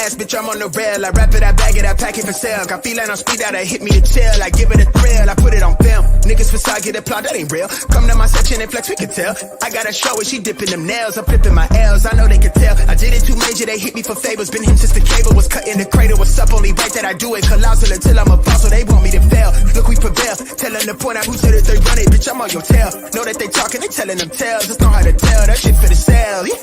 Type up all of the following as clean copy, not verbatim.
ass, bitch, I'm on the rail. I wrap it, I bag it, I pack it for sale. Got feeling on speed out, I hit me to chill. I give it a thrill, I put it on film. Niggas facade get applaud, that ain't real. Come to my section and flex, we can tell. I gotta show it, she dipping them nails. I'm flipping my L's, I know they can tell. I did it too major, they hit me for favors. Been him since the cable was cut in the cradle. What's up, only right that I do it. Colossal until I'm a boss, so they want me to fail. Look, we prevail. Tell them to point out who said it, they run it. Bitch, I'm on your tail. Know that they talking, they telling them tales. Just know how to tell, that shit for the sale. Yeah.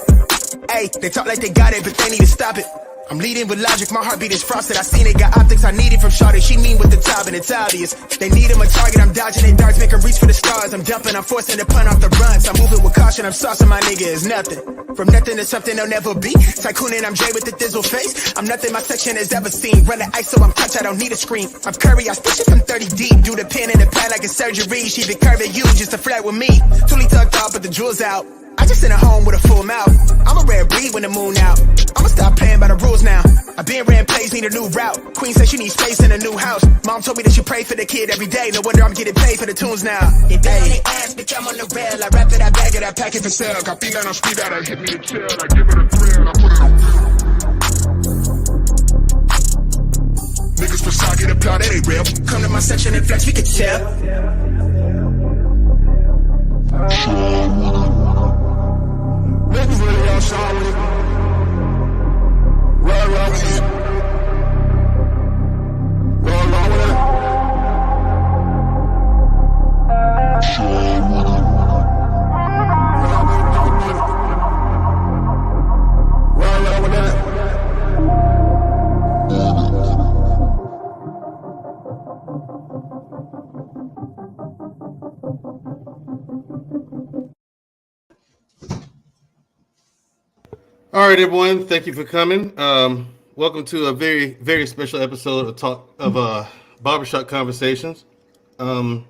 Hey, they talk like they got it, but they need to stop it. I'm leading with logic, my heartbeat is frosted. I seen it, got optics, I need it from Shawty. She mean with the top and it's obvious. They need him a target, I'm dodging their darts, make them reach for the stars. I'm jumping, I'm forcing the pun off the runs. I'm moving with caution, I'm saucing my nigga is nothing. From nothing to something they'll never be. Tycooning, I'm Jay with the thizzle face. I'm nothing my section has ever seen. Run the ice so I'm clutch, I don't need a screen. I'm Curry, I stitch it from 30 deep. Do the pin in the pad like a surgery. She been curving you just to flirt with me. Toolie tucked off, but the jewels out. I just in a home with a full mouth. I'm a rare breed when the moon out. I'ma stop playing by the rules now. I been ran plays, need a new route. Queen said she needs space in a new house. Mom told me that she pray for the kid every day. No wonder I'm getting paid for the tunes now. It down the ass, bitch, I'm on the rail. I wrap it, I bag it, I pack it for sale. Got feeling on speed out, I hit me to chill. I give it a thrill, I put it on. Niggas facade get applaud, that ain't real. Come to my section and flex, we can tell. Niggas really outside with it. Roll along with it. Roll along with it. Roll along with it. All right, everyone. Thank you for coming. Welcome to a very, very special episode of Barbershop Conversations. Tonight's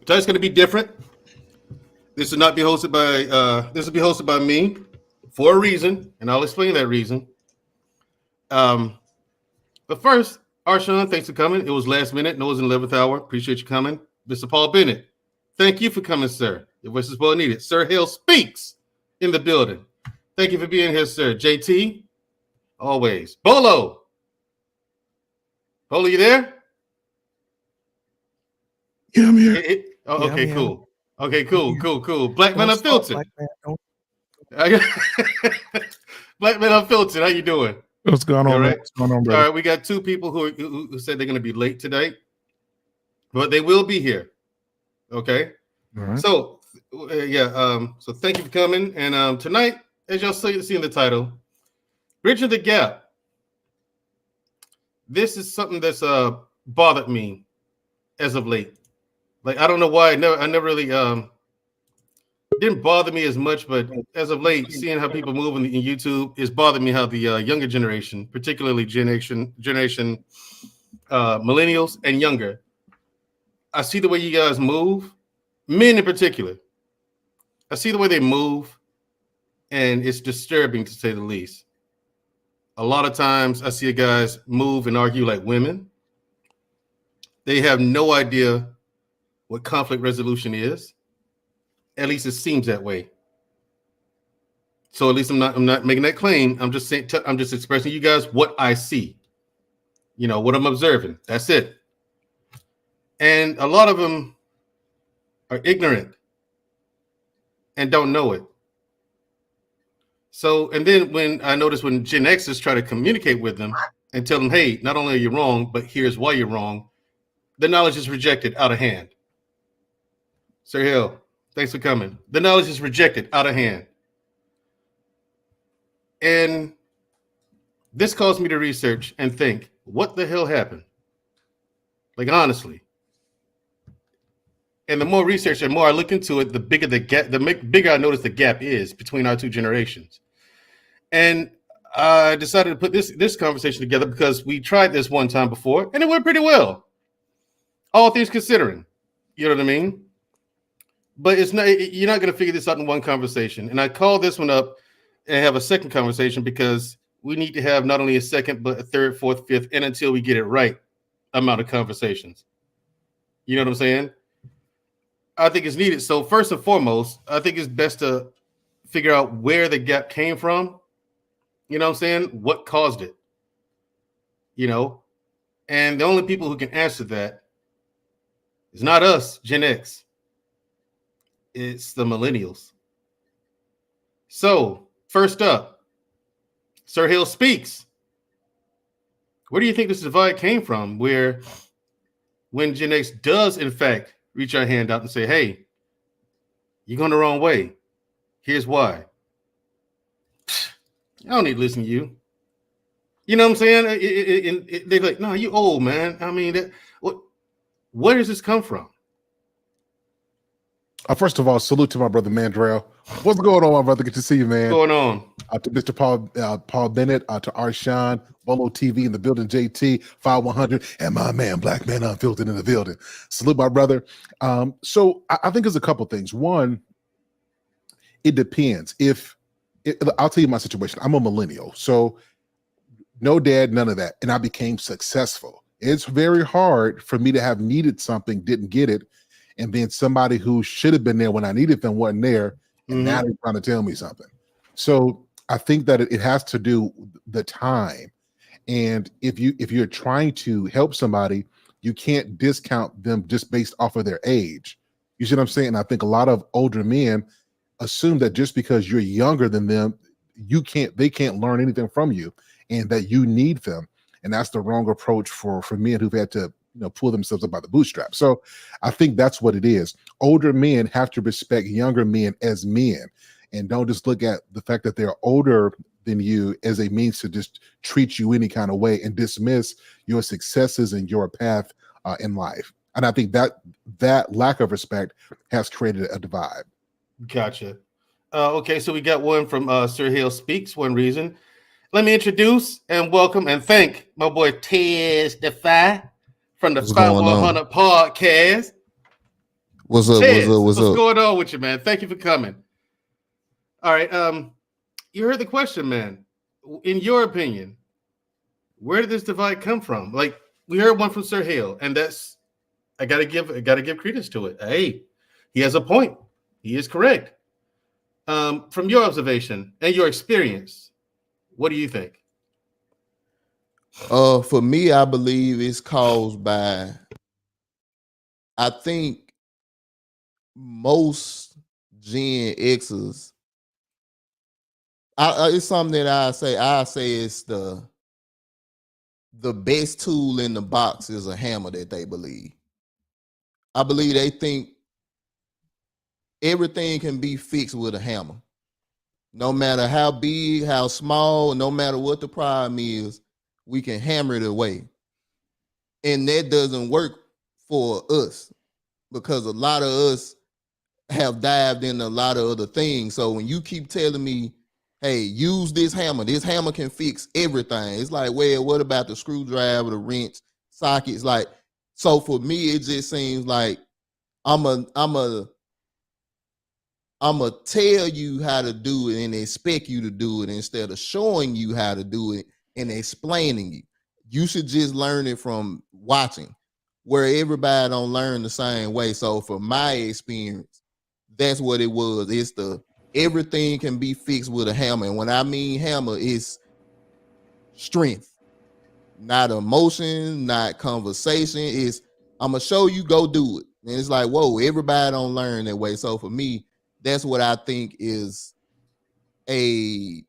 going to be different. This will not be hosted by. This will be hosted by me for a reason, and I'll explain that reason. But first, Arshawn, thanks for coming. It was last minute. No, it was in the 11th hour. Appreciate you coming, Mr. Paul Bennett. Thank you for coming, sir. Your voice is well needed. Sir Hill speaks in the building. Thank you for being here, sir. JT, always. Bolo. Bolo, you there? Yeah, I'm here. Okay, cool. Okay, cool. Black Man Unfiltered. Black Man Unfiltered, how you doing? What's going on? Right? What's going on, brother? All right, we got two people who said they're going to be late today, but they will be here. Okay? All right. So, so thank you for coming. And tonight, as y'all see in the title, Bridging the Gap. This is something that's bothered me as of late. Like, I don't know why. I never really didn't bother me as much, but as of late, seeing how people move in YouTube is bothering me. How the younger generation, particularly generation millennials and younger, I see the way you guys move, men in particular. I see the way they move. And it's disturbing, to say the least. A lot of times I see guys move and argue like women. They have no idea what conflict resolution is. At least it seems that way. So at least I'm not making that claim. I'm just saying, I'm just expressing to you guys what I see. You know, what I'm observing. That's it. And a lot of them are ignorant and don't know it. So, and then when I notice when Gen Xers try to communicate with them and tell them, hey, not only are you wrong, but here's why you're wrong, the knowledge is rejected out of hand. Sir Hill, thanks for coming. The knowledge is rejected out of hand. And this caused me to research and think, what the hell happened? Like, honestly. And the more research and more I look into it, the bigger the gap, bigger I notice the gap is between our two generations. And I decided to put this conversation together because we tried this one time before and it went pretty well. All things considering, you know what I mean? But you're not going to figure this out in one conversation. And I call this one up and have a second conversation because we need to have not only a second, but a third, fourth, fifth, and until we get it right amount of conversations. You know what I'm saying? I think it's needed. So first and foremost, I think it's best to figure out where the gap came from. You know what I'm saying? What caused it? you know, and the only people who can answer that is not us, Gen X. It's the millennials. So, first up, Sir Hill speaks. Where do you think this divide came from? Where when Gen X does, in fact, reach our hand out and say, hey, you're going the wrong way. Here's why. I don't need to listen to you. You know what I'm saying? They're like, no, you old, man. I mean, where does this come from? First of all, salute to my brother Mandrell. What's going on, my brother? Good to see you, man. What's going on? To Mr. Paul Bennett, to Arshawn, Bolo TV in the building, JT, 5100, and my man, Black Man Unfiltered in the building. Salute, my brother. So I think there's a couple things. One, it depends. I'll tell you my situation. I'm a millennial, so no dad, none of that. And I became successful. It's very hard for me to have needed something, didn't get it, and then somebody who should have been there when I needed them wasn't there, and now they're trying to tell me something. So I think that it has to do the time. And if you're trying to help somebody, you can't discount them just based off of their age. You see what I'm saying? And I think a lot of older men assume that just because you're younger than them, they can't learn anything from you, and that you need them. And that's the wrong approach for men who've had to pull themselves up by the bootstraps. So I think that's what it is. Older men have to respect younger men as men, and don't just look at the fact that they're older than you as a means to just treat you any kind of way and dismiss your successes and your path in life. And I think that lack of respect has created a divide. Gotcha. Okay, so we got one from Sir Hill Speaks, one reason. Let me introduce and welcome and thank my boy Testify from the 5100 podcast. What's up? What's going on with you, man? Thank you for coming. All right. You heard the question, man. In your opinion, where did this divide come from? Like, we heard one from Sir Hill, and that's I gotta give credence to it. Hey, he has a point. He is correct. From your observation and your experience, what do you think? For me, I believe it's caused by, I think most Gen X's, it's something that I say it's the best tool in the box is a hammer that they believe. I believe they think everything can be fixed with a hammer. No matter how big, how small, no matter what the problem is, we can hammer it away. And that doesn't work for us because a lot of us have dived into a lot of other things. So when you keep telling me, hey, use this hammer can fix everything. It's like, well, what about the screwdriver, the wrench, sockets? Like, so for me, it just seems like I'm a tell you how to do it and expect you to do it instead of showing you how to do it and explaining you. You should just learn it from watching, where everybody don't learn the same way. So for my experience, that's what it was. It's everything can be fixed with a hammer. And when I mean hammer, it's strength, not emotion, not conversation. It's I'm gonna show you, go do it. And it's like, whoa, everybody don't learn that way. So for me, that's what I think is a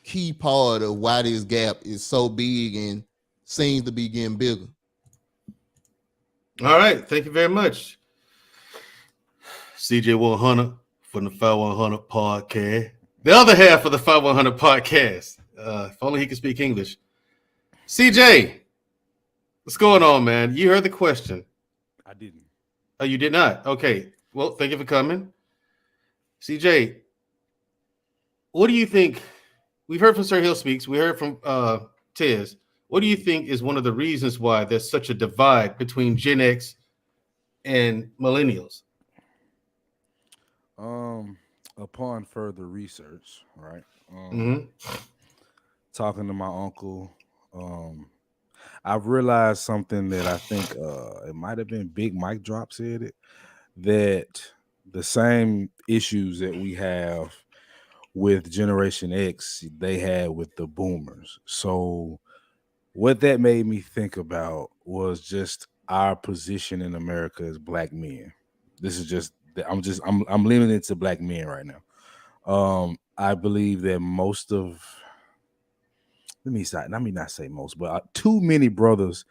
key part of why this gap is so big and seems to be getting bigger. All right. Thank you very much. CJ 100 from the 5100 podcast. The other half of the 5100 podcast. If only he could speak English. CJ, what's going on, man? You heard the question. I didn't. Oh, you did not? Okay. Well, thank you for coming. CJ, what do you think? We've heard from Sir Hill Speaks. We heard from Tez. What do you think is one of the reasons why there's such a divide between Gen X and millennials? Upon further research, right? Mm-hmm. Talking to my uncle, I've realized something that I think it might have been Big Mike Drop said it, that the same issues that we have with Generation X, they had with the boomers. So what that made me think about was just our position in America as black men. This is just I'm leaning into black men right now. I believe that most of let me not say most, but too many brothers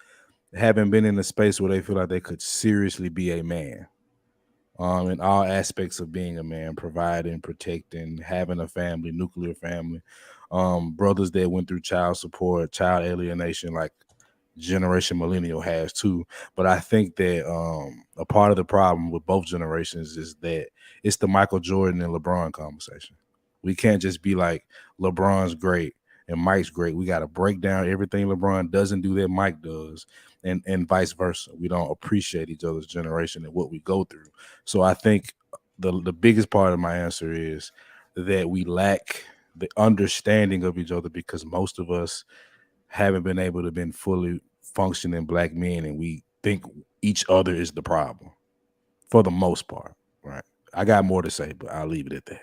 haven't been in a space where they feel like they could seriously be a man. In all aspects of being a man, providing, protecting, having a family, nuclear family, brothers that went through child support, child alienation, like Generation Millennial has too. But I think that a part of the problem with both generations is that it's the Michael Jordan and LeBron conversation. We can't just be like LeBron's great and Mike's great. We got to break down everything LeBron doesn't do that Mike does, and vice versa. We don't appreciate each other's generation and what we go through. So I think the biggest part of my answer is that we lack the understanding of each other because most of us haven't been able to been fully functioning black men, and we think each other is the problem for the most part. Right. I got more to say, but I'll leave it at that.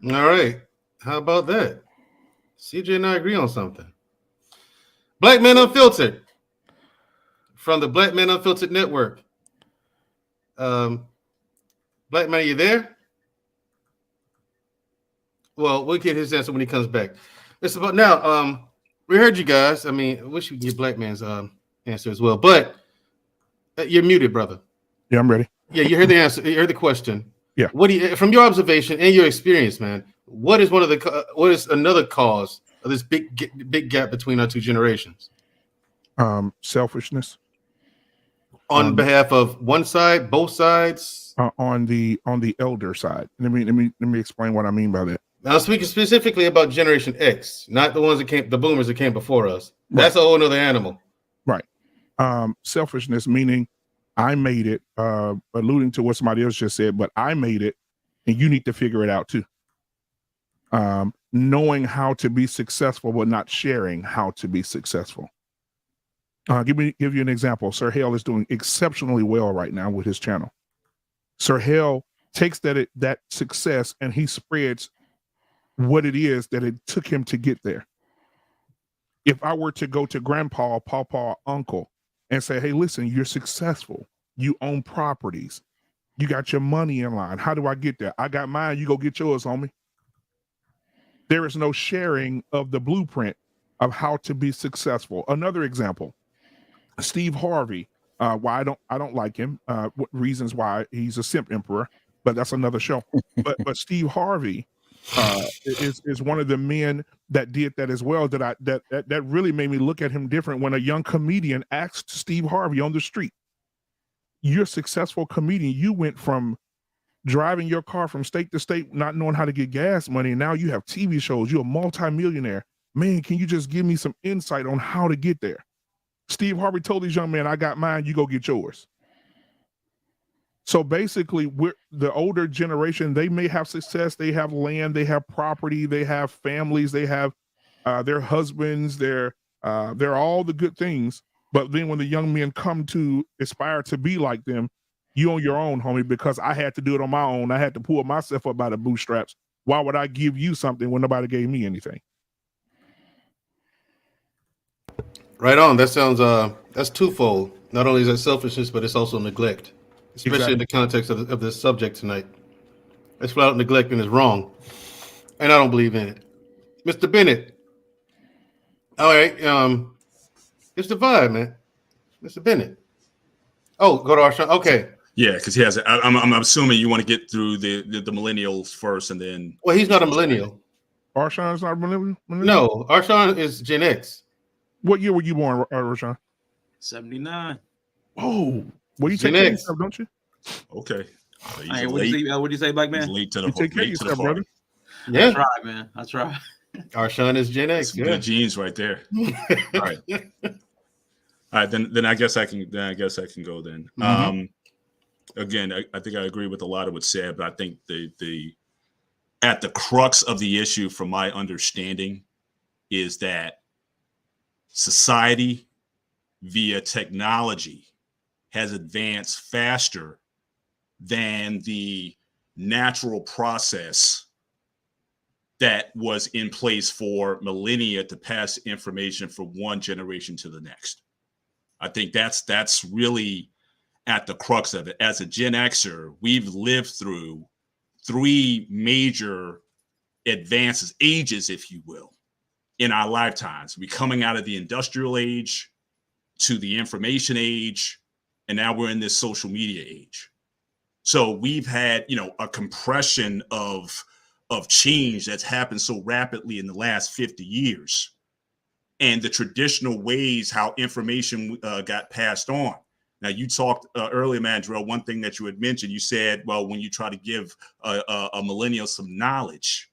All right. How about that? CJ and I agree on something. Black Man Unfiltered from the Black Man Unfiltered Network. Black Man, are you there? Well, we'll get his answer when he comes back. It's about now. We heard you guys. I mean, I wish we could get Black Man's answer as well, but you're muted, brother. Yeah, I'm ready. Yeah, you heard the answer. You heard the question. Yeah. What do you, from your observation and your experience, man? What is what is another cause of this big gap between our two generations? Selfishness On behalf of one side, both sides. On the elder side. Let me explain what I mean by that. Now, speaking specifically about Generation X, not the ones that came, the boomers that came before us. That's a whole nother animal. Right. Selfishness, meaning I made it, alluding to what somebody else just said, but I made it and you need to figure it out too. Knowing how to be successful, but not sharing how to be successful. Give you an example. Sir Hale is doing exceptionally well right now with his channel. Sir Hale takes that success and he spreads what it is that it took him to get there. If I were to go to grandpa, papa, uncle and say, hey, listen, you're successful. You own properties. You got your money in line. How do I get there? I got mine. You go get yours, homie. There is no sharing of the blueprint of how to be successful. Another example, Steve Harvey. Why I don't like him. Reasons why he's a simp emperor, but that's another show. But Steve Harvey is one of the men that did that as well. That really made me look at him different. When a young comedian asked Steve Harvey on the street, "You're a successful comedian. You went from driving your car from state to state, not knowing how to get gas money, and now you have TV shows. You're a multimillionaire. Man, can you just give me some insight on how to get there?" Steve Harvey told these young men, I got mine, you go get yours. So basically, we're the older generation, they may have success, they have land, they have property, they have families, they have their husbands, they're all the good things. But then when the young men come to aspire to be like them, you on your own, homie, because I had to do it on my own. I had to pull myself up by the bootstraps. Why would I give you something when nobody gave me anything? Right on. That sounds that's twofold. Not only is that selfishness, but it's also neglect, especially in the context of this subject tonight. That's flat out neglect and is wrong, and I don't believe in it. Mr. Bennett. All right. It's the vibe, man. Mr. Bennett. Oh, go to our show. Okay. Yeah, because he has. I'm assuming you want to get through the millennials first, and then. Well, he's not a millennial. Arshawn is not a millennial? No, Arshawn is Gen X. What year were you born, Rashawn? 79. Oh, well, you take care of yourself, don't you? Okay. Hey, what do you say, Black Man? He's late to the take care of yourself, brother. Yeah, I try, man. I try. Arshawn is Gen X. Good genes right there. All right. All right. Then I guess I can. Then I guess I can go. Then. Again, I think I agree with a lot of what's said, but I think the at the crux of the issue, from my understanding, is that society via technology has advanced faster than the natural process that was in place for millennia to pass information from one generation to the next. I think that's really at the crux of it. As a Gen Xer, we've lived through 3 major advances, ages, if you will, in our lifetimes. We're coming out of the industrial age to the information age, and now we're in this social media age. So we've had, a compression of change that's happened so rapidly in the last 50 years. And the traditional ways how information got passed on. Now, you talked earlier, Mandrell, one thing that you had mentioned, you said, well, when you try to give a millennial some knowledge.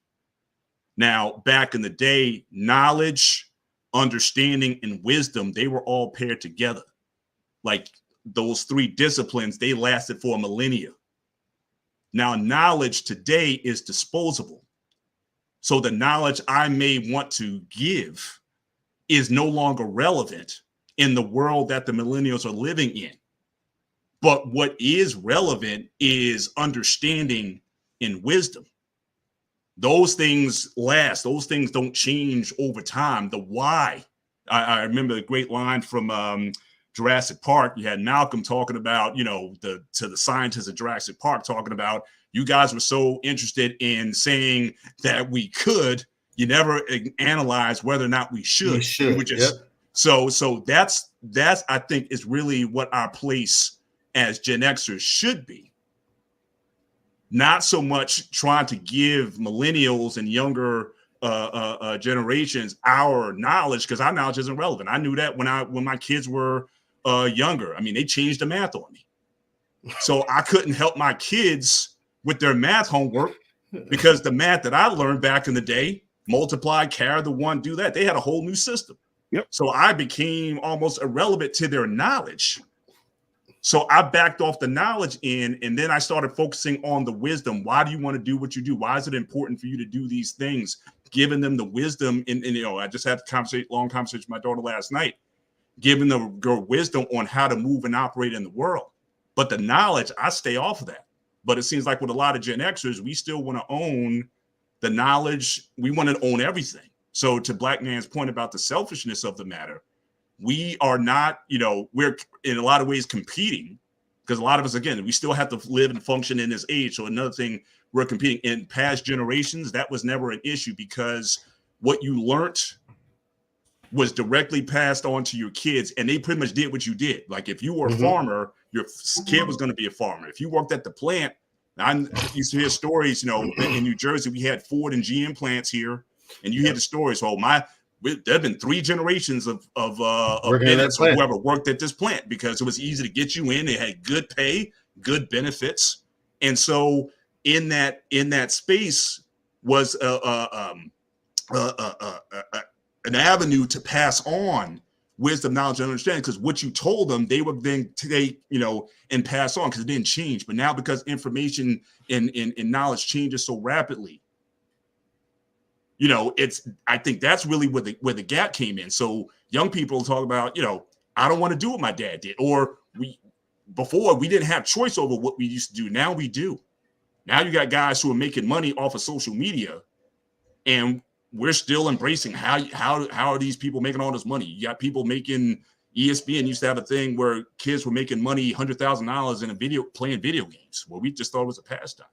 Now, back in the day, knowledge, understanding, and wisdom, they were all paired together. Like those 3 disciplines, they lasted for a millennia. Now, knowledge today is disposable. So the knowledge I may want to give is no longer relevant in the world that the millennials are living in. But what is relevant is understanding and wisdom. Those things last. Those things don't change over time. The why. I remember the great line from Jurassic Park. You had Malcolm talking about, to the scientists at Jurassic Park talking about, you guys were so interested in saying that we could, you never analyze whether or not we should. We should. You would just, Yep. So that's I think is really what our place as Gen Xers should be. Not so much trying to give millennials and younger generations our knowledge, because our knowledge isn't relevant. I knew that when my kids were younger. I mean, they changed the math on me, so I couldn't help my kids with their math homework because the math that I learned back in the day, multiply, carry the 1, do that. They had a whole new system. Yep. So I became almost irrelevant to their knowledge. So I backed off the knowledge and then I started focusing on the wisdom. Why do you want to do what you do? Why is it important for you to do these things? Giving them the wisdom. And I just had a long conversation with my daughter last night, giving them wisdom on how to move and operate in the world. But the knowledge, I stay off of that. But it seems like with a lot of Gen Xers, we still want to own the knowledge. We want to own everything. So to Black Man's point about the selfishness of the matter, we are not, we're in a lot of ways competing, because a lot of us, again, we still have to live and function in this age. So another thing, we're competing. In past generations, that was never an issue, because what you learned was directly passed on to your kids, and they pretty much did what you did. Like if you were a farmer, your kid was going to be a farmer. If you worked at the plant, I used to hear stories, in New Jersey, we had Ford and GM plants here, and you hear the stories. So there have been 3 generations of benefits or whoever worked at this plant, because it was easy to get you in. They had good pay, good benefits. And so in that space was an avenue to pass on wisdom, knowledge, and understanding, because what you told them, they would then take, and pass on, because it didn't change. But now, because information and knowledge changes so rapidly, I think that's really where the gap came in. So young people talk about, I don't want to do what my dad did, or before we didn't have choice over what we used to do. Now we do. Now you got guys who are making money off of social media, and we're still embracing how are these people making all this money? You got people making, ESPN used to have a thing where kids were making money, $100,000 in a playing video games. Well, we just thought it was a pastime.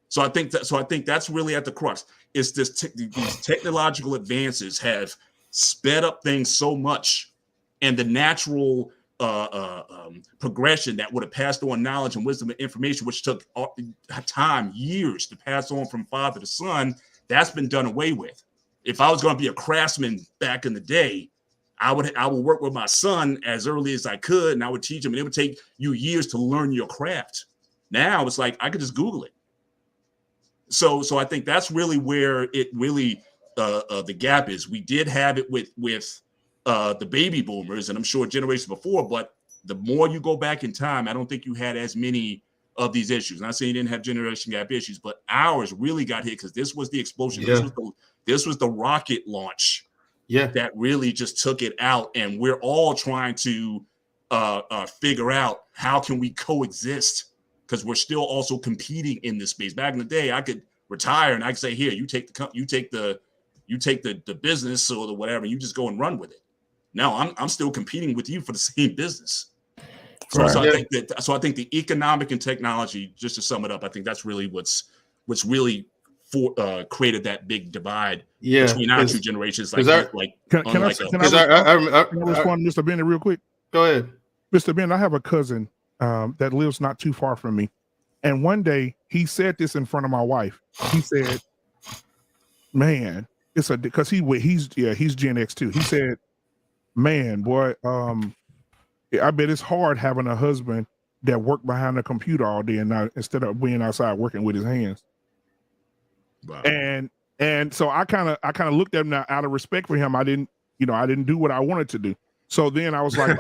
So I think that's really at the crux. It's this these technological advances have sped up things so much, and the natural progression that would have passed on knowledge and wisdom and information, which took time, years to pass on from father to son, that's been done away with. If I was going to be a craftsman back in the day, I would work with my son as early as I could, and I would teach him, and it would take you years to learn your craft. Now it's like I could just Google it. So I think that's really where it really the gap is. We did have it with the baby boomers, and I'm sure generations before, but the more you go back in time, I don't think you had as many of these issues. I'm not saying you didn't have generation gap issues, but ours really got hit because this was the explosion. Yeah. This was the rocket launch that really just took it out. And we're all trying to figure out how can we coexist, because we're still also competing in this space. Back in the day, I could retire, and I can say, here, you take the business or the whatever, you just go and run with it. No, I'm still competing with you for the same business. So, I think the economic and technology, just to sum it up, I think that's really what's really created that big divide between our two generations. Can I respond to Mr. Bennett real quick? Go ahead. Mr. Bennett, I have a cousin that lives not too far from me. And one day he said this in front of my wife. He said, man, because he's Gen X too. He said, man, boy, I bet it's hard having a husband that worked behind a computer all day and not instead of being outside working with his hands. Wow. And so I kind of looked at him now out of respect for him. I didn't do what I wanted to do. So then I was like,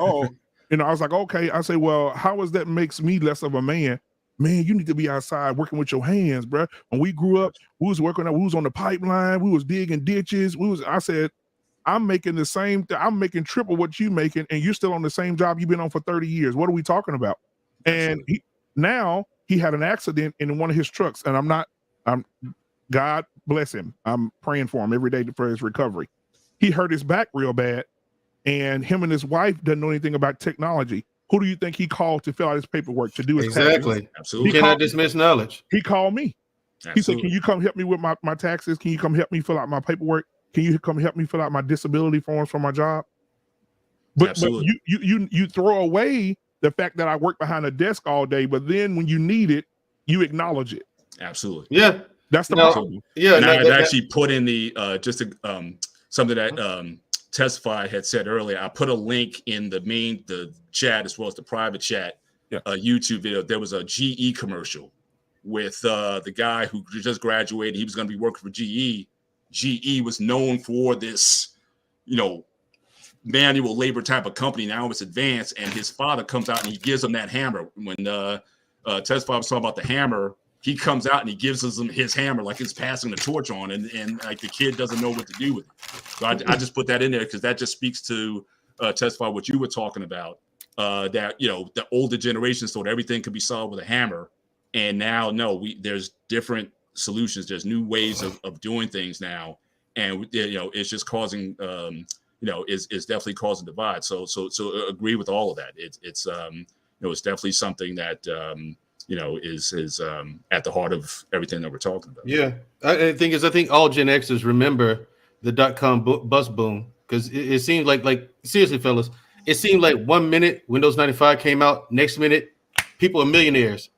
okay. I say, well, how does that makes me less of a man? Man, you need to be outside working with your hands, bro. When we grew up, we was on the pipeline, we was digging ditches. I said, I'm making the same I'm making triple what you making, and you're still on the same job you've been on for 30 years. What are we talking about? And he had an accident in one of his trucks, and God bless him. I'm praying for him every day for his recovery. He hurt his back real bad, and him and his wife doesn't know anything about technology. Who do you think he called to fill out his paperwork to do his taxes? Absolutely. You cannot dismiss knowledge. He called me. Absolutely. He said, can you come help me with my taxes? Can you come help me fill out my paperwork? Can you come help me fill out my disability forms for my job? But you throw away the fact that I work behind a desk all day, but then when you need it, you acknowledge it. Absolutely. Yeah. That's the problem. Yeah. And I actually put in the something that Testify had said earlier. I put a link in the chat as well as the private chat, YouTube video. There was a GE commercial with the guy who just graduated. He was going to be working for GE. GE was known for this, manual labor type of company. Now it's advanced, and his father comes out and he gives him that hammer. When Testify was talking about the hammer, he comes out and he gives him his hammer like he's passing the torch on, and like the kid doesn't know what to do with it. So I just put that in there because that just speaks to Testify what you were talking about. That the older generations thought everything could be solved with a hammer, and now there's different solutions. There's new ways of doing things now, and it's just causing it's definitely causing divide. So agree with all of that. It's definitely something that is at the heart of everything that we're talking about. Yeah, I think all Gen Xers remember the .com bust boom, because it seemed like seriously, fellas, it seemed like 1 minute Windows 95 came out, next minute people are millionaires.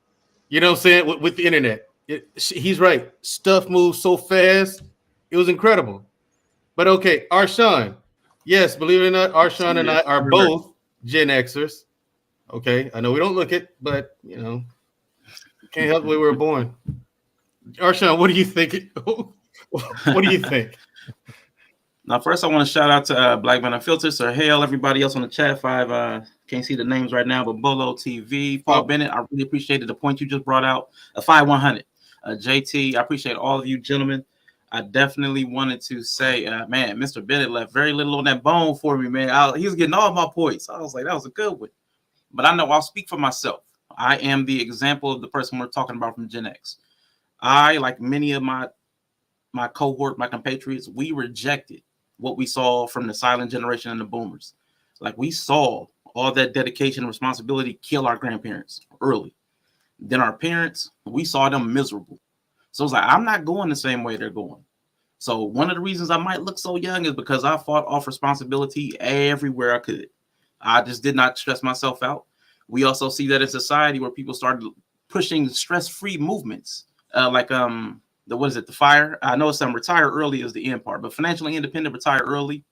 You know what I'm saying? With the internet. He's right. Stuff moves so fast. It was incredible. But okay, Arshawn. Yes, believe it or not, Arshawn and I are both Gen Xers. Okay, I know we don't look it, but can't help the way we were born. Arshawn, what do you think? What do you think? Now, first, I want to shout out to Black Man Unfiltered, Sir Hale, everybody else on the chat. Can't see the names right now, but Bolo TV, Paul Bennett. I really appreciated the point you just brought out. 5100, JT. I appreciate all of you gentlemen. I definitely wanted to say, man, Mr. Bennett left very little on that bone for me, man. He was getting all my points. I was like, that was a good one. But I know I'll speak for myself. I am the example of the person we're talking about from Gen X. I, like many of my cohort, my compatriots, we rejected what we saw from the silent generation and the boomers. Like, we saw all that dedication and responsibility kill our grandparents early. Then our parents, we saw them miserable. So it's like, I'm not going the same way they're going. So one of the reasons I might look so young is because I fought off responsibility everywhere I could. I just did not stress myself out. We also see that in society where people started pushing stress-free movements, the FIRE. I know some retire early is the end part, but financially independent, retire early.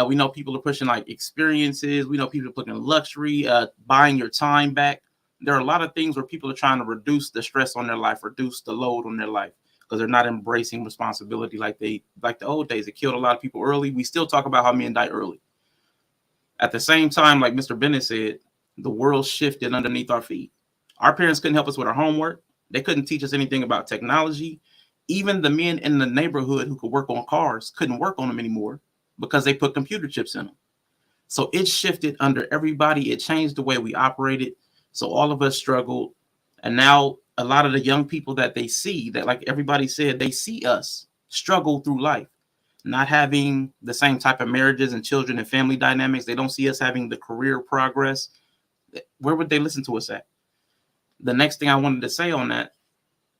We know people are pushing like experiences. We know people are pushing luxury, buying your time back. There are a lot of things where people are trying to reduce the stress on their life, reduce the load on their life, because they're not embracing responsibility like the old days. It killed a lot of people early. We still talk about how men die early. At the same time, like Mr. Bennett said, the world shifted underneath our feet. Our parents couldn't help us with our homework. They couldn't teach us anything about technology. Even the men in the neighborhood who could work on cars couldn't work on them anymore because they put computer chips in them. So it shifted under everybody. It changed the way we operated. So all of us struggled. And now a lot of the young people that they see, that like everybody said, they see us struggle through life, not having the same type of marriages and children and family dynamics. They don't see us having the career progress. Where would they listen to us at? The next thing I wanted to say on that,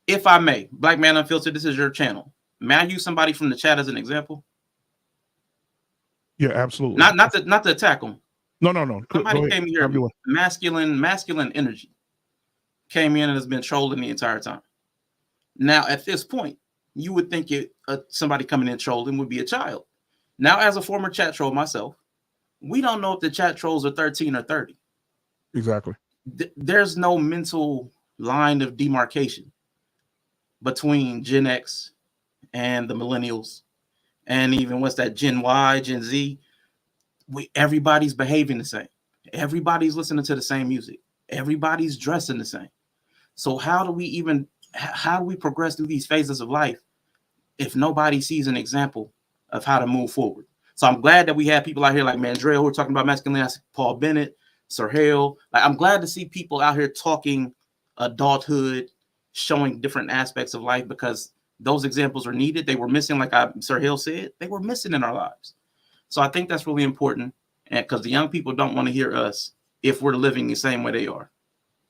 if I may, Black Man Unfiltered, this is your channel. May I use somebody from the chat as an example? Yeah, absolutely. Not to attack them. No. Somebody came here, masculine energy, came in and has been trolling the entire time. Now, at this point, you would think somebody coming in trolling would be a child. Now, as a former chat troll myself, we don't know if the chat trolls are 13 or 30. Exactly. There's no mental line of demarcation between Gen X and the millennials, and even what's that, Gen Y, Gen Z. Everybody's behaving the same. Everybody's listening to the same music. Everybody's dressing the same. So how do we progress through these phases of life if nobody sees an example of how to move forward? So I'm glad that we have people out here like Mandrell who are talking about masculinity, Paul Bennett, Sir Hale. Like, I'm glad to see people out here talking adulthood, showing different aspects of life, because those examples are needed. They were missing, like Sir Hale said, they were missing in our lives. So I think that's really important, and because the young people don't want to hear us if we're living the same way they are.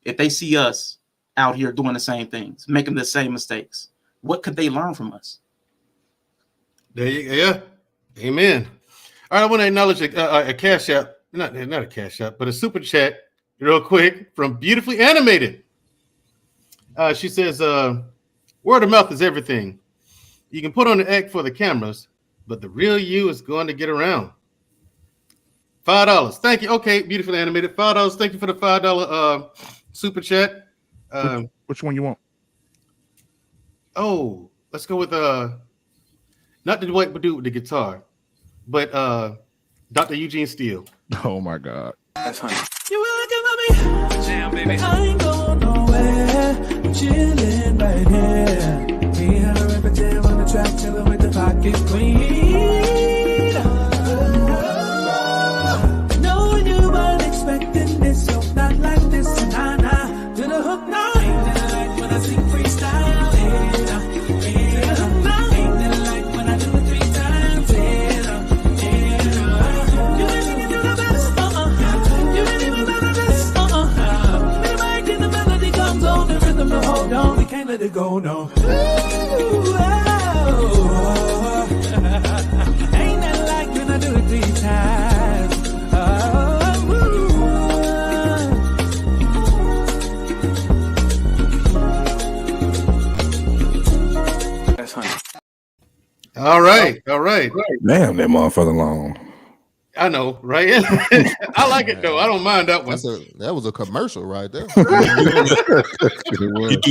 If they see us out here doing the same things, making the same mistakes, what could they learn from us? There you go. Yeah. Amen. All right, I want to acknowledge a cash app, not a cash app, but a super chat real quick from Beautifully Animated. She says, word of mouth is everything. You can put on the act for the cameras, but the real you is going to get around. $5. Thank you. Okay, Beautifully Animated. $5. Thank you for the $5 super chat. Which one you want? Oh, let's go with not the white dude with the guitar, but Dr. Eugene Steele. Oh my God. That's funny. You will give me jam, baby. I ain't going nowhere. I'm chilling right here. Me and her every jam on the track, chilling with the pockets clean. No, you weren't expecting this, so not like this. Nah. To the hook now. Ain't that like when I sing freestyle? Hold on, we can't let it go, no. Ooh, oh. Ain't that like when I do it 3 times? That's honey. All right. Damn, that motherfucker long. I know, right? I like it though. I don't mind that one. That was a commercial right there. He do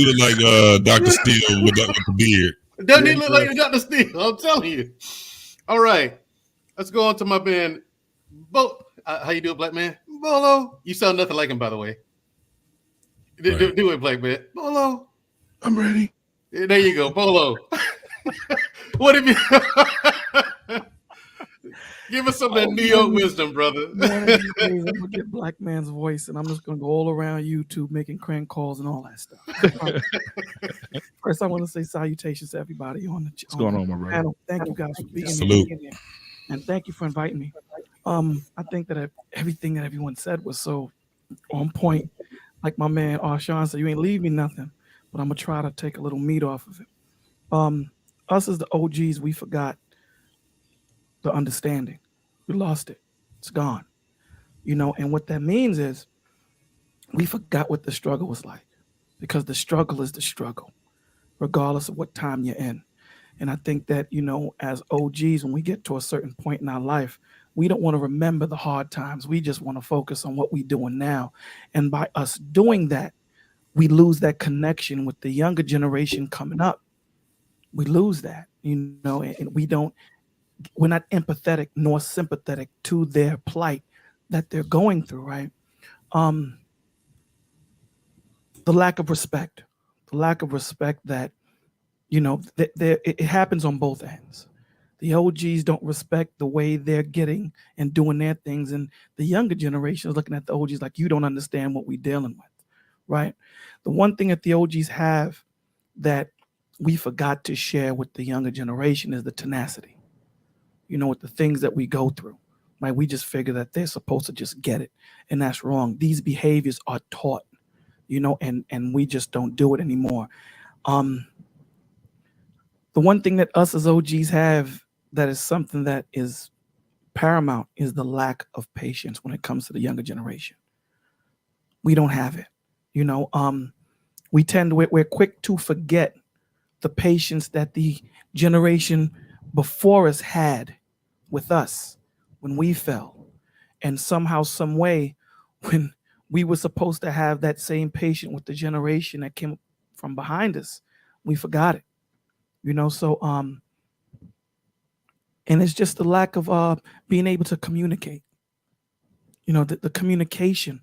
it like Dr. Steele with the beard. Doesn't he look like Dr. Steele? I'm telling you. All right, let's go on to my band. How you doing, Black Man? Bolo. You sound nothing like him, by the way. Do it, Black Man. Bolo. I'm ready. There you go, Bolo. What have you? Give us some of that New York wisdom, brother. I'm gonna get Black Man's voice, and I'm just gonna go all around YouTube making crank calls and all that stuff. First, I want to say salutations to everybody on the What's going on, my brother? panel. Thank you guys for being Salute. here, and thank you for inviting me. I think that everything that everyone said was so on point. Like my man Sean said, you ain't leave me nothing, but I'm gonna try to take a little meat off of it. Us as the OGs, we forgot the understanding. We lost it. It's gone. And what that means is we forgot what the struggle was like, because the struggle is the struggle, regardless of what time you're in. And I think that, as OGs, when we get to a certain point in our life, we don't want to remember the hard times. We just want to focus on what we're doing now. And by us doing that, we lose that connection with the younger generation coming up. We lose that, and we're not empathetic nor sympathetic to their plight that they're going through, right? The lack of respect that, it happens on both ends. The OGs don't respect the way they're getting and doing their things. And the younger generation is looking at the OGs like, you don't understand what we're dealing with, right? The one thing that the OGs have that we forgot to share with the younger generation is the tenacity. With the things that we go through, right? We just figure that they're supposed to just get it, and that's wrong. These behaviors are taught, and we just don't do it anymore. The one thing that us as OGs have that is something that is paramount is the lack of patience when it comes to the younger generation. We don't have it. We're quick to forget the patience that the generation before us had with us when we fell. And somehow, some way, when we were supposed to have that same patience with the generation that came from behind us, we forgot it. So and it's just the lack of being able to communicate. The communication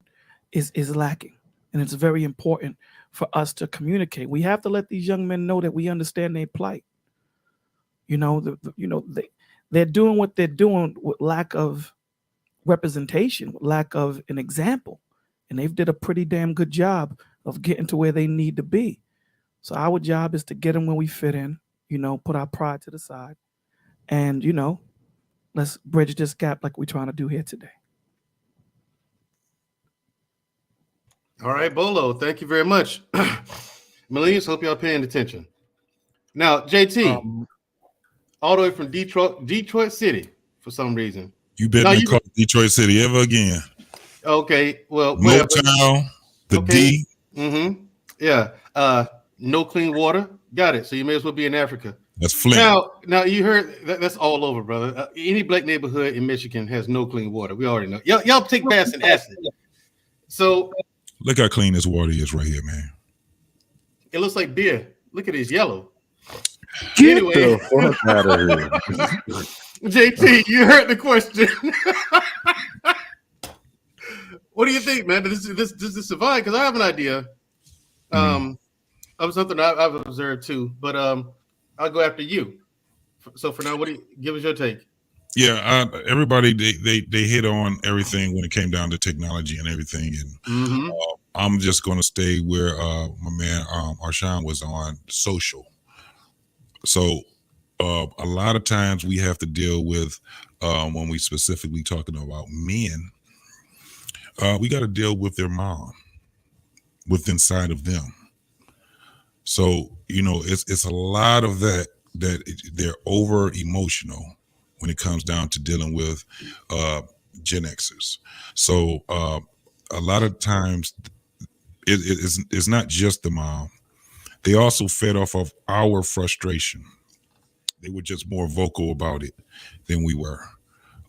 is lacking, and it's very important for us to communicate. We have to let these young men know that we understand their plight. They're doing what they're doing with lack of representation, with lack of an example, and they've did a pretty damn good job of getting to where they need to be. So our job is to get them where we fit in, put our pride to the side, and let's bridge this gap like we're trying to do here today. All right, Bolo, thank you very much. Millennials, hope y'all paying attention. Now, JT, all the way from Detroit City, for some reason. You better not call Detroit City ever again. Okay, well, Motown, the D. Mm-hmm. Yeah. No clean water. Got it. So you may as well be in Africa. That's Flint. Now you heard that's all over, brother. Any black neighborhood in Michigan has no clean water. We already know. Y'all take baths in acid. So look how clean this water is right here, man. It looks like beer. Look at it, it's yellow. Get the fuck out of here. JT, you heard the question. What do you think, man? Does this survive? Because I have an idea. Of something I've observed too, but I'll go after you. So for now, give us your take? Yeah, everybody they hit on everything when it came down to technology and everything, and I'm just going to stay where my man Arshawn was on social. So a lot of times we have to deal with when we specifically talking about men, we got to deal with their mom, with inside of them. So it's a lot of that they're over emotional when it comes down to dealing with Gen Xers. So a lot of times it's not just the mom. They also fed off of our frustration. They were just more vocal about it than we were.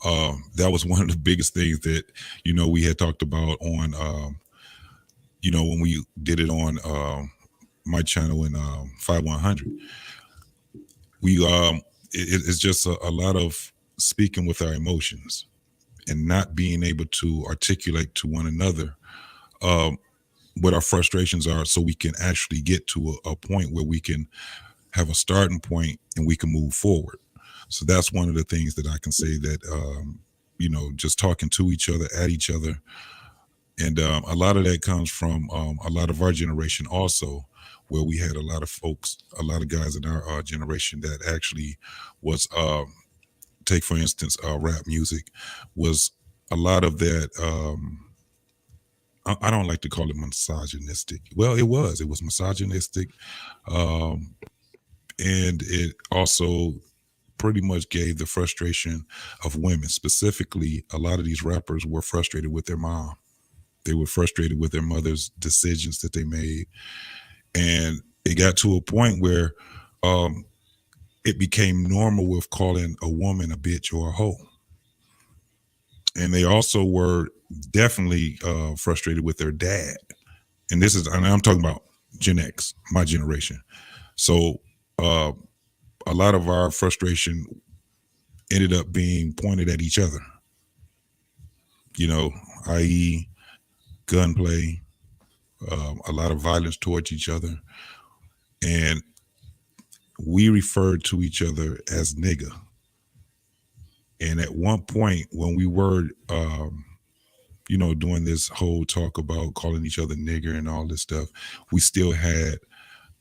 That was one of the biggest things that, we had talked about on, when we did it on my channel in 5100. It's just a lot of speaking with our emotions and not being able to articulate to one another what our frustrations are, so we can actually get to a point where we can have a starting point and we can move forward. So that's one of the things that I can say that, just talking to each other, at each other. And a lot of that comes from a lot of our generation also, where we had a lot of folks, a lot of guys in our generation that actually was, take for instance, rap music, was a lot of that, I don't like to call it misogynistic. Well, it was misogynistic. And it also pretty much gave the frustration of women. Specifically, a lot of these rappers were frustrated with their mom. They were frustrated with their mother's decisions that they made. And it got to a point where it became normal with calling a woman a bitch or a hoe. And they also were definitely frustrated with their dad. And I'm talking about Gen X, my generation. So a lot of our frustration ended up being pointed at each other, i.e. gunplay, a lot of violence towards each other. And we referred to each other as nigga. And at one point when we were, doing this whole talk about calling each other nigger and all this stuff, we still had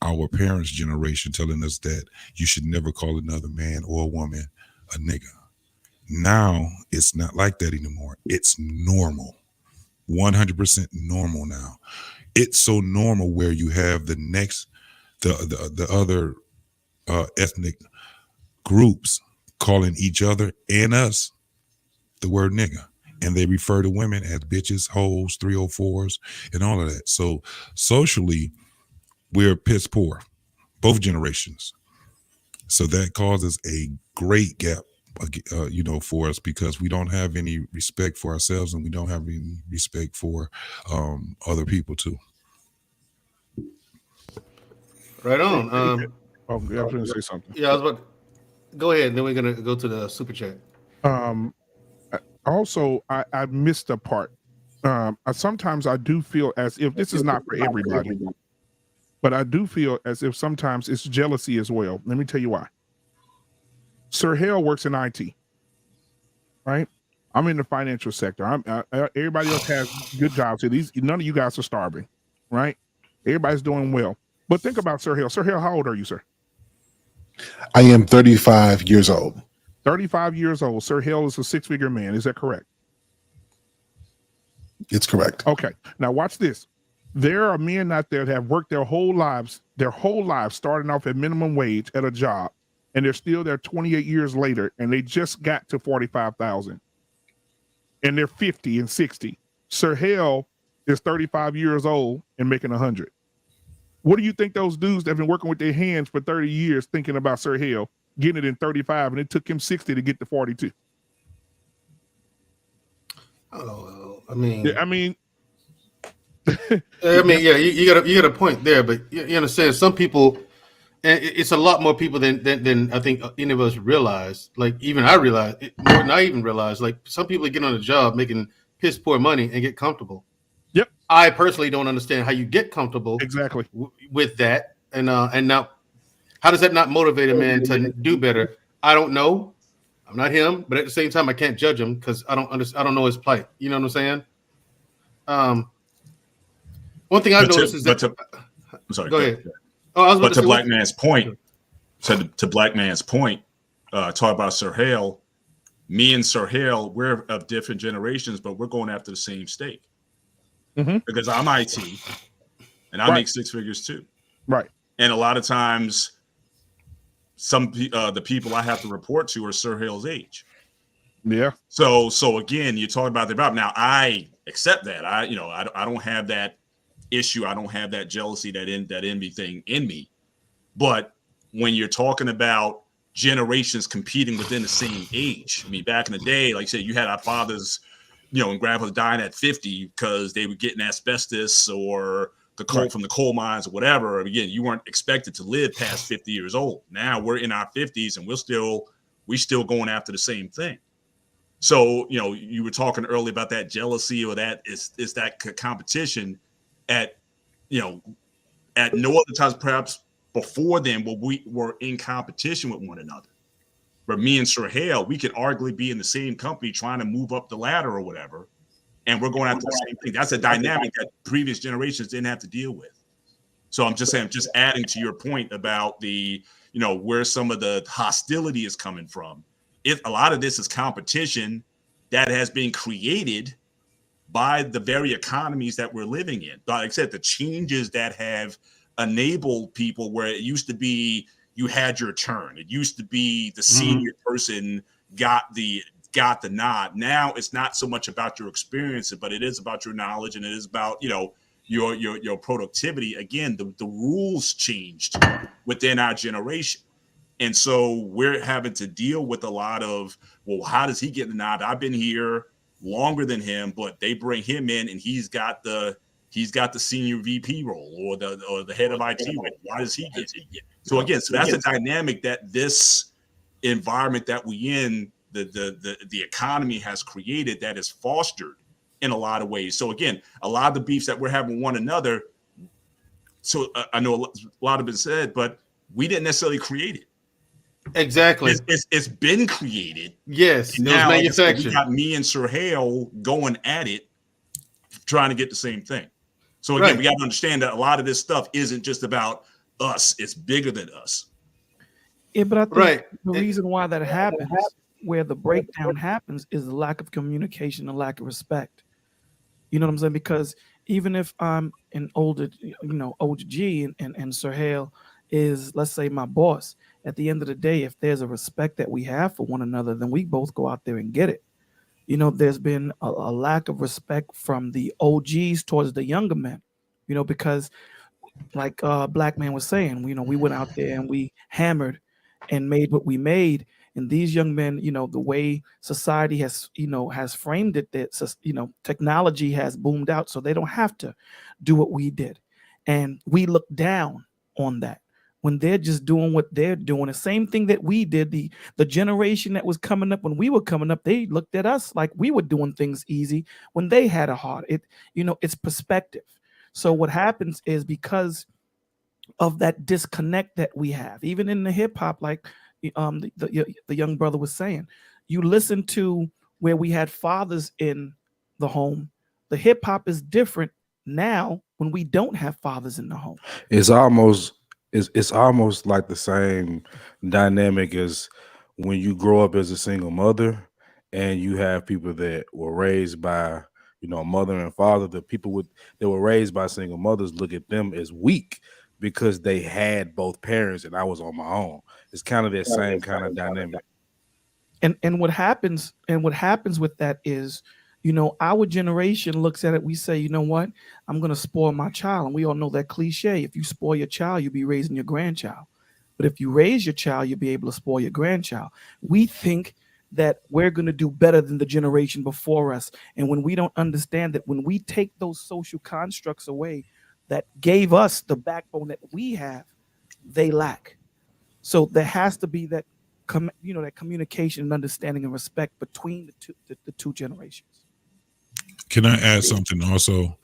our parents' generation telling us that you should never call another man or a woman a nigger. Now it's not like that anymore. It's normal, 100% normal now. It's so normal where you have the other ethnic groups calling each other and us the word nigger, and they refer to women as bitches, hoes, 304s, and all of that. So socially, we're piss poor, both generations. So that causes a great gap, for us, because we don't have any respect for ourselves, and we don't have any respect for other people too. Right on. I was going to say something. Yeah, I was about to, go ahead, and then we're gonna go to the super chat. Also, I missed a part. Sometimes I do feel as if this is not for everybody, but I do feel as if sometimes it's jealousy as well. Let me tell you why. Sir Hale works in IT, right? I'm in the financial sector. Everybody else has good jobs here. None of you guys are starving, right? Everybody's doing well. But think about Sir Hale. Sir Hale, how old are you, sir? I am 35 years old. 35 years old. Sir Hale is a six-figure man. Is that correct? It's correct. Okay. Now watch this. There are men out there that have worked their whole lives, starting off at minimum wage at a job, and they're still there 28 years later, and they just got to 45,000, and they're 50 and 60. Sir Hale is 35 years old and making 100. What do you think those dudes that have been working with their hands for 30 years thinking about Sir Hale getting it in 35, and it took him 60 to get to 42? Oh, I mean, yeah, you got a point there, but you understand some people, and it's a lot more people than I think any of us realize. Like even I realize more than I even realize. Like some people get on a job making piss poor money and get comfortable. Yep. I personally don't understand how you get comfortable exactly with that, and now how does that not motivate a man to do better? I don't know. I'm not him, but at the same time, I can't judge him because I don't know his plight. You know what I'm saying? One thing I've noticed is that. I'm sorry. Go ahead. Oh, I was about but to to say, Black Man's point, to Black Man's point, talk about Sir Hale. Me and Sir Hale, we're of different generations, but we're going after the same stake. Mm-hmm. Because I'm IT, and I make six figures too. Right. And a lot of times, the people I have to report to are Sir Hale's age. Yeah. So again, you're talking about the job. Now I accept that. I don't have that issue. I don't have that jealousy, that envy thing in me. But when you're talking about generations competing within the same age, I mean, back in the day, like I said, you had our fathers, and grandpas dying at 50 because they were getting asbestos or the coal from the coal mines or whatever. Again, you weren't expected to live past 50 years old. Now we're in our 50s and we still going after the same thing. So, you were talking earlier about that jealousy or that is that competition at no other times, perhaps before then, where we were in competition with one another. But me and Sir Hale, we could arguably be in the same company trying to move up the ladder or whatever. And we're going after the same thing. That's a dynamic that previous generations didn't have to deal with. So I'm just saying, just adding to your point about the, where some of the hostility is coming from. A lot of this is competition that has been created by the very economies that we're living in. Like I said, the changes that have enabled people where it used to be you had your turn. It used to be the senior person got the nod. Now it's not so much about your experience, but it is about your knowledge, and it is about, your productivity. Again, the rules changed within our generation. And so we're having to deal with a lot of, well, how does he get the nod? I've been here longer than him, but they bring him in and he's got the senior VP role or the head of IT role. Why does he get it? So again, that's a dynamic that this environment that we in, the economy has created, that is fostered in a lot of ways. So again, a lot of the beefs that we're having with one another. So I know a lot of it said, but we didn't necessarily create it. Exactly. It's been created. Yes. Now, manufactured. We got me and Sir Hale going at it trying to get the same thing. So again, we got to understand that a lot of this stuff isn't just about us; it's bigger than us. Yeah, but I think the reason why that happens, where the breakdown happens, is the lack of communication and lack of respect. You know what I'm saying? Because even if I'm an older, older G and Sir Hale is, let's say, my boss, at the end of the day, if there's a respect that we have for one another, then we both go out there and get it. There's been a lack of respect from the OGs towards the younger men, because like Black Man was saying, we went out there and we hammered and made what we made. And these young men, the way society has, has framed it, that, technology has boomed out, so they don't have to do what we did. And we look down on that when they're just doing what they're doing. The same thing that we did, the generation that was coming up when we were coming up, they looked at us like we were doing things easy when they had a hard. It's perspective. So what happens is, because of that disconnect that we have, even in the hip hop, like the young brother was saying, you listen to where we had fathers in the home. The hip hop is different now when we don't have fathers in the home. It's almost like the same dynamic as when you grow up as a single mother and you have people that were raised by mother and father. The people that were raised by single mothers look at them as weak because they had both parents and I was on my own. It's kind of that same kind of dynamic. And what happens with that is, our generation looks at it, we say, you know what, I'm going to spoil my child. And we all know that cliche. If you spoil your child, you'll be raising your grandchild. But if you raise your child, you'll be able to spoil your grandchild. We think that we're going to do better than the generation before us. And when we don't understand that when we take those social constructs away that gave us the backbone that we have, they lack. So there has to be that, that communication and understanding and respect between the two generations. Can I add something also?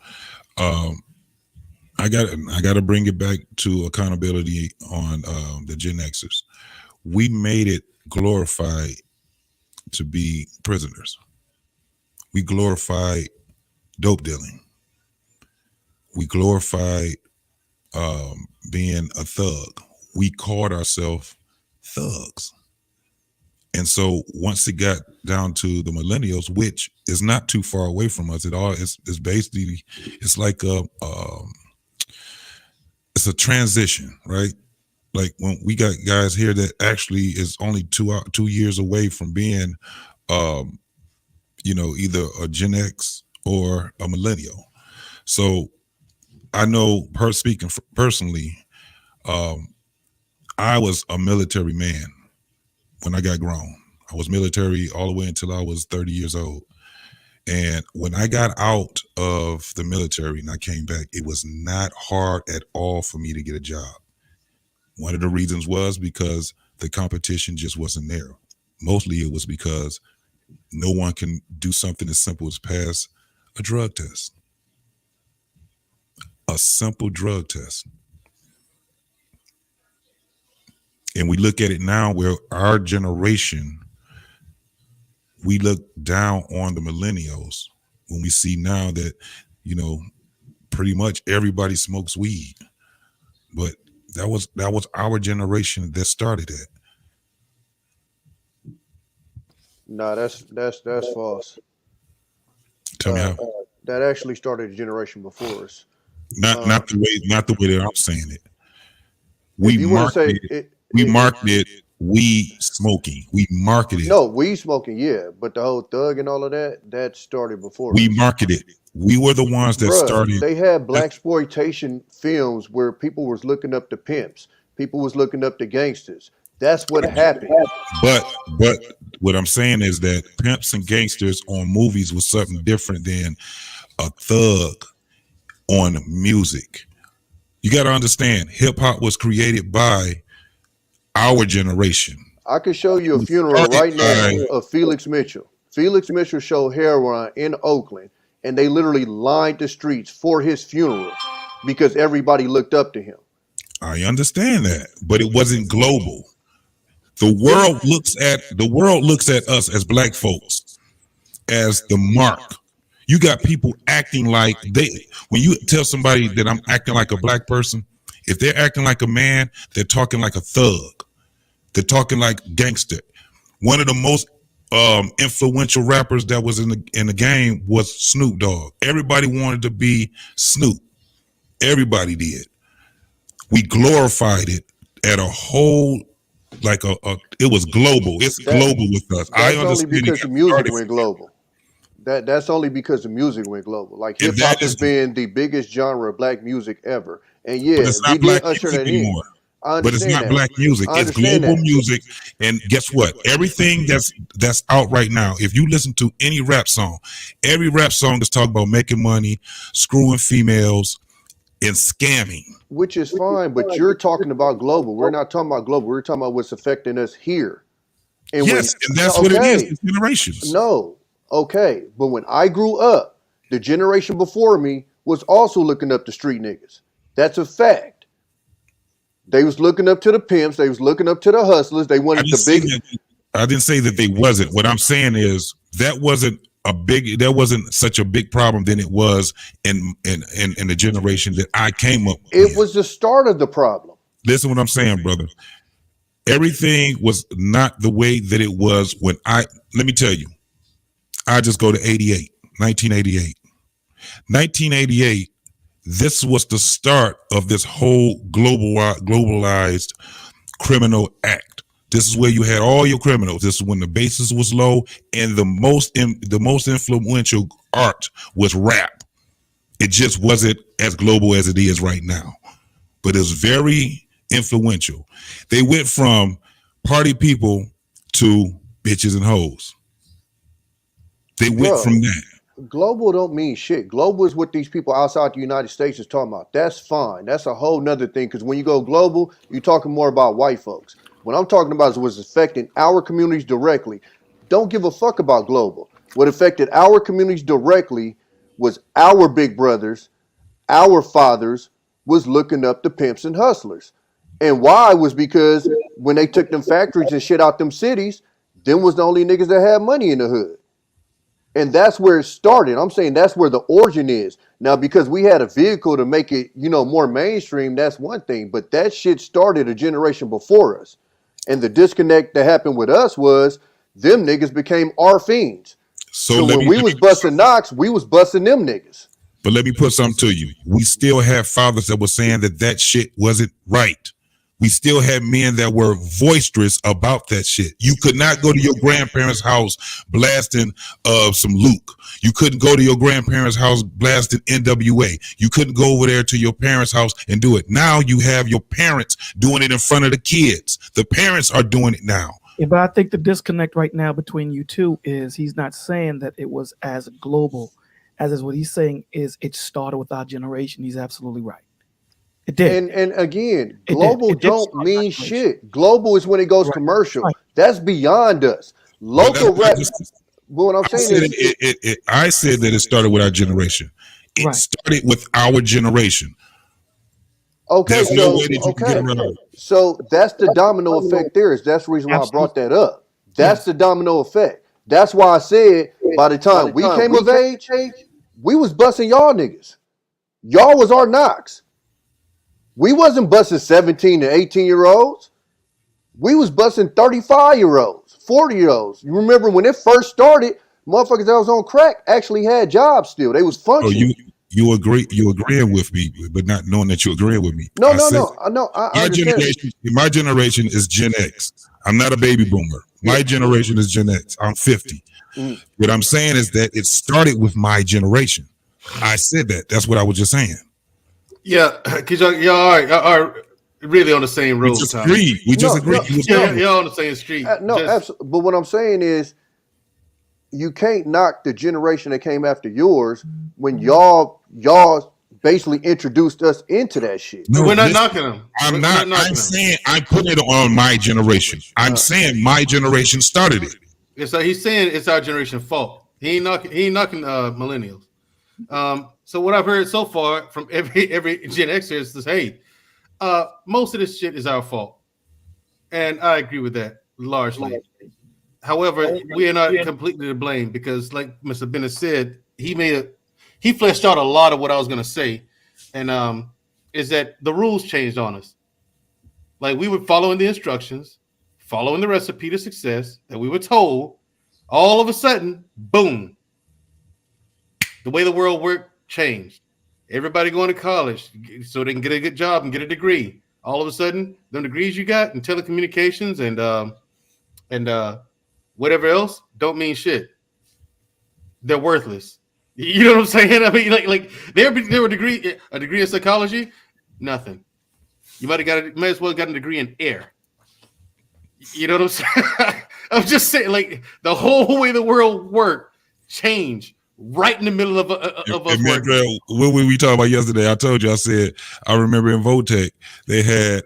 I got to bring it back to accountability on the Gen Xers. We made it glorified to be prisoners. We glorified dope dealing. We glorified being a thug. We called ourselves thugs. And so once it got down to the millennials, which is not too far away from us at all, it's basically, it's like it's a transition, right? Like when we got guys here that actually is only 2 years away from being, either a Gen X or a millennial. So I know, speaking personally, I was a military man when I got grown. I was military all the way until I was 30 years old. And when I got out of the military and I came back, it was not hard at all for me to get a job. One of the reasons was because the competition just wasn't there. Mostly it was because no one can do something as simple as pass a drug test. A simple drug test. And we look at it now where our generation, we look down on the millennials when we see now that, pretty much everybody smokes weed. But that was our generation that started it. No, that's false. Tell me how. That actually started a generation before us. Not the way that I'm saying it. We marketed weed smoking. We marketed. No, weed smoking, yeah, but the whole thug and all of that started before. We marketed. We were the ones that started. They had blaxploitation films where people was looking up to pimps. People was looking up to gangsters. That's what happened. But what I'm saying is that pimps and gangsters on movies was something different than a thug on music. You got to understand, hip hop was created by our generation. I could show you a funeral right now of Felix Mitchell. Felix Mitchell showed heroin in Oakland, and they literally lined the streets for his funeral because everybody looked up to him. I understand that, but it wasn't global. The world looks at us as black folks as the mark. You got people acting like when you tell somebody that I'm acting like a black person, if they're acting like a man, they're talking like a thug. They're talking like gangster. One of the most influential rappers that was in the game was Snoop Dogg. Everybody wanted to be Snoop. Everybody did. We glorified it at a whole, like it was global. It's global with us. I understand only because the music went global. That's only because the music went global. Like hip hop has been the biggest genre of black music ever. And yeah, it's not black music anymore. But it's not black music. It's global music. And guess what? Everything that's out right now, if you listen to any rap song, every rap song is talking about making money, screwing females, and scamming. Which is fine, but you're talking about global. We're not talking about global. We're talking about what's affecting us here. And and that's what it is. It's generations. No, okay. But when I grew up, the generation before me was also looking up to street niggas. That's a fact. They was looking up to the pimps. They was looking up to the hustlers. They wanted the big. I didn't say that they wasn't. What I'm saying is that wasn't such a big problem than it was in the generation that I came up with. It was the start of the problem. Listen what I'm saying, brother. Everything was not the way that it was when let me tell you, I just go to 1988. 1988, this was the start of this whole globalized criminal act. This is where you had all your criminals. This is when the basis was low and the most influential art was rap. It just wasn't as global as it is right now, but it's very influential. They went from party people to bitches and hoes. They went from that. Global don't mean shit. Global is what these people outside the United States is talking about. That's fine. That's a whole nother thing. Because when you go global, you're talking more about white folks. What I'm talking about is what's affecting our communities directly. Don't give a fuck about global. What affected our communities directly was our big brothers, our fathers was looking up to pimps and hustlers. And why was because when they took them factories and shit out them cities, them was the only niggas that had money in the hood. And that's where it started. I'm saying that's where the origin is. Now, because we had a vehicle to make it, more mainstream, that's one thing. But that shit started a generation before us. And the disconnect that happened with us was them niggas became our fiends. So when we was busting knocks, we was busting them niggas. But let me put something to you. We still have fathers that were saying that shit wasn't right. We still had men that were boisterous about that shit. You could not go to your grandparents' house blasting some Luke. You couldn't go to your grandparents' house blasting NWA. You couldn't go over there to your parents' house and do it. Now you have your parents doing it in front of the kids. The parents are doing it now. Yeah, but I think the disconnect right now between you two is he's not saying that it was as global as is what he's saying is it started with our generation. He's absolutely right. It did. And again, global don't mean shit. Global is when it goes commercial. Right. That's beyond us. Local rap. But what I'm saying is, I said that it started with our generation. It started with our generation. Okay, so that's the domino effect there. That's the reason why I brought that up. That's the domino effect. That's why I said by the time we came of age, we was busting y'all niggas. Y'all was our knocks. We wasn't busting 17 to 18-year-olds. We was busting 35-year-olds, 40-year-olds. You remember when it first started, motherfuckers that was on crack actually had jobs still. They was functioning. Oh, you agreeing with me, but not knowing that you agree with me. No. I understand. My generation is Gen X. I'm not a baby boomer. My generation is Gen X. I'm 50. What I'm saying is that it started with my generation. I said that. That's what I was just saying. Yeah, because y'all are really on the same road. We just agreed. Y'all on the same street. Absolutely. But what I'm saying is, you can't knock the generation that came after yours when y'all basically introduced us into that shit. No, we're not knocking them. I'm saying I'm putting it on my generation. I'm saying my generation started it. Yeah, so he's saying it's our generation's fault. He ain't knocking millennials. So what I've heard so far from every Gen Xer is, hey, most of this shit is our fault, and I agree with that largely. However, we are not completely to blame because, like Mr. Bennett said, he fleshed out a lot of what I was gonna say, and is that the rules changed on us. Like we were following the instructions, following the recipe to success that we were told. All of a sudden, boom, the way the world worked changed. Everybody going to college so they can get a good job and get a degree. All of a sudden, them degrees you got in telecommunications and whatever else don't mean shit. They're worthless. You know what I'm saying? I mean, like there were a degree in psychology, nothing. You might as well got a degree in air. You know what I'm saying? I'm just saying, like the whole way the world worked changed right in the middle of us working. What we talked about yesterday, I told you, I said, I remember in Votech, they had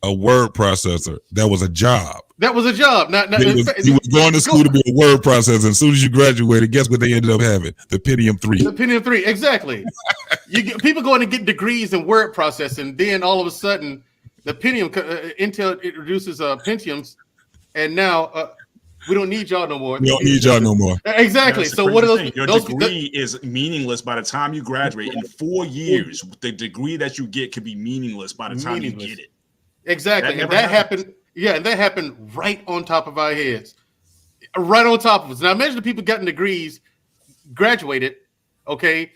a word processor that was a job. That was a job. He was going to school to be a word processor. As soon as you graduated, guess what they ended up having? The Pentium 3. The Pentium 3, exactly. You get people going to get degrees in word processing, then all of a sudden, the Pentium Intel introduces Pentiums, and now we don't need y'all no more. We don't need y'all no more. Exactly. So what are those? Your degree is meaningless by the time you graduate. In 4 years, the degree that you get could be meaningless by the time you get it. Exactly. And that happened. Yeah, and that happened right on top of our heads. Right on top of us. Now imagine the people gotten degrees, graduated, okay.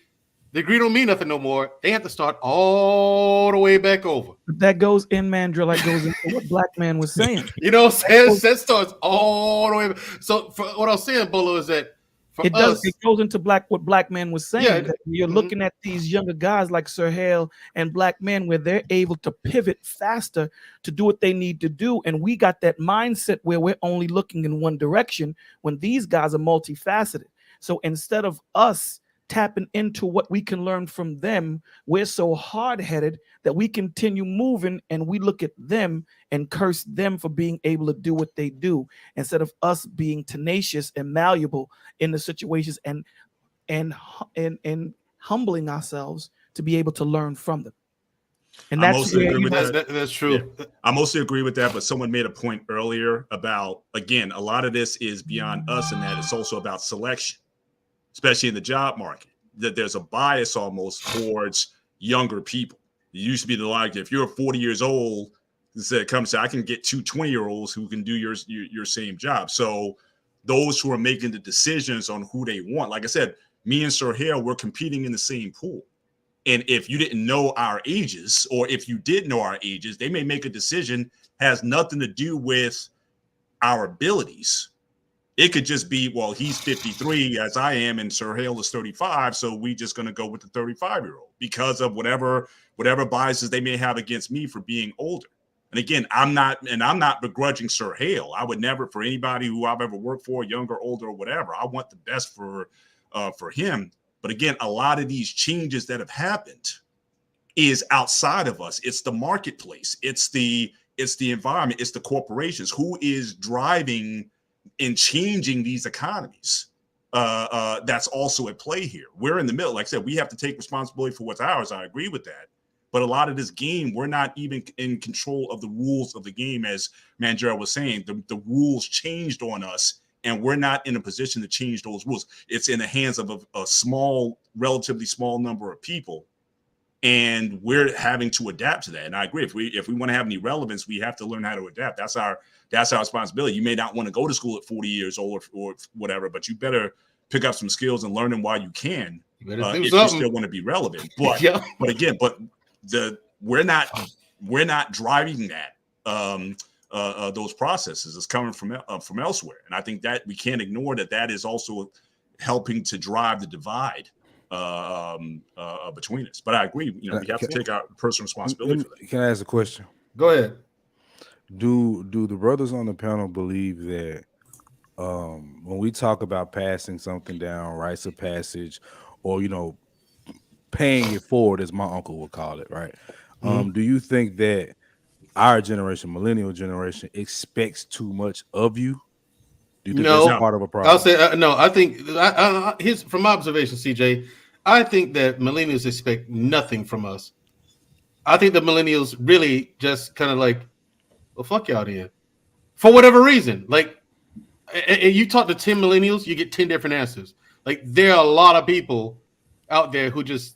The degree don't mean nothing no more. They have to start all the way back over. But that goes in Mandrell, like goes into what Black Man was saying. You know what I'm saying? That starts all the way back. So for what I was saying, Bolo, is that it goes into what Black Man was saying. Yeah, that you're looking at these younger guys like Sir Hale and Black Man, where they're able to pivot faster to do what they need to do. And we got that mindset where we're only looking in one direction when these guys are multifaceted. So instead of us tapping into what we can learn from them, we're so hard-headed that we continue moving and we look at them and curse them for being able to do what they do, instead of us being tenacious and malleable in the situations and humbling ourselves to be able to learn from them. And that's true. Yeah. I mostly agree with that, but someone made a point earlier about, again, a lot of this is beyond us, and that it's also about selection, especially in the job market, that there's a bias almost towards younger people. It used to be the like, if you're 40 years old, it comes to, I can get two 20-year-olds who can do your same job. So those who are making the decisions on who they want, like I said, me and Sir Hale, we're competing in the same pool. And if you didn't know our ages, or if you did know our ages, they may make a decision has nothing to do with our abilities. It could just be, well, he's 53 as I am, and Sir Hale is 35, so we just going to go with the 35-year-old because of whatever biases they may have against me for being older. And again, I'm not begrudging Sir Hale. I would never, for anybody who I've ever worked for, younger, older, or whatever, I want the best for him. But again, a lot of these changes that have happened is outside of us. It's the marketplace. It's the environment. It's the corporations. Who is driving and changing these economies? That's also at play here. We're in the middle. Like I said, we have to take responsibility for what's ours. I agree with that. But a lot of this game, we're not even in control of the rules of the game, as Mandrell was saying. The rules changed on us, and we're not in a position to change those rules. It's in the hands of a small, relatively small number of people, and we're having to adapt to that. And I agree. If we want to have any relevance, we have to learn how to adapt. That's our responsibility. You may not want to go to school at 40 years old or whatever, but you better pick up some skills and learn them while you can. If you still want to be relevant. But yeah. We're not driving that. Those processes is coming from elsewhere, and I think that we can't ignore that is also helping to drive the divide between us. But I agree, we have to take our personal responsibility for that. Can I ask a question? Go ahead. Do the brothers on the panel believe that when we talk about passing something down, rites of passage, or paying it forward, as my uncle would call it, right? Do you think that our generation, millennial generation, expects too much of you? Do you think that's part of a problem? I'll say no. I think from my observation, CJ, I think that millennials expect nothing from us. I think the millennials really just kind of like, well, fuck y'all then, for whatever reason. Like, and you talk to 10 millennials, you get 10 different answers. Like there are a lot of people out there who just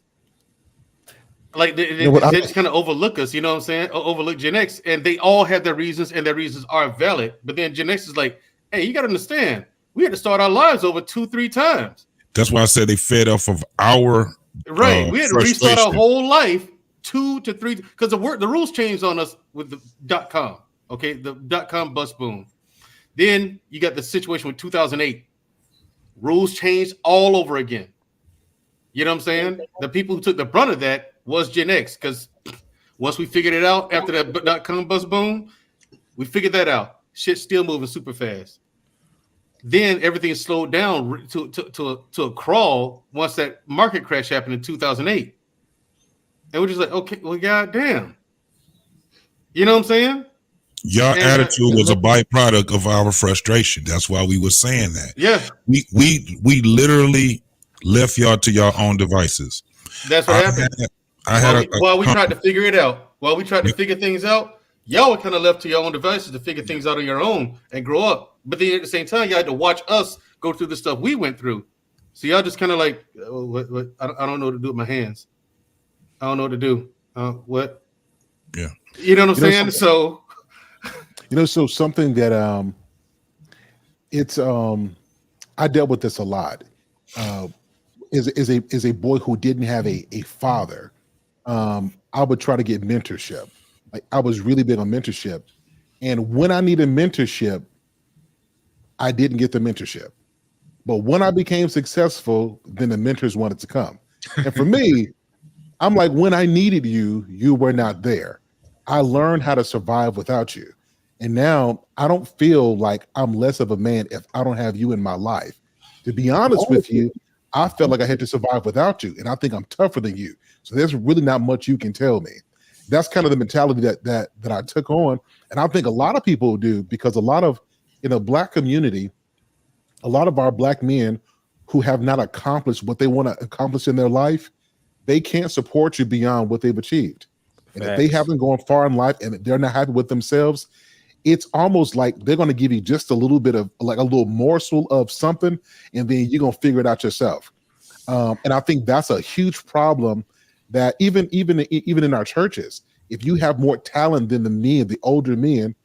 like they just kind of overlook us, you know what I'm saying? Overlook Gen X, and they all have their reasons, and their reasons are valid. But then Gen X is like, hey, you got to understand, we had to start our lives over 2-3 times. That's why I said they fed off of our we had to restart our whole life 2 to 3 because the rules changed on us with the .com. Okay, the .com bust boom. Then you got the situation with 2008. Rules changed all over again. You know what I'm saying? The people who took the brunt of that was Gen X, because once we figured it out after that .com bust boom, we figured that out. Shit's still moving super fast. Then everything slowed down to a crawl once that market crash happened in 2008. And we're just like, okay, well, goddamn. You know what I'm saying? Your attitude was a byproduct of our frustration. That's why we were saying that. Yeah. We literally left y'all to your own devices. That's what happened. While we tried to figure it out, while we tried to figure things out, y'all were kind of left to your own devices to figure things out on your own and grow up. But then at the same time, y'all had to watch us go through the stuff we went through. So y'all just kind of like, I don't know what to do with my hands. I don't know what to do. What? Yeah. You know what I'm saying? So something that it's I dealt with this a lot. Is a boy who didn't have a father. I would try to get mentorship. Like I was really big on mentorship, and when I needed mentorship, I didn't get the mentorship. But when I became successful, then the mentors wanted to come. And for me, I'm like, when I needed you, you were not there. I learned how to survive without you. And now I don't feel like I'm less of a man if I don't have you in my life. To be honest with you, I felt like I had to survive without you. And I think I'm tougher than you. So there's really not much you can tell me. That's kind of the mentality that I took on. And I think a lot of people do, because a lot of, in a Black community, a lot of our Black men who have not accomplished what they want to accomplish in their life, they can't support you beyond what they've achieved. And if they haven't gone far in life and they're not happy with themselves, it's almost like they're going to give you just a little bit of like a little morsel of something, and then you're going to figure it out yourself. And I think that's a huge problem that even in our churches, if you have more talent than the men, the older men,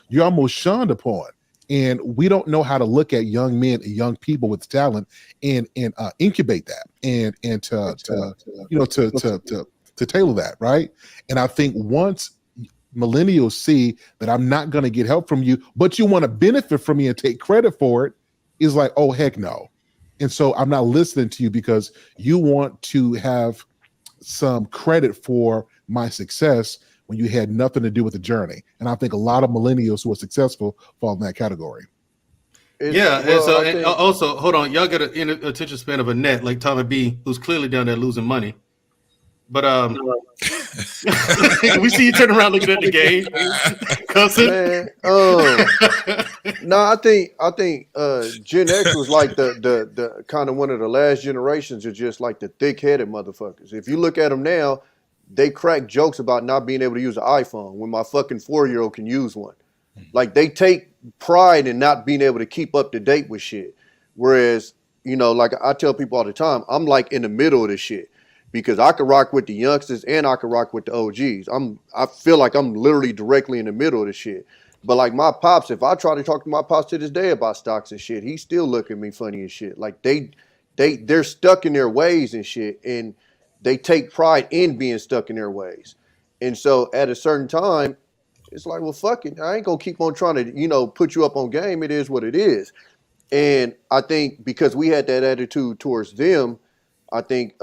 you're almost shunned upon. And we don't know how to look at young men and young people with talent and incubate that and to tailor that, right? And I think once millennials see that I'm not going to get help from you, but you want to benefit from me and take credit for it, is like, oh, heck no. And so I'm not listening to you because you want to have some credit for my success when you had nothing to do with the journey. And I think a lot of millennials who are successful fall in that category. Also, hold on, y'all got an attention span of a net like Tommy B, who's clearly down there losing money. But we see you turn around looking at the game. No, I think Gen X was like the kind of one of the last generations of just like the thick-headed motherfuckers. If you look at them now, they crack jokes about not being able to use an iPhone when my fucking 4-year-old can use one. Like they take pride in not being able to keep up to date with shit. Whereas, like I tell people all the time, I'm like in the middle of this shit. Because I could rock with the youngsters and I could rock with the OGs. I feel like I'm literally directly in the middle of the shit. But like my pops, if I try to talk to my pops to this day about stocks and shit, he still look at me funny and shit. Like they're stuck in their ways and shit, and they take pride in being stuck in their ways. And so at a certain time, it's like, well, fuck it. I ain't gonna keep on trying to, put you up on game. It is what it is. And I think because we had that attitude towards them, I think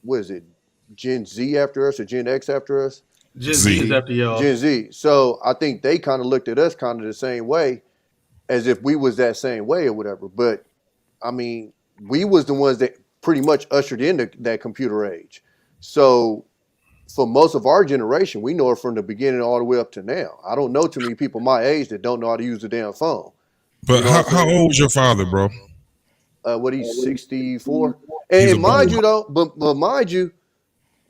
what is it, Gen Z after us or Gen X after us? Gen Z is after y'all. Gen Z. So I think they kind of looked at us kind of the same way, as if we was that same way or whatever. But I mean, we was the ones that pretty much ushered in that computer age. So for most of our generation, we know it from the beginning all the way up to now. I don't know too many people my age that don't know how to use the damn phone. But how old was your father, bro? He's 64. And mind you, though, but mind you,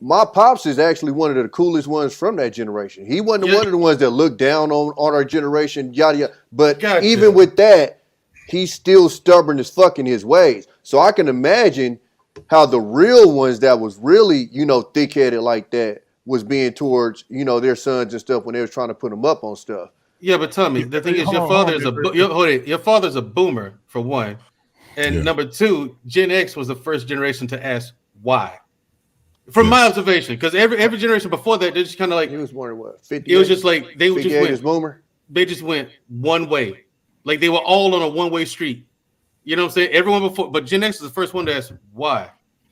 my pops is actually one of the coolest ones from that generation. He wasn't one of the ones that looked down on our generation, yada yada. But even with that, he's still stubborn as fuck in his ways. So I can imagine how the real ones that was really, you know, thick-headed like that was being towards, you know, their sons and stuff when they was trying to put them up on stuff. Yeah, but Tommy, the thing is, your father's a boomer for one, and number two, Gen X was the first generation to ask why. From my observation, because every generation before that, they just kind of like, he was born what, 50? It was just like they just went boomer. They just went one way, like they were all on a one-way street. You know what I'm saying? Everyone before, but Gen X is the first one to ask why,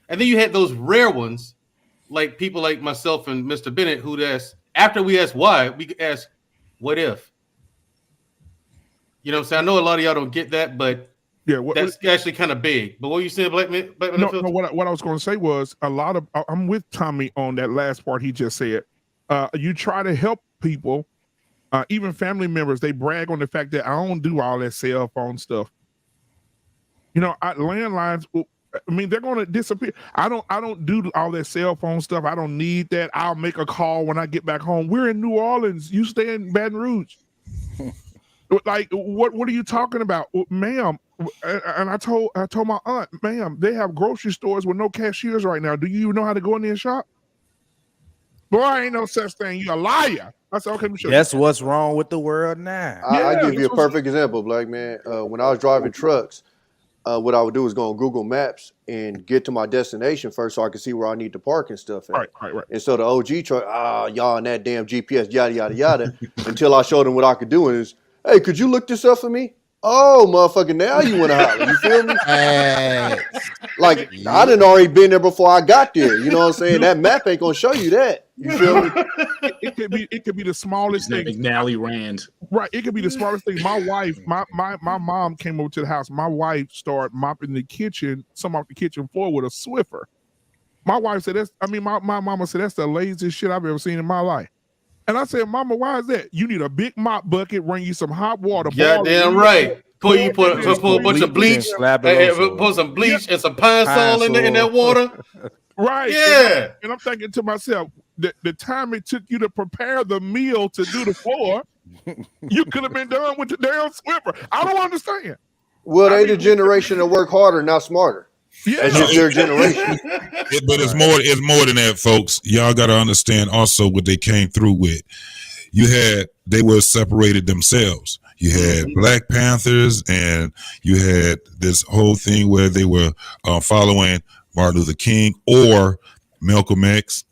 and then you had those rare ones, like people like myself and Mr. Bennett, who'd ask after we asked why, we could ask what if. You know what I'm saying? I know a lot of y'all don't get that, but that's actually kind of big. But what you saying, Black Man? No, what I was going to say was a lot of. I'm with Tommy on that last part he just said. You try to help people, even family members. They brag on the fact that I don't do all that cell phone stuff. You know, landlines. I mean, they're going to disappear. I don't do all that cell phone stuff. I don't need that. I'll make a call when I get back home. We're in New Orleans. You stay in Baton Rouge. Like, what are you talking about, ma'am? And I told my aunt, ma'am, they have grocery stores with no cashiers right now. Do you even know how to go in there and shop? Boy, ain't no such thing. You a liar. I said, okay, that's what's wrong with the world now. I give you a perfect example, Black Man. When I was driving trucks, what I would do is go on Google Maps and get to my destination first so I could see where I need to park and stuff. Right. And so the OG truck, y'all and that damn GPS, yada, yada, yada, until I showed them what I could do. And it's, hey, could you look this up for me? Oh, motherfucker, now you want to holler. You feel me? Like, I done already been there before I got there. You know what I'm saying? That map ain't going to show you that. You feel me? It could be the smallest thing. McNally Rand. Right. It could be the smallest thing. My wife, my mom came over to the house. My wife started mopping the kitchen, some off the kitchen floor with a Swiffer. My wife said, my mama said, that's the laziest shit I've ever seen in my life. And I said, Mama, why is that? You need a big mop bucket, bring you some hot water. Goddamn right. Put a bunch of bleach, put some bleach and some pine sol in that water. Right. Yeah. And I'm thinking to myself, the time it took you to prepare the meal to do the floor, you could have been done with the damn Swiffer. I don't understand. Well, they the generation that work harder, not smarter. Yeah, that's just their generation. But it's more than that, folks. Y'all got to understand also what they came through with. They were separated themselves. You had Black Panthers, and you had this whole thing where they were following Martin Luther King or Malcolm X,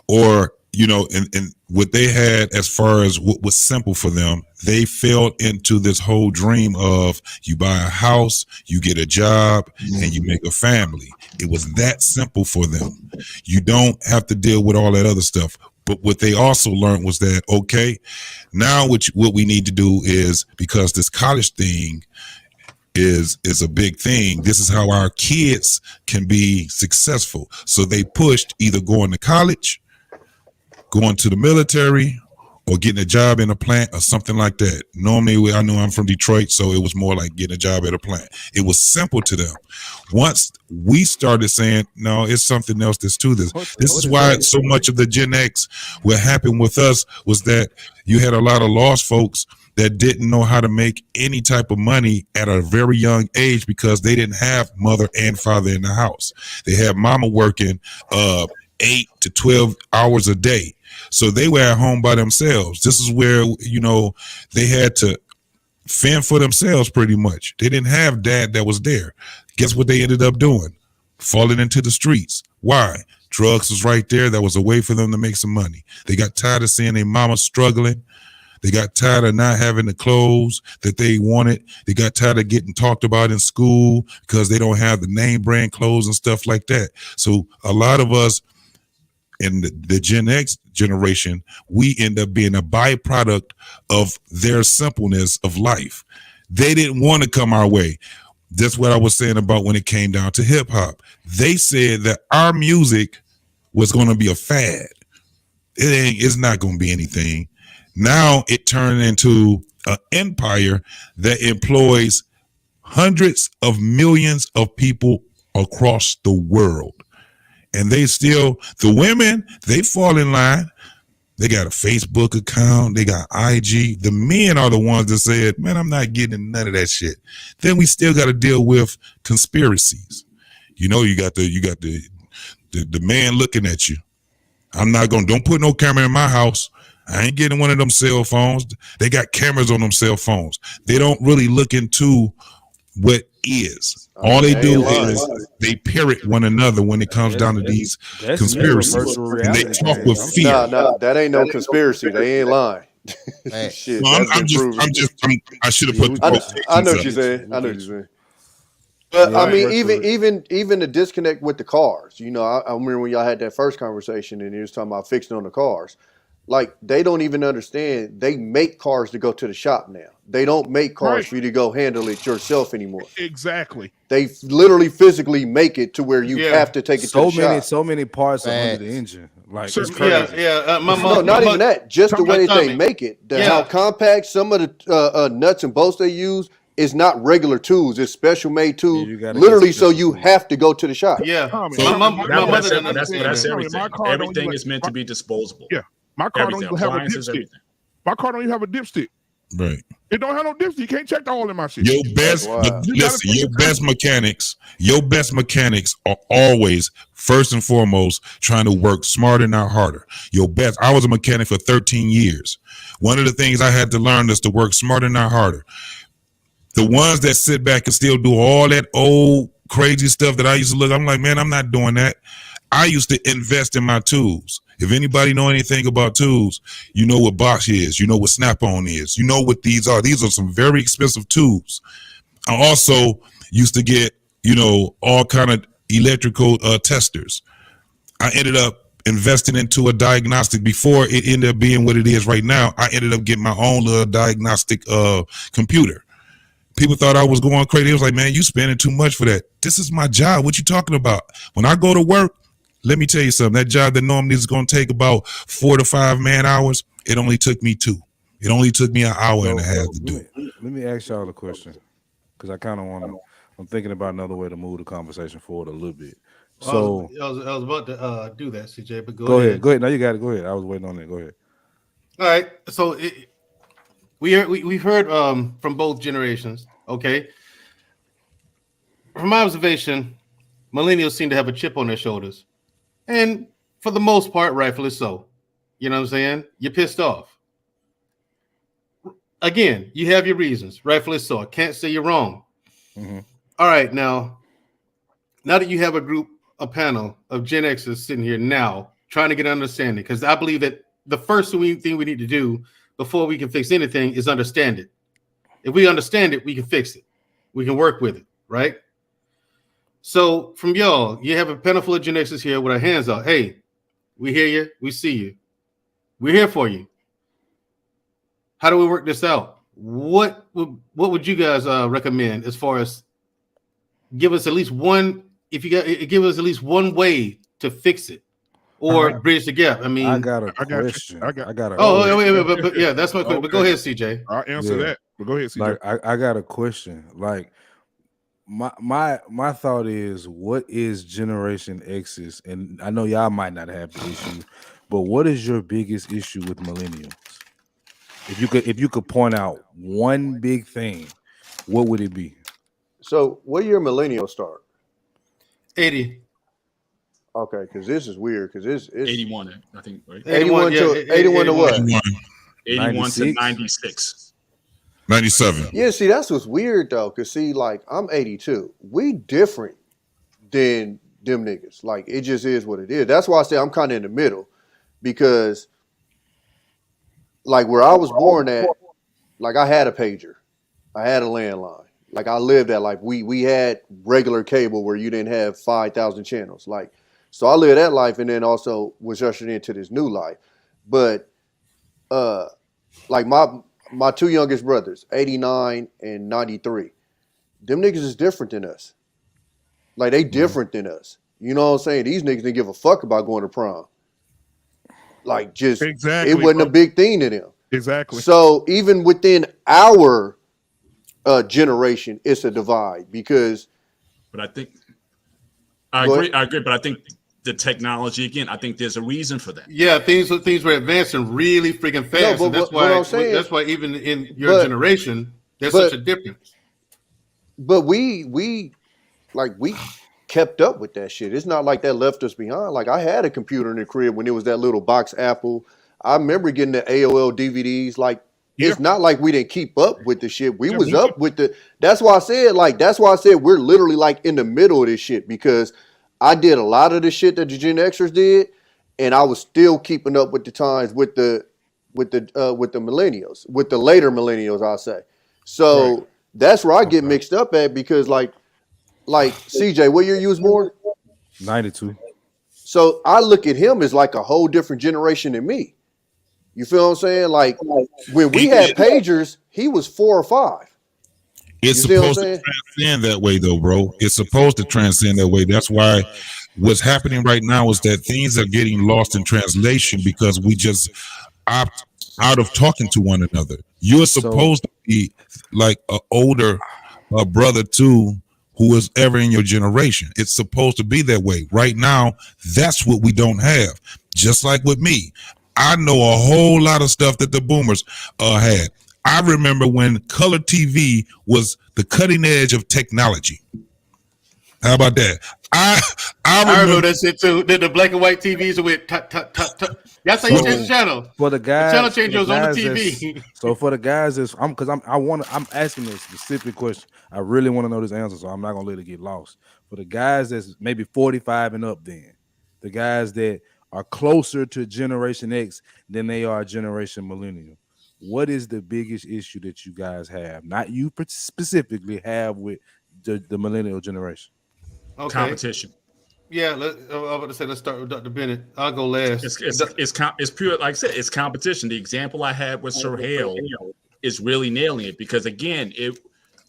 or and what they had as far as what was simple for them, they fell into this whole dream of you buy a house, you get a job, and you make a family. It was that simple for them. You don't have to deal with all that other stuff. But what they also learned was that, okay, now what we need to do is, because this college thing is a big thing, this is how our kids can be successful. So they pushed either going to college, going to the military, or getting a job in a plant or something like that. Normally, I know I'm from Detroit, so it was more like getting a job at a plant. It was simple to them. Once we started saying, no, it's something else that's to this. This is why so much of the Gen X, what happened with us was that you had a lot of lost folks that didn't know how to make any type of money at a very young age because they didn't have mother and father in the house. They had mama working 8 to 12 hours a day. So they were at home by themselves. This is where, they had to fend for themselves pretty much. They didn't have dad that was there. Guess what they ended up doing? Falling into the streets. Why? Drugs was right there. That was a way for them to make some money. They got tired of seeing their mama struggling. They got tired of not having the clothes that they wanted. They got tired of getting talked about in school because they don't have the name brand clothes and stuff like that. So a lot of us in the Gen X generation, we end up being a byproduct of their simpleness of life. They didn't want to come our way. That's what I was saying about when it came down to hip hop. They said that our music was going to be a fad. It's not going to be anything. Now it turned into an empire that employs hundreds of millions of people across the world. And the women, they fall in line. They got a Facebook account. They got IG. The men are the ones that said, man, I'm not getting none of that shit. Then we still got to deal with conspiracies. You know, you got the man looking at you. Don't put no camera in my house. I ain't getting one of them cell phones. They got cameras on them cell phones. They don't really look into what is. All they do is they parrot one another when it comes down to these conspiracies. And they talk with fear. No, that ain't no conspiracy. They ain't lying. Shit, no, I should have put. I know what you're saying. I know what you're saying. But I mean, even the disconnect with the cars. You know, I remember when y'all had that first conversation and you was talking about fixing on the cars. Like, they don't even understand. They make cars to go to the shop now. They don't make cars for you to go handle it yourself anymore. Exactly. They literally physically make it to where you have to take it to the shop. So many parts are under the engine. Like, it's crazy. No, not even that. Just the way that they make it. How compact some of the nuts and bolts they use is not regular tools. It's special made tools. Literally, so you have to go to the shop. Yeah. That's everything. Everything is meant to be disposable. Yeah. My car don't even have a dipstick. My car don't even have a dipstick. Right. It don't have no dipstick. You can't check the oil in my shit. Your best mechanics are always first and foremost trying to work smarter, not harder. I was a mechanic for 13 years. One of the things I had to learn is to work smarter, not harder. The ones that sit back and still do all that old crazy stuff that I used to look, I'm like, man, I'm not doing that. I used to invest in my tools. If anybody know anything about tools, you know what Bosch is. You know what Snap-on is. You know what these are. These are some very expensive tools. I also used to get, all kind of electrical testers. I ended up investing into a diagnostic before it ended up being what it is right now. I ended up getting my own little diagnostic computer. People thought I was going crazy. It was like, man, you spending too much for that. This is my job. What you talking about? When I go to work, let me tell you something. That job that normally is going to take about 4 to 5 man hours, it only took me 2. It only took me an hour and a half to do it. Let me ask y'all a question, because I kind of want to. I'm thinking about another way to move the conversation forward a little bit. So I was about to do that, CJ, but go ahead. Go ahead. No, you got it. Go ahead. I was waiting on it. Go ahead. All right. So we've heard from both generations. Okay. From my observation, millennials seem to have a chip on their shoulders. And for the most part, rightfully so. You know what I'm saying? You're pissed off. Again, you have your reasons, rightfully so. I can't say you're wrong. Mm-hmm. All right, now that you have a panel of Gen Xers sitting here now trying to get understanding, because I believe that the first thing we need to do before we can fix anything is understand it. If we understand it, we can fix it. We can work with it, right? So from y'all, you have a panel full of Gen Xers here with our hands out. Hey, we hear you. We see you. We're here for you. How do we work this out? What would you guys recommend as far as give us at least one? If you give us at least one way to fix it or bridge the gap. I mean, I got a question. I got but yeah, that's my question. But go ahead, CJ. I'll answer that. But go ahead, CJ. Like I got a question. Like my thought is, what is Generation X's? And I know y'all might not have the issue, but what is your biggest issue with millennials? If you could point out one big thing, what would it be? So what year millennials start? 80. Okay, because this is weird. Because it's 81, I think, right? 81 to what? 81 to 96. 97. Yeah, see, that's what's weird though. Cause see, like, I'm 82. We different than them niggas. Like, it just is what it is. That's why I say I'm kind of in the middle, because like where I was born at, like I had a pager, I had a landline. Like I lived that life. We had regular cable where you didn't have 5,000 channels. Like, so I lived that life, and then also was ushered into this new life. But like my 2 youngest brothers, 89 and 93, them niggas is different than us. Like, they different than us. You know what I'm saying? These niggas didn't give a fuck about going to prom. Like, just, exactly, it wasn't a big thing to them. Exactly. So even within our generation, it's a divide, because. But I think I agree. But I think the technology again. I think there's a reason for that. Yeah, things were advancing really freaking fast, and that's why even in your generation there's such a difference. But we kept up with that shit. It's not like that left us behind. Like, I had a computer in the crib when it was that little box Apple. I remember getting the AOL DVDs. Like, it's not like we didn't keep up with the shit. We was up with the. That's why I said we're literally like in the middle of this shit, because I did a lot of the shit that the Gen Xers did, and I was still keeping up with the times with the millennials, with the later millennials, I'll say. So that's where I get mixed up at, because like CJ, what year you was born? 92. So I look at him as like a whole different generation than me. You feel what I'm saying? Like, when we had pagers, he was 4 or 5. It's supposed to transcend that way, though, bro. It's supposed to transcend that way. That's why what's happening right now is that things are getting lost in translation because we just opt out of talking to one another. You're supposed to be like an older brother too, who is ever in your generation. It's supposed to be that way. Right now, that's what we don't have. Just like with me, I know a whole lot of stuff that the boomers had. I remember when color TV was the cutting edge of technology. How about that? I remember that shit too. The black and white TVs with tut. That's how you change the channel. For the guys, the channel change was on the TV. So for the guys, I'm asking this specific question. I really want to know this answer, so I'm not gonna let it get lost. For the guys that's maybe 45 and up, then the guys that are closer to Generation X than they are Generation Millennial, what is the biggest issue that you guys have? Not you specifically have with the millennial generation. Okay. Competition. Yeah, I was about to say, let's start with Dr. Bennett. I'll go last. It's pure, like I said, it's competition. The example I had with Sir Hale is really nailing it, because again,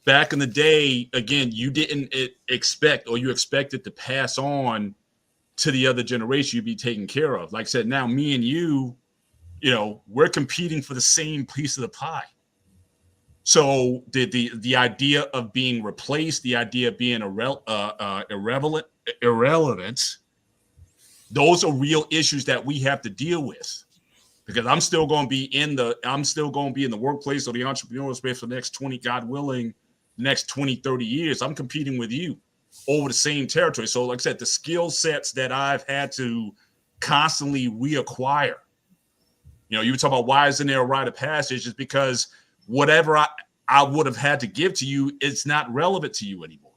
back in the day, again, you didn't expect, or you expected to pass on to the other generation you'd be taken care of. Like I said, now me and you know, we're competing for the same piece of the pie. So the idea of being replaced, the idea of being irrelevant, those are real issues that we have to deal with. Because I'm still going to be in the workplace or the entrepreneurial space for the next 20, God willing, next 20, 30 years. I'm competing with you over the same territory. So like I said, the skill sets that I've had to constantly reacquire. You know, you were talking about why isn't there a rite of passage? It's because whatever I would have had to give to you, it's not relevant to you anymore.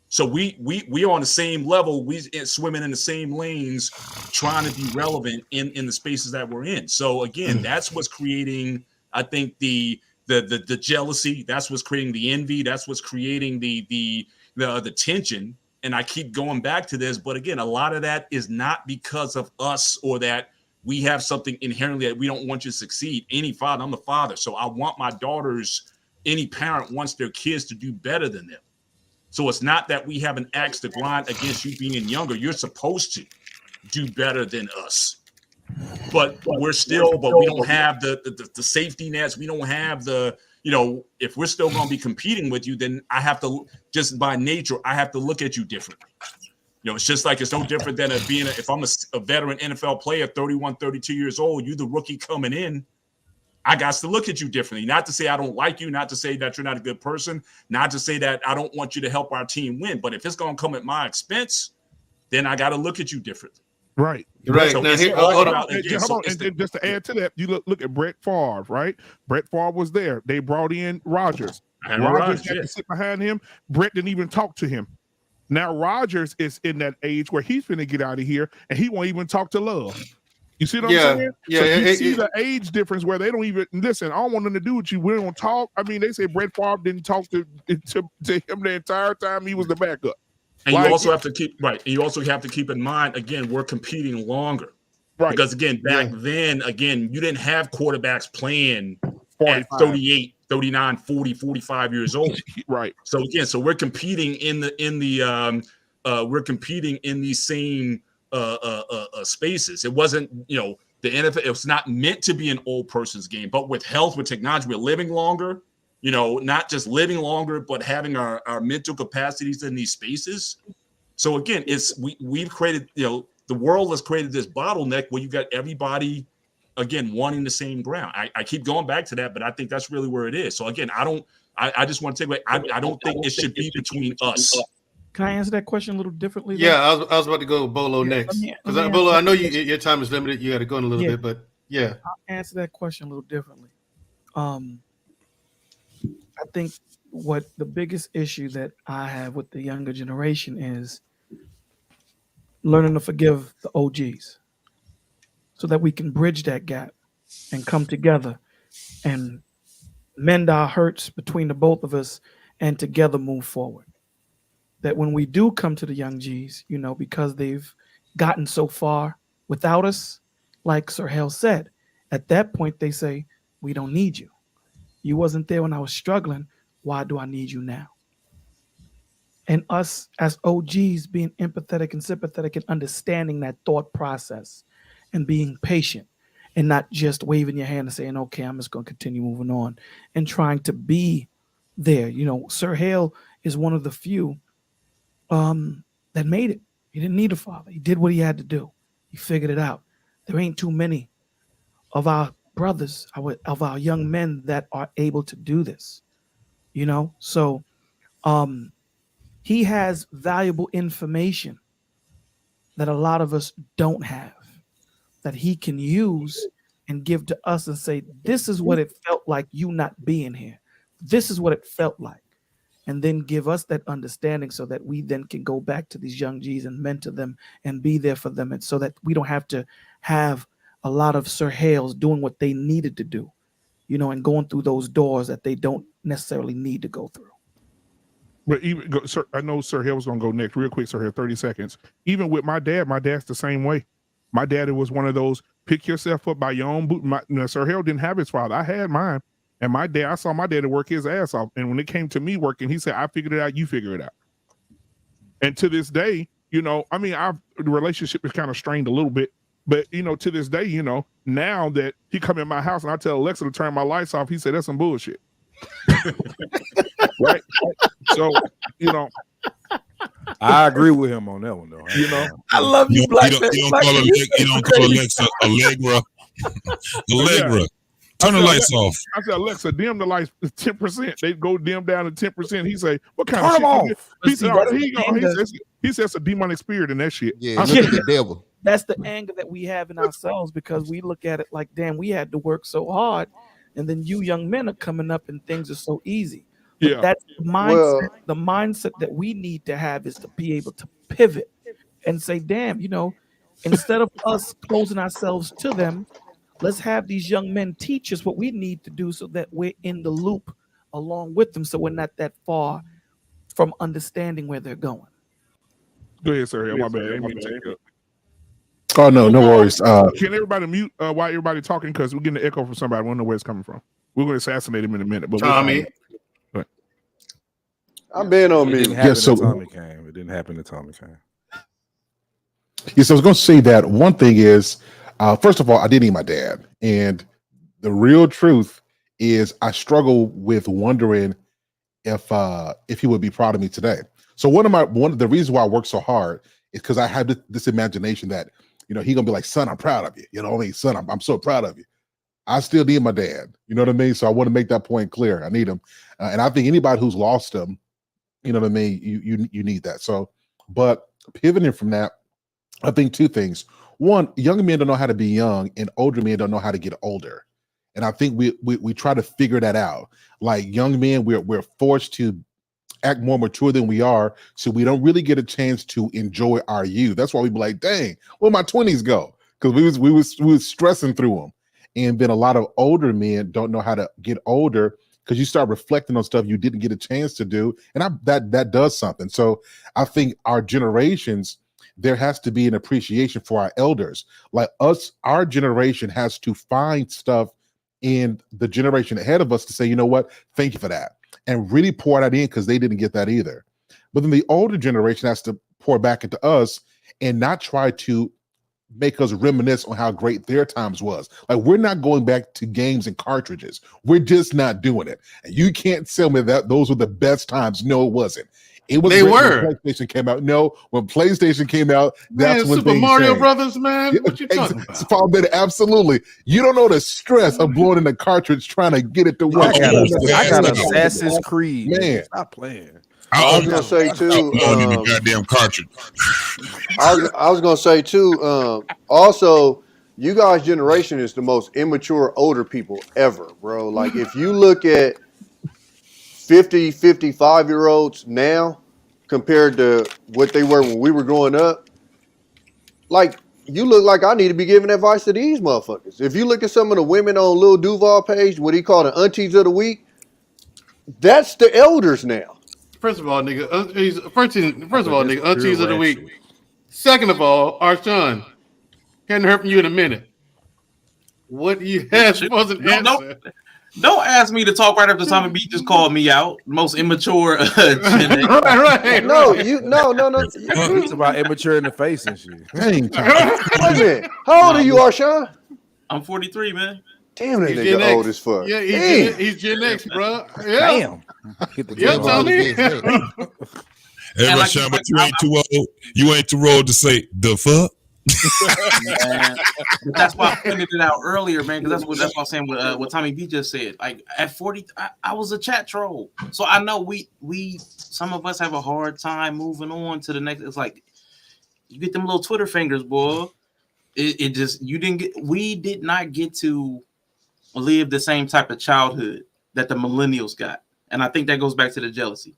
So we are on the same level. We swimming in the same lanes, trying to be relevant in the spaces that we're in. So again, that's what's creating, I think, the jealousy. That's what's creating the envy. That's what's creating the tension. And I keep going back to this, but again, a lot of that is not because of us or that we have something inherently that we don't want you to succeed. Any father, I'm the father, so I want my daughters. Any parent wants their kids to do better than them. So it's not that we have an axe to grind against you being younger. You're supposed to do better than us. But we don't have the safety nets. We don't have if we're still going to be competing with you, then I have to, just by nature, I have to look at you differently. You know, it's just like, it's no different than if I'm a veteran NFL player, 31, 32 years old, you the rookie coming in, I got to look at you differently. Not to say I don't like you, not to say that you're not a good person, not to say that I don't want you to help our team win. But if it's going to come at my expense, then I got to look at you differently. Right. Right. So now, hold on. And just to add to that, you look at Brett Favre, right? Brett Favre was there. They brought in Rodgers. Rodgers had to sit behind him. Brett didn't even talk to him. Now Rodgers is in that age where he's going to get out of here, and he won't even talk to Love. You see what I'm saying? Yeah, so you see the age difference where they don't even listen. I don't want them to do with you. We don't talk. I mean, they say Brett Favre didn't talk to him the entire time he was the backup. And you also have to keep You also have to keep in mind, again, we're competing longer. Right. Because again, back then, again, you didn't have quarterbacks playing 45. At 38, 39, 40, 45 years old. Right. So again, we're competing we're competing in these same spaces. It wasn't, the NFL, it was not meant to be an old person's game, but with health, with technology, we're living longer, not just living longer, but having our mental capacities in these spaces. So again, we've created, the world has created this bottleneck where you got everybody again wanting the same ground. I keep going back to that, but I think that's really where it is. So again, I just want to take away. I don't think it should be between us. Can I answer that question a little differently? Yeah, I was about to go Bolo next, because Bolo, I know your time is limited. You got to go in a little bit, but yeah, I'll answer that question a little differently. I think what the biggest issue that I have with the younger generation is learning to forgive the OGs, so that we can bridge that gap and come together and mend our hurts between the both of us and together move forward. That when we do come to the young G's, you know, because they've gotten so far without us, like Sir Hale said, at that point they say, we don't need you. You wasn't there when I was struggling. Why do I need you now? And us as OGs being empathetic and sympathetic and understanding that thought process and being patient and not just waving your hand and saying, okay, I'm just going to continue moving on and trying to be there. You know, Sir Hale is one of the few that made it. He didn't need a father. He did what he had to do. He figured it out. There ain't too many of our brothers, of our young men that are able to do this, you know? So he has valuable information that a lot of us don't have, that he can use and give to us and say, this is what it felt like you not being here. This is what it felt like. And then give us that understanding so that we then can go back to these young G's and mentor them and be there for them. And so that we don't have to have a lot of Sir Hales doing what they needed to do, you know, and going through those doors that they don't necessarily need to go through. But even, sir, I know Sir Hale was going to go next real quick, Sir Hale, 30 seconds. Even with my dad's the same way. My daddy was one of those pick yourself up by your own boot. Sir Hale didn't have his father. I had mine. And my dad, I saw my daddy work his ass off. And when it came to me working, he said, I figured it out, you figure it out. And to this day, you know, I mean, the relationship is kind of strained a little bit. But, you know, to this day, you know, now that he come in my house and I tell Alexa to turn my lights off, he said, that's some bullshit. Right? So, you know. I agree with him on that one, though. You know, I love you, Black Man. You don't call Alexa Allegra. Allegra. Turn the lights off. I said, Alexa, dim the lights 10%. They go dim down to 10%. He say, what kind Turn of them shit? off. He said, he says a demonic spirit in that shit. Yeah, look at the devil. That's the anger that we have in ourselves because we look at it like, damn, we had to work so hard. And then you young men are coming up and things are so easy. But Yeah. that's the mindset. The mindset that we need to have is to be able to pivot and say, damn, you know, instead of us closing ourselves to them, let's have these young men teach us what we need to do so that we're in the loop along with them. So we're not that far from understanding where they're going. Go ahead, sir. My bad. I didn't mean to take up. Oh, no worries. Can everybody mute while everybody talking? Because we're getting an echo from somebody. I don't know where it's coming from. We're going to assassinate him in a minute. But Tommy. I'm being on mute. It didn't happen to Tommy Kane. Yes, I was going to say that one thing is, first of all, I did need my dad. And the real truth is I struggle with wondering if he would be proud of me today. So one of the reasons why I work so hard is because I have this imagination that, you know, he's going to be like, son, I'm proud of you. You know what I mean? Son, I'm so proud of you. I still need my dad. You know what I mean? So I want to make that point clear. I need him. And I think anybody who's lost him, you know what I mean? You need that. So, but pivoting from that, I think two things. One, young men don't know how to be young, and older men don't know how to get older. And I think we try to figure that out. Like young men, we're forced to act more mature than we are, so we don't really get a chance to enjoy our youth. That's why we be like, dang, where my 20s go? Because we was stressing through them. And then a lot of older men don't know how to get older because you start reflecting on stuff you didn't get a chance to do, and that does something. So I think our generations, there has to be an appreciation for our elders. Like us, our generation has to find stuff in the generation ahead of us to say, you know what, thank you for that, and really pour that in because they didn't get that either. But then the older generation has to pour back into us and not try to make us reminisce on how great their times was. Like we're not going back to games and cartridges. We're just not doing it. And you can't tell me that those were the best times. No, it wasn't. It was They great were. when PlayStation came out. No, when PlayStation came out, that's Man, when Super things Mario changed. Brothers, man. What you talking about? Paul Bennett, absolutely. You don't know the stress of blowing in the cartridge trying to get it to work. I got Yeah. Assassin's Creed. Man. Stop playing. I was gonna say too. blowing in the goddamn cartridge. I was gonna say too. Also, you guys' generation is the most immature older people ever, bro. Like if you look at 50, 55-year-olds now compared to what they were when we were growing up, like you look like I need to be giving advice to these motherfuckers. If you look at some of the women on Lil Duval page, what he called the aunties of the week, that's the elders now. First of all, nigga, aunties of the week. Second of all, Arshawn, hadn't heard from you in a minute. What you have wasn't answered. Don't ask me to talk right after Tommy B just called me out. Most immature. right. No. It's about immature in the face and shit. Wait a minute. How old are you, Arshawn? I'm 43, man. Damn, that He's nigga Gen X. old as fuck. Yeah, he's Gen X, bro. Yeah. Damn. Yeah, Tommy. Hey, And like- Rashawn, but you ain't too old. You ain't too old to say the fuck. Man. But that's why I pointed it out earlier, man. Because that's what I'm saying. What Tommy B just said. Like at 40, I was a chat troll, so I know we some of us have a hard time moving on to the next. It's like you get them little Twitter fingers, boy. It just we did not get to live the same type of childhood that the millennials got, and I think that goes back to the jealousy.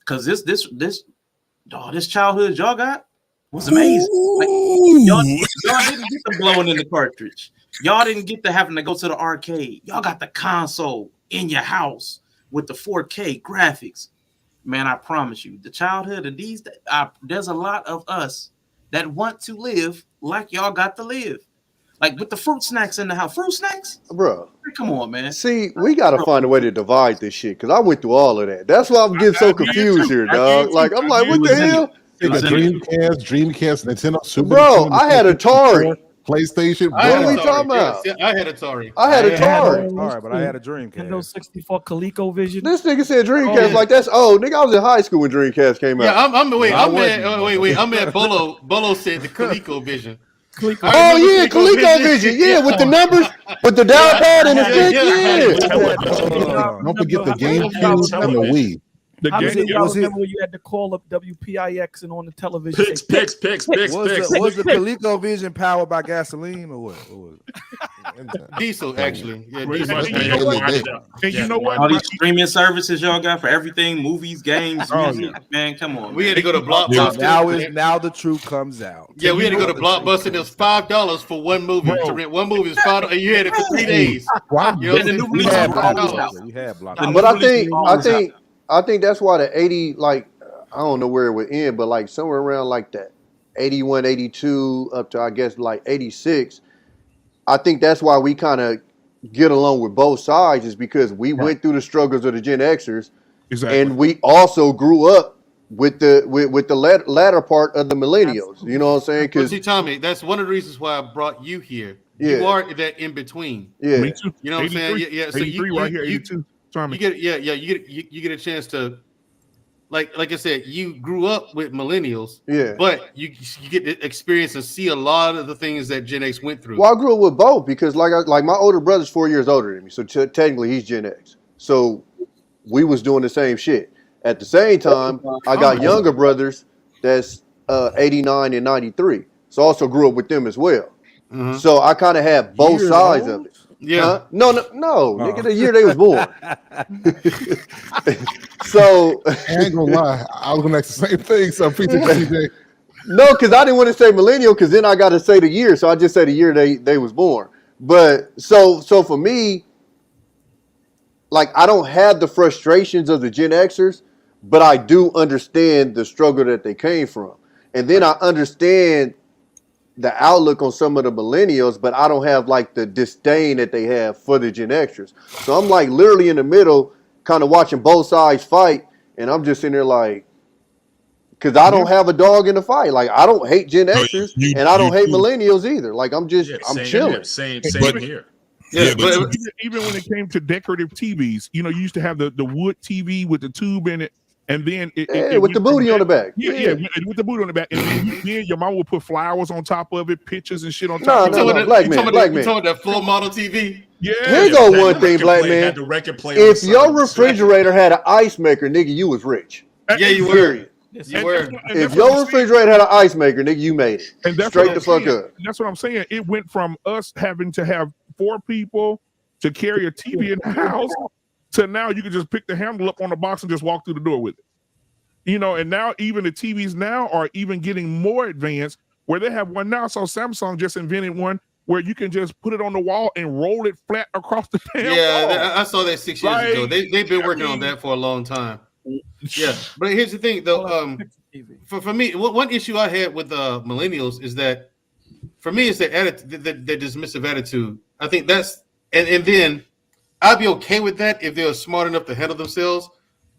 Because this childhood y'all got was amazing. Like, y'all didn't get the blowing in the cartridge. Y'all didn't get to having to go to the arcade. Y'all got the console in your house with the 4K graphics. Man, I promise you, the childhood of these, there's a lot of us that want to live like y'all got to live. Like with the fruit snacks in the house. Fruit snacks? Bro. Come on, man. See, we got to find a way to divide this shit because I went through all of that. That's why I'm getting so confused here, dog. Like, I'm like, what the hell? Dreamcast, Nintendo, Super Bro, Nintendo, I had Atari. PlayStation. I had What are we Atari. talking about? Yes, I had Atari. I had Atari. All right, but I had a Dreamcast. Nintendo 64 ColecoVision. This nigga said Dreamcast like that's old. Nigga, I was in high school when Dreamcast came out. Yeah, I'm mad. Bolo said the ColecoVision. Oh yeah, ColecoVision. Yeah, with the numbers, with the dial pad and the stick. Yeah. Don't forget the GameCube and the Wii. Y'all remember when you had to call up WPIX and on the television? Picks. Was the ColecoVision powered by gasoline or what? Diesel, actually. Yeah, And you know what? All these streaming services y'all got for everything, movies, games, music. Man, come on. We had to go to Blockbuster. Now the truth comes out. Yeah, we had to go to Blockbuster. And it was $5 for one movie. To rent one movie is $5. You had it for 3 days. Wow. You know what I'm saying? We had $5. But I think that's why the 80, like, I don't know where it would end, but like somewhere around like that 81, 82 up to I guess like 86. I think that's why we kind of get along with both sides is because we went through the struggles of the Gen Xers, and we also grew up with the latter part of the millennials. You know what I'm saying? Because see, Tommy, that's one of the reasons why I brought you here. Yeah. You are that in between. Yeah, Me too. You know what I'm saying? Yeah. So 83 right here, 82. Tommy. You get a chance to, like I said, you grew up with millennials. Yeah. But you get to experience and see a lot of the things that Gen X went through. Well, I grew up with both because like my older brother's 4 years older than me, so technically he's Gen X. So we was doing the same shit. At the same time, I got younger brothers that's 89 and 93. So I also grew up with them as well. Mm-hmm. So I kind of had both sides of it. Yeah. Huh? No, nigga, the year they was born. So I ain't gonna lie, I was gonna ask the same thing. So PJ. No, because I didn't want to say millennial, because then I got to say the year. So I just say the year they was born. But so for me, like I don't have the frustrations of the Gen Xers, but I do understand the struggle that they came from, and then I understand the outlook on some of the millennials, but I don't have like the disdain that they have for the Gen Xers. So I'm like literally in the middle, kind of watching both sides fight, and I'm just in there like, because I don't have a dog in the fight. Like I don't hate Gen Xers, and I don't hate millennials either. Like I'm just I'm chilling. Here. Same here. Yeah, but even when it came to decorative TVs, you know, you used to have the wood TV with the tube in it. And then with the booty on the back. Yeah, with the booty on the back. And then your mom will put flowers on top of it, pictures and shit on top of it. No, Black man. You talking that full model TV? Yeah. Here go one thing, Black man. Had the record player If your refrigerator had an ice maker, nigga, you was rich. Yeah, you were. You were. If your refrigerator had an ice maker, nigga, you made it. And that's straight the fuck up. That's what I'm saying. It went from us having to have 4 people to carry a TV in the house to now you can just pick the handle up on the box and just walk through the door with it. You know, and now even the TVs now are even getting more advanced where they have one now. So Samsung just invented one where you can just put it on the wall and roll it flat across the damn wall. I saw that 6 years ago. They've been working on that for a long time. Yeah, but here's the thing, though. For me, one issue I had with millennials is that, for me, it's the attitude, the dismissive attitude. I think that's, and then I'd be okay with that if they were smart enough to handle themselves.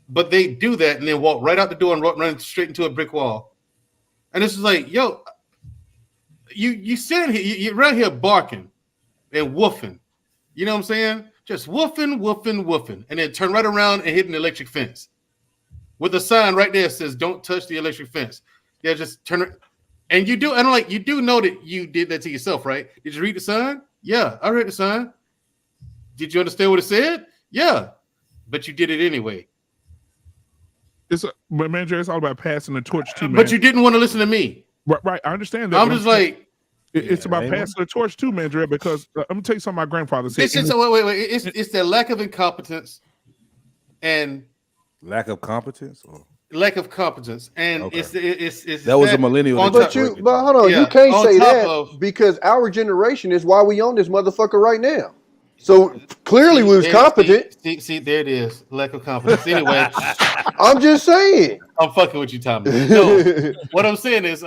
But they do that and then walk right out the door and run straight into a brick wall. And this is like, yo, you sitting here, you're right here barking and woofing. You know what I'm saying? Just woofing, and then turn right around and hit an electric fence with a sign right there that says, "Don't touch the electric fence." Yeah, just turn it. And you do, and I'm like, you do know that you did that to yourself, right? Did you read the sign? Yeah, I read the sign. Did you understand what it said? Yeah, but you did it anyway. But Mandrell, it's all about passing the torch too, man. But you didn't want to listen to me. Right. I understand that. I'm just like, it's about passing the torch too, Mandrell, because I'm gonna tell you something my grandfather said. It's just wait. It's the lack of incompetence and lack of competence, or lack of competence, and okay. it's that was a millennial. But hold on, you can't say that because our generation is why we own this motherfucker right now. So clearly we was competent. See, there it is. Lack of competence. Anyway, I'm just saying. I'm fucking with you, Tommy. No, what I'm saying is,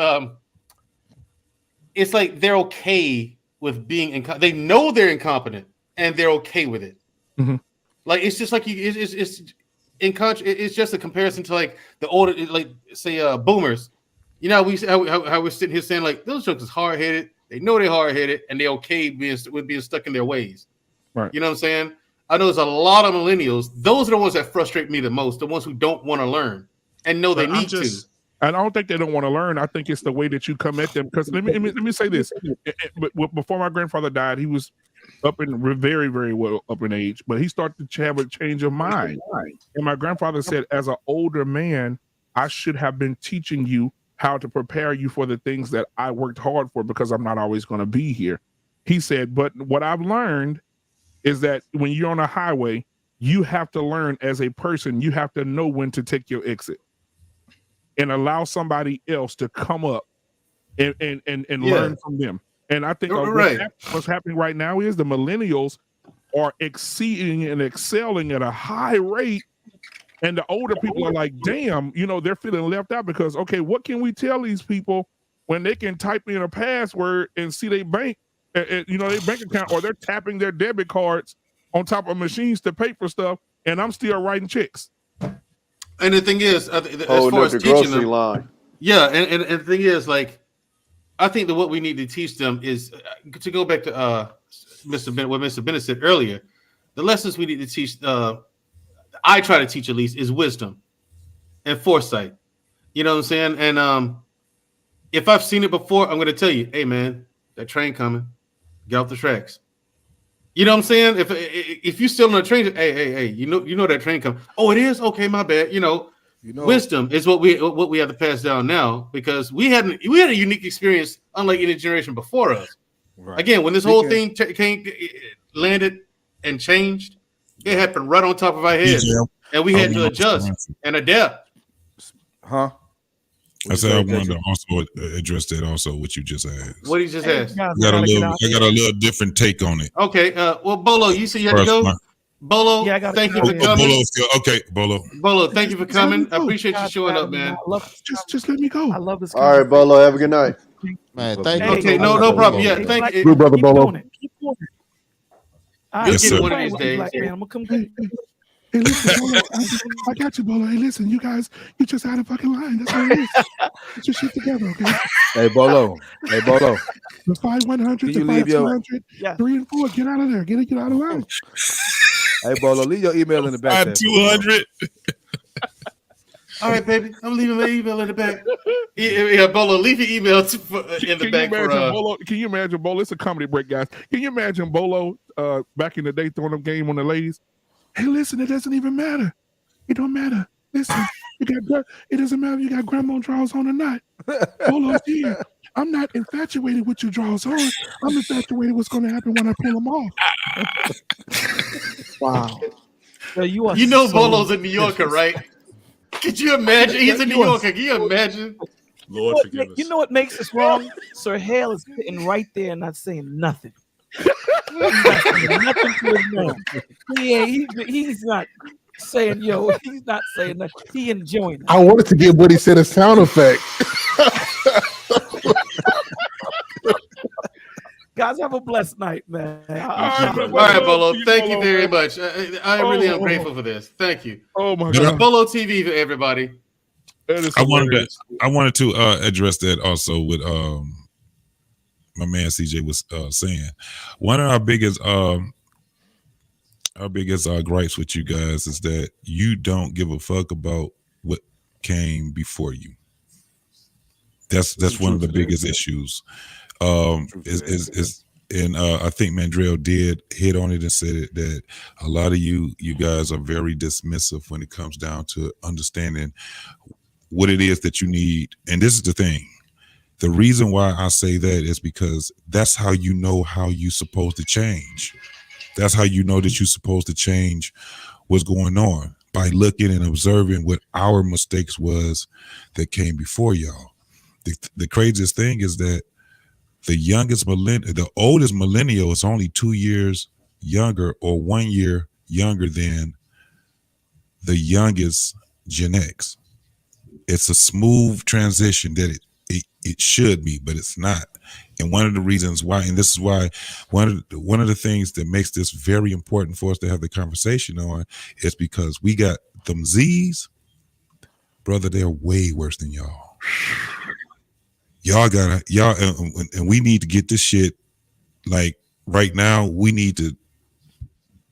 it's like they're okay with being incompetent. They know they're incompetent, and they're okay with it. Mm-hmm. Like it's just like it's just a comparison to like the older, like say boomers. You know, how we're sitting here saying like those jokes is hard headed. They know they're hard headed, and they're okay with being stuck in their ways. Right. You know what I'm saying? I know there's a lot of millennials. Those are the ones that frustrate me the most. The ones who don't want to learn and know they need to. I don't think they don't want to learn. I think it's the way that you come at them. Because let me say this. But before my grandfather died, he was up in very, very well up in age. But he started to have a change of mind. And my grandfather said, as an older man, I should have been teaching you how to prepare you for the things that I worked hard for because I'm not always going to be here. He said, but what I've learned is that when you're on a highway, you have to learn as a person, you have to know when to take your exit and allow somebody else to come up and learn from them. And I think what's happening right now is the millennials are exceeding and excelling at a high rate. And the older people are like, damn, they're feeling left out because, okay, what can we tell these people when they can type in a password and see their bank? Their bank account, or they're tapping their debit cards on top of machines to pay for stuff, and I'm still writing checks. And the thing is, as far as teaching them, line. Yeah, and the thing is, like, I think that what we need to teach them is to go back to what Mr. Bennett said earlier. The lessons we need to teach, I try to teach at least, is wisdom and foresight. You know what I'm saying? And if I've seen it before, I'm going to tell you, hey man, that train coming. Get off the tracks. You know what I'm saying? If you're still on the train, hey, you know that train coming. Oh, it is? Okay, my bad. Wisdom is what we have to pass down now because we had a unique experience unlike any generation before us. Right. Again, when this whole thing landed and changed, it happened right on top of our heads, and we had to adjust and adapt. Huh? I said I wanted to also address that also what you just asked. What he just asked? I got a little different take on it. Okay. Well, Bolo, you see you had to go. Bolo, thank you for coming. Bolo, thank you for coming. I appreciate you showing up, man. Just let me go. I love this. All right, Bolo. Have a good night. Man, thank you. Okay, no problem. Yeah, thank you. Good brother, Bolo. Keep doing it. You'll get one of these days. I'm gonna come get you. Hey, listen, Bolo, I got you, Bolo. Hey, listen, you guys, you just out of fucking line. That's what it is. Get your shit together, okay? Hey, Bolo. The 5-100, the 5-200, 3 and 4. Get out of there. Get out of line. Hey, Bolo, leave your email in the back. 200. All right, baby. I'm leaving my email in the back. Yeah, Bolo, leave your email in the back for. Bolo, can you imagine Bolo? It's a comedy break, guys. Can you imagine Bolo back in the day throwing up game on the ladies? Hey, listen, it doesn't even matter. It don't matter. Listen, it doesn't matter if you got grandma draws on or not. Bolo's here. I'm not infatuated with your draws on. I'm infatuated with what's going to happen when I pull them off. Wow. You know Bolo's a New Yorker, right? Could you imagine? He's a New Yorker. Can you imagine? Lord forgive us. You know what makes us wrong? Sir Hale is sitting right there and not saying nothing. Nothing to his name. He's not saying, he's not saying that. He enjoying it. I wanted to give what he said a sound effect. Guys, have a blessed night, man. All right, Bolo. Thank you very much. I really am grateful for this. Thank you. Oh my God. Bolo TV for everybody. I wanted to address that also with my man CJ was saying. One of our biggest gripes with you guys is that you don't give a fuck about what came before you. That's one of the biggest issues. And I think Mandrell did hit on it and said it, that a lot of you guys are very dismissive when it comes down to understanding what it is that you need. And this is the thing. The reason why I say that is because that's how you know how you're supposed to change. That's how you know that you're supposed to change what's going on, by looking and observing what our mistakes was that came before y'all. The craziest thing is that the oldest millennial is only 2 years younger or 1 year younger than the youngest Gen X. It's a smooth transition that it should be, but it's not. And one of the reasons why, and this is why one of the things that makes this very important for us to have the conversation on is because we got them Z's, brother, they're way worse than y'all. And we need to get this shit, like right now, we need to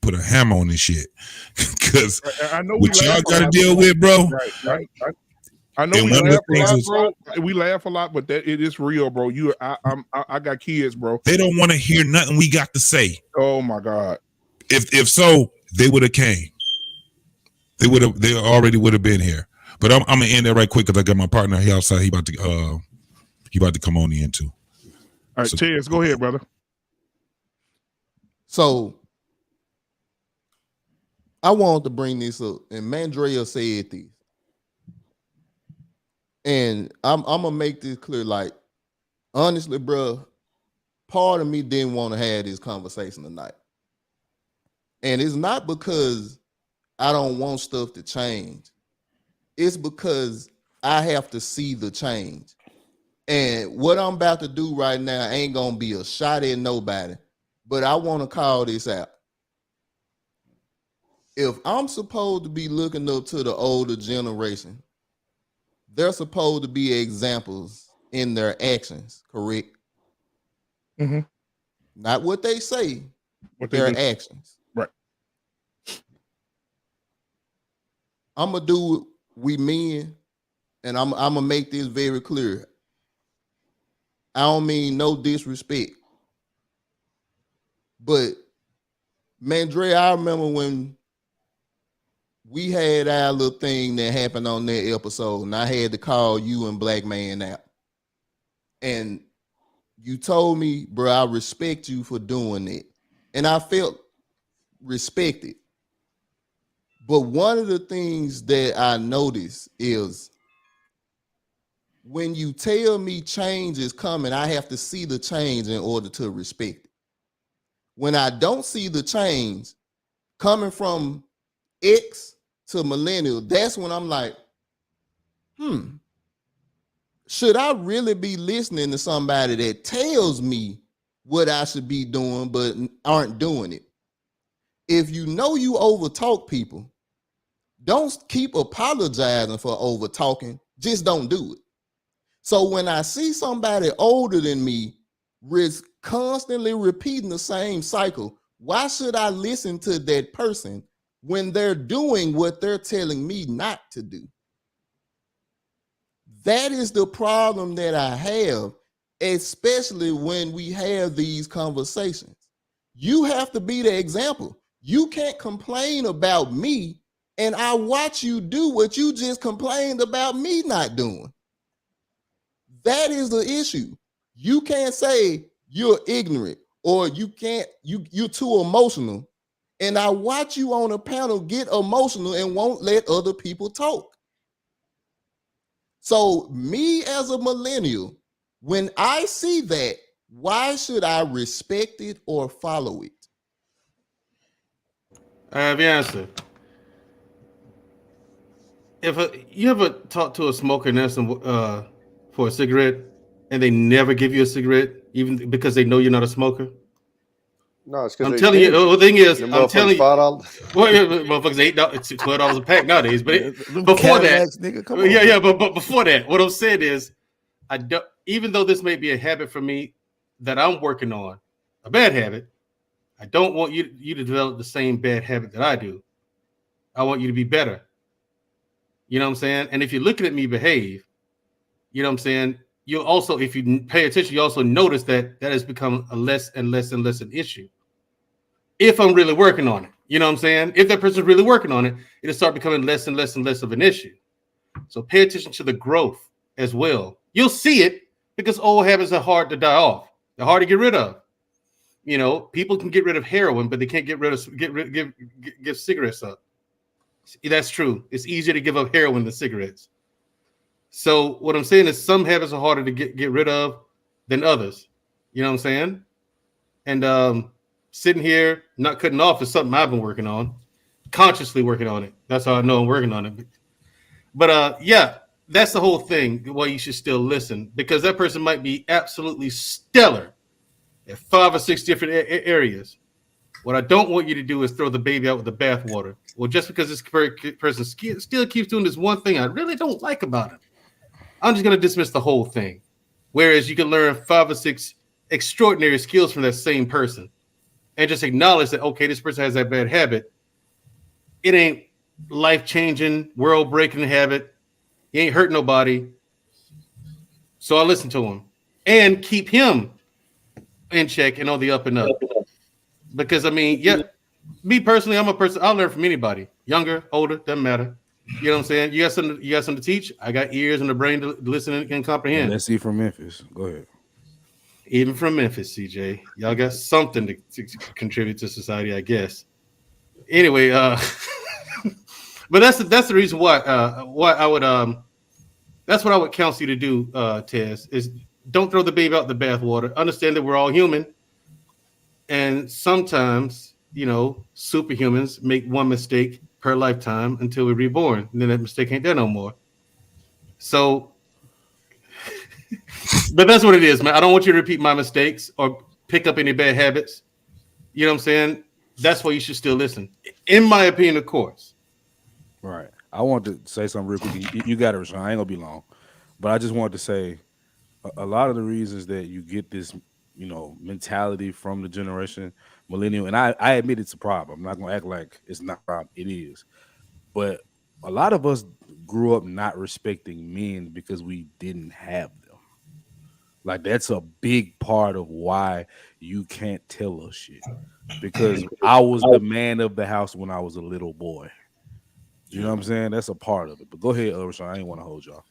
put a hammer on this shit. Because what y'all got to deal with, bro. Right. I know we laugh a lot, but that it is real, bro. I got kids, bro. They don't want to hear nothing we got to say. Oh my God. If so, they would have came. They already would have been here. But I'm gonna end that right quick because I got my partner here outside. He about to come on in too. All right, Chaz, go ahead, brother. So I wanted to bring this up, and Mandrell said this. And I'm gonna make this clear. Like, honestly, bro, part of me didn't want to have this conversation tonight. And it's not because I don't want stuff to change. It's because I have to see the change. And what I'm about to do right now ain't gonna be a shot at nobody, but I want to call this out. If I'm supposed to be looking up to the older generation, they're supposed to be examples in their actions, correct? Mm-hmm. Not what they say, what their actions. Right. I'm going to do what we men, and I'm going to make this very clear. I don't mean no disrespect. But, Mandrell, I remember when we had our little thing that happened on that episode, and I had to call you and Black Man out. And you told me, bro, I respect you for doing it. And I felt respected. But one of the things that I noticed is when you tell me change is coming, I have to see the change in order to respect it. When I don't see the change coming from X to millennial, that's when I'm like, should I really be listening to somebody that tells me what I should be doing but aren't doing it? If you know you overtalk people, don't keep apologizing for overtalking. Just don't do it. So when I see somebody older than me constantly repeating the same cycle, why should I listen to that person when they're doing what they're telling me not to do? That is the problem that I have, especially when we have these conversations. You have to be the example. You can't complain about me and I watch you do what you just complained about me not doing. That is the issue. You can't say you're ignorant or you're too emotional. And I watch you on a panel get emotional and won't let other people talk. So me as a millennial, when I see that, why should I respect it or follow it? I have the answer. If you ever talk to a smoker and ask them for a cigarette, and they never give you a cigarette, even because they know you're not a smoker. No, it's because I'm telling you. The thing is, I'm telling you, $5. well, motherfuckers $8, it's $12 a pack nowadays. But before Cadillacs, that, nigga, come on. yeah, but before that, what I'm saying is, I don't. Even though this may be a habit for me that I'm working on, a bad habit, I don't want you to develop the same bad habit that I do. I want you to be better. You know what I'm saying? And if you're looking at me behave, you know what I'm saying? You'll also, if you pay attention, you also notice that has become a less and less and less an issue. If I'm really working on it, you know what I'm saying? If that person's really working on it, it'll start becoming less and less and less of an issue. So pay attention to the growth as well. You'll see it because old habits are hard to die off. They're hard to get rid of. You know, people can get rid of heroin, but they can't give cigarettes up. That's true. It's easier to give up heroin than cigarettes. So what I'm saying is some habits are harder to get rid of than others. You know what I'm saying? And sitting here, not cutting off is something I've been working on, consciously working on it. That's how I know I'm working on it. But yeah, that's the whole thing. Why you should still listen, because that person might be absolutely stellar at 5 or 6 different areas. What I don't want you to do is throw the baby out with the bathwater. Well, just because this person still keeps doing this one thing I really don't like about him, I'm just going to dismiss the whole thing. Whereas you can learn 5 or 6 extraordinary skills from that same person and just acknowledge that, okay, this person has that bad habit. It ain't life-changing, world-breaking habit. He ain't hurt nobody. So I listen to him and keep him in check and on the up and up. Because I mean, yeah, me personally, I'm a person. I'll learn from anybody, younger, older, doesn't matter. You know what I'm saying? You got something to teach. I got ears and a brain to listen and comprehend. Let's see from Memphis. Go ahead. Even from Memphis, CJ, y'all got something to contribute to society, I guess. Anyway, but that's the reason why I would that's what I would counsel you to do, Tez, is don't throw the baby out the bathwater. Understand that we're all human. And sometimes, you know, superhumans make one mistake per lifetime until we're reborn. And then that mistake ain't there no more. So, but that's what it is, man. I don't want you to repeat my mistakes or pick up any bad habits. You know what I'm saying? That's why you should still listen. In my opinion, of course. Right. I want to say something real quick. You got it, Rashawn. I ain't gonna be long. But I just wanted to say a lot of the reasons that you get this, you know, mentality from the generation millennial, and I admit it's a problem. I'm not gonna act like it's not a problem. It is. But a lot of us grew up not respecting men because we didn't have them. Like, that's a big part of why you can't tell us shit. Because I was the man of the house when I was a little boy. You know what I'm saying? That's a part of it. But go ahead, Rashawn. I ain't want to hold y'all.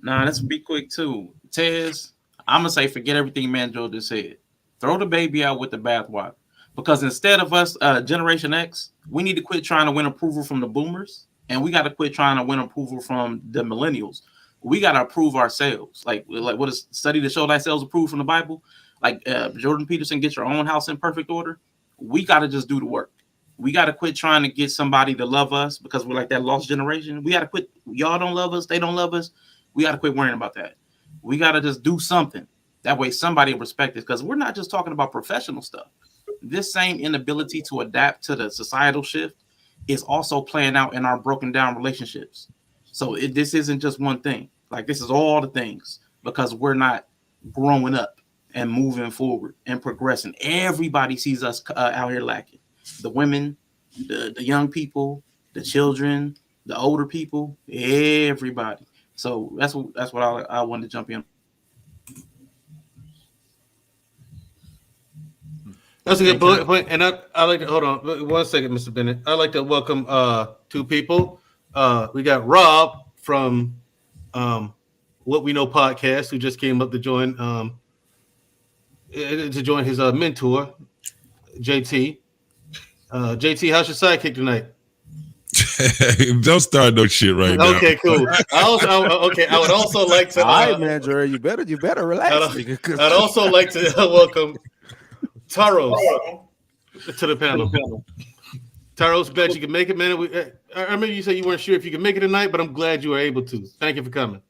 Nah, let's be quick too. Tez, I'm gonna say forget everything Mandrell just said. Throw the baby out with the bathwater. Because instead of us, Generation X, we need to quit trying to win approval from the boomers, and we got to quit trying to win approval from the millennials. We got to approve ourselves. Like what is study to show thyself approved from the Bible? Like Jordan Peterson, get your own house in perfect order. We got to just do the work. We got to quit trying to get somebody to love us because we're like that lost generation. We got to quit. Y'all don't love us. They don't love us. We got to quit worrying about that. We got to just do something. That way somebody will respect us, because we're not just talking about professional stuff. This same inability to adapt to the societal shift is also playing out in our broken down relationships. So this isn't just one thing. Like, this is all the things, because we're not growing up and moving forward and progressing. Everybody sees us out here lacking. The women, the young people, the children, the older people, everybody. So that's what I wanted to jump in. That's a good point. And I like to hold on 1 second, Mr. Bennett. I'd like to welcome two people. We got Rob from What We Know podcast, who just came up to join his mentor, JT. JT, how's your sidekick tonight? Don't start no shit right now. Okay, cool. I would also like to. All right, Mandrell, you better relax. I'd also like to welcome Taros to the panel. Taros, glad you can make it, man. I remember you said you weren't sure if you could make it tonight, but I'm glad you were able to. Thank you for coming.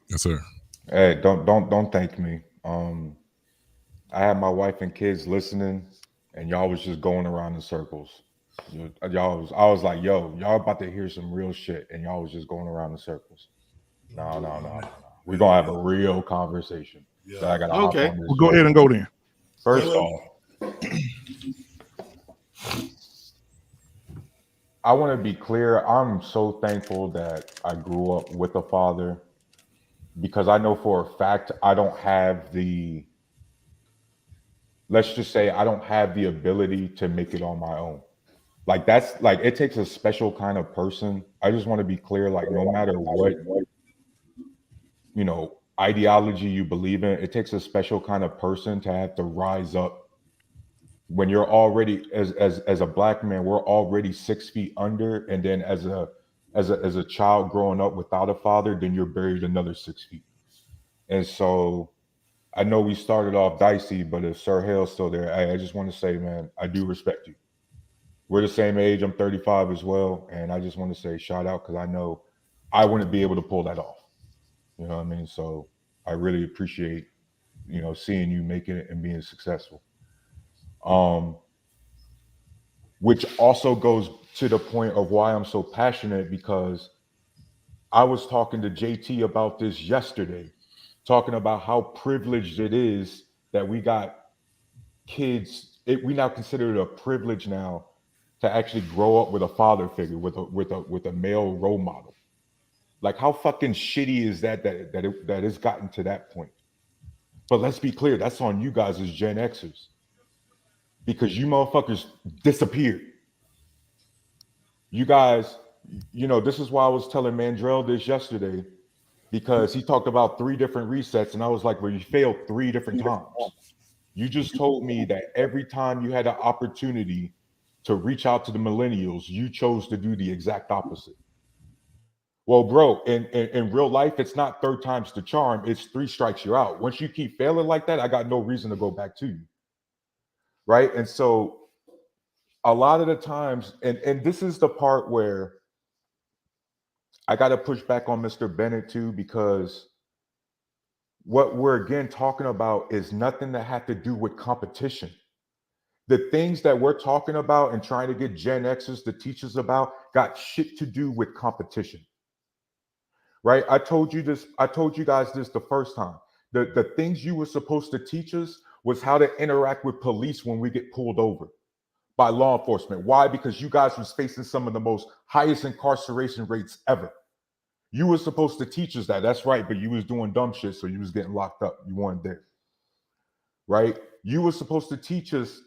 Yes, sir. Hey, don't thank me. I had my wife and kids listening, and y'all was just going around in circles. I was like, yo, y'all about to hear some real shit, and y'all was just going around in circles. No. We're gonna have a real conversation. Yeah. So I gotta Okay. hop on this Well, go ahead and go then. First off, I want to be clear. I'm so thankful that I grew up with a father, because I know for a fact I don't have the, let's just say I don't have the ability to make it on my own. Like that's like, it takes a special kind of person. I just want to be clear, like no matter what, you know, ideology you believe in, it takes a special kind of person to have to rise up when you're already, as a black man, we're already 6 feet under, and then as a child growing up without a father, then you're buried another 6 feet. And so I know we started off dicey, but if Sir Hale's still there, I just want to say, man, I do respect you. We're the same age. I'm 35 as well, and I just want to say shout out, because I know I wouldn't be able to pull that off. You know what I mean? So I really appreciate, you know, seeing you making it and being successful. Which also goes to the point of why I'm so passionate, because I was talking to JT about this yesterday, talking about how privileged it is that we got kids. We now consider it a privilege now to actually grow up with a father figure, with a male role model. Like, how fucking shitty is that it's gotten to that point? But let's be clear, that's on you guys as Gen Xers, because you motherfuckers disappeared. You guys, you know, this is why I was telling Mandrell this yesterday, because he talked about 3 different resets, and I was like, well, you failed 3 different times. You just told me that every time you had an opportunity to reach out to the millennials, you chose to do the exact opposite. Well, bro, in real life, it's not 3rd time's the charm. It's 3 strikes you're out. Once you keep failing like that, I got no reason to go back to you. Right? And so a lot of the times, and this is the part where I got to push back on Mr. Bennett too, because what we're again talking about is nothing that had to do with competition. The things that we're talking about and trying to get Gen Xers to teach us about got shit to do with competition. Right? I told you guys this the first time. The things you were supposed to teach us was how to interact with police when we get pulled over by law enforcement. Why? Because you guys was facing some of the most highest incarceration rates ever. You were supposed to teach us that. That's right, but you was doing dumb shit, so you was getting locked up. You weren't there. Right? You were supposed to teach us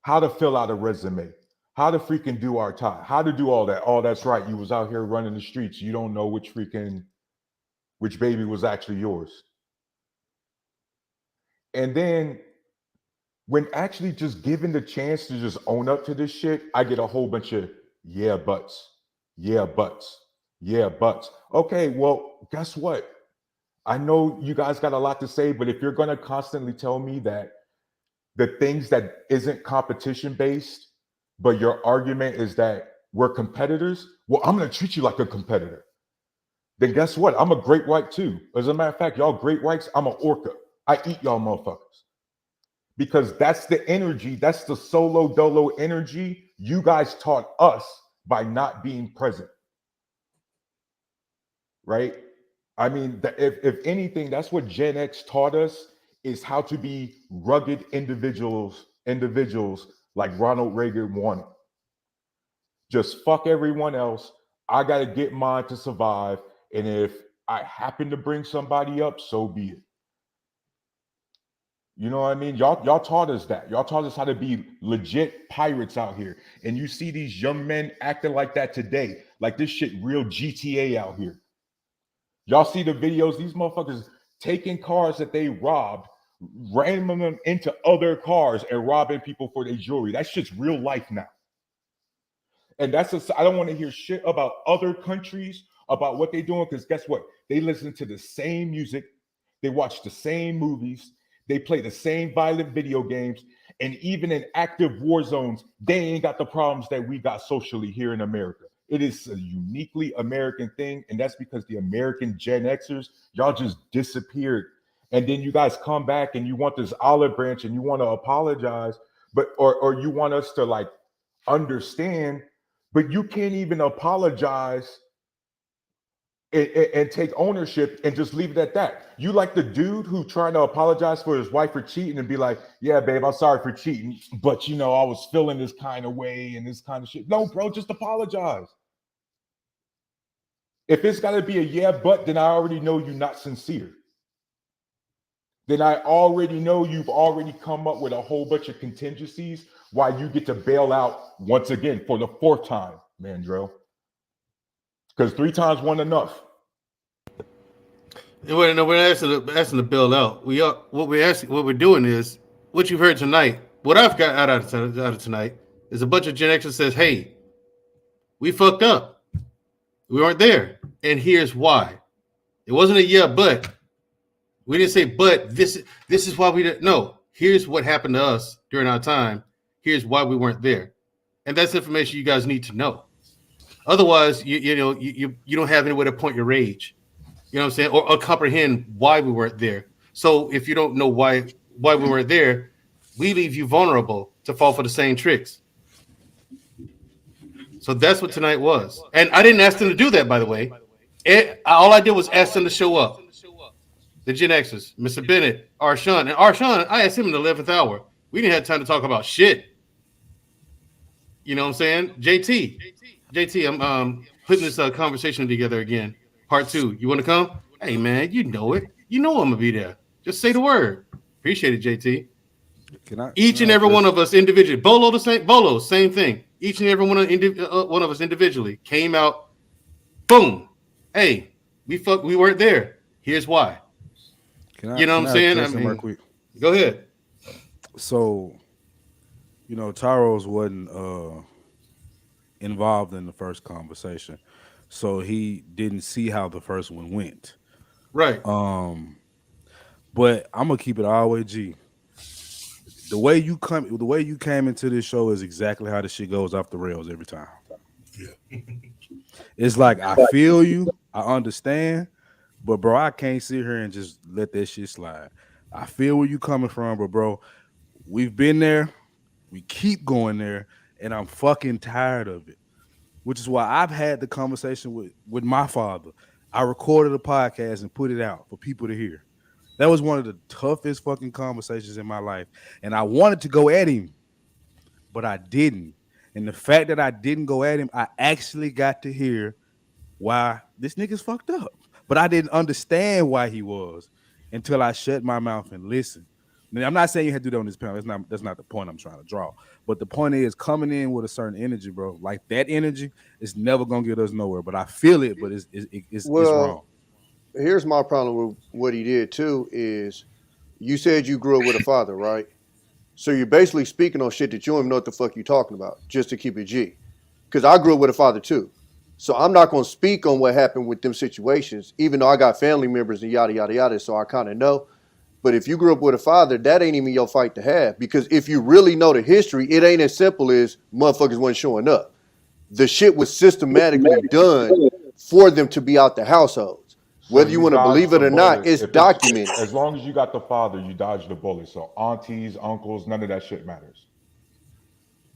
how to fill out a resume, how to freaking do our time, how to do all that. Oh, that's right. You was out here running the streets. You don't know which baby was actually yours. And then when actually just given the chance to just own up to this shit, I get a whole bunch of yeah buts. Okay, well, guess what? I know you guys got a lot to say, but if you're going to constantly tell me that the things that isn't competition based, but your argument is that we're competitors, well, I'm going to treat you like a competitor. Then guess what? I'm a great white too. As a matter of fact, y'all great whites, I'm an orca. I eat y'all motherfuckers. Because that's the energy, that's the solo dolo energy you guys taught us by not being present. Right? I mean, if anything, that's what Gen X taught us, is how to be rugged individuals like Ronald Reagan wanted. Just fuck everyone else. I got to get mine to survive. And if I happen to bring somebody up, so be it. You know what I mean? Y'all taught us that. Y'all taught us how to be legit pirates out here. And you see these young men acting like that today. Like this shit real GTA out here. Y'all see the videos, these motherfuckers taking cars that they robbed, ramming them into other cars and robbing people for their jewelry. That shit's real life now. And I don't want to hear shit about other countries, about what they're doing, because guess what? They listen to the same music, they watch the same movies, they play the same violent video games, and even in active war zones, they ain't got the problems that we got socially here in America. It is a uniquely American thing, and that's because the American Gen Xers, y'all just disappeared. And then you guys come back and you want this olive branch and you want to apologize, but or you want us to like understand, but you can't even apologize and take ownership and just leave it at that. You like the dude who trying to apologize for his wife for cheating and be like, yeah, babe, I'm sorry for cheating, but you know, I was feeling this kind of way and this kind of shit. No, bro, just apologize. If it's got to be a yeah, but, then I already know you're not sincere. Then I already know you've already come up with a whole bunch of contingencies why you get to bail out once again for the 4th time, Mandrell. Because 3 times wasn't enough. We're not asking to bail out. What we're doing is what you've heard tonight. What I've got out of tonight is a bunch of Gen Xers says, "Hey, we fucked up. We weren't there, and here's why." It wasn't a yeah, but. We didn't say, but this is why we didn't. No, here's what happened to us during our time. Here's why we weren't there, and that's information you guys need to know. Otherwise, you don't have anywhere to point your rage. You know what I'm saying, or comprehend why we weren't there. So if you don't know why we weren't there, we leave you vulnerable to fall for the same tricks. So that's what tonight was, and I didn't ask them to do that, by the way. All I did was ask them to show up. The Gen Xers, Mr. Bennett, Arshawn. And Arshawn, I asked him in the 11th hour. We didn't have time to talk about shit. You know what I'm saying? JT, I'm putting this conversation together again. Part 2. You want to come? Hey, man, you know it. You know I'm going to be there. Just say the word. Appreciate it, JT. Each and every one of us individually. Bolo, same thing. Each and every one of us individually came out. Boom. Hey, we weren't there. Here's why. You know what I'm saying? I mean, go ahead. So, Tyros wasn't involved in the first conversation, so he didn't see how the first one went. Right. But I'm gonna keep it all the way G. The way you came into this show is exactly how the shit goes off the rails every time. Yeah. It's like I feel you, I understand. But bro, I can't sit here and just let that shit slide. I feel where you coming from, but bro, we've been there, we keep going there, and I'm fucking tired of it. Which is why I've had the conversation with my father. I recorded a podcast and put it out for people to hear. That was one of the toughest fucking conversations in my life. And I wanted to go at him, but I didn't. And the fact that I didn't go at him, I actually got to hear why this nigga's fucked up. But I didn't understand why he was until I shut my mouth and listened. Now, I'm not saying you had to do that on this panel. That's not the point I'm trying to draw. But the point is coming in with a certain energy, bro. Like that energy is never gonna get us nowhere. But I feel it, but it's wrong. Here's my problem with what he did too is you said you grew up with a father, right? So you're basically speaking on shit that you don't even know what the fuck you're talking about, just to keep it G. Because I grew up with a father too. So I'm not going to speak on what happened with them situations, even though I got family members and yada, yada, yada. So I kind of know. But if you grew up with a father, that ain't even your fight to have. Because if you really know the history, it ain't as simple as motherfuckers wasn't showing up. The shit was systematically done for them to be out the households. Whether you want to believe it or not, it's documented. As long as you got the father, you dodged the bullet. So aunties, uncles, none of that shit matters.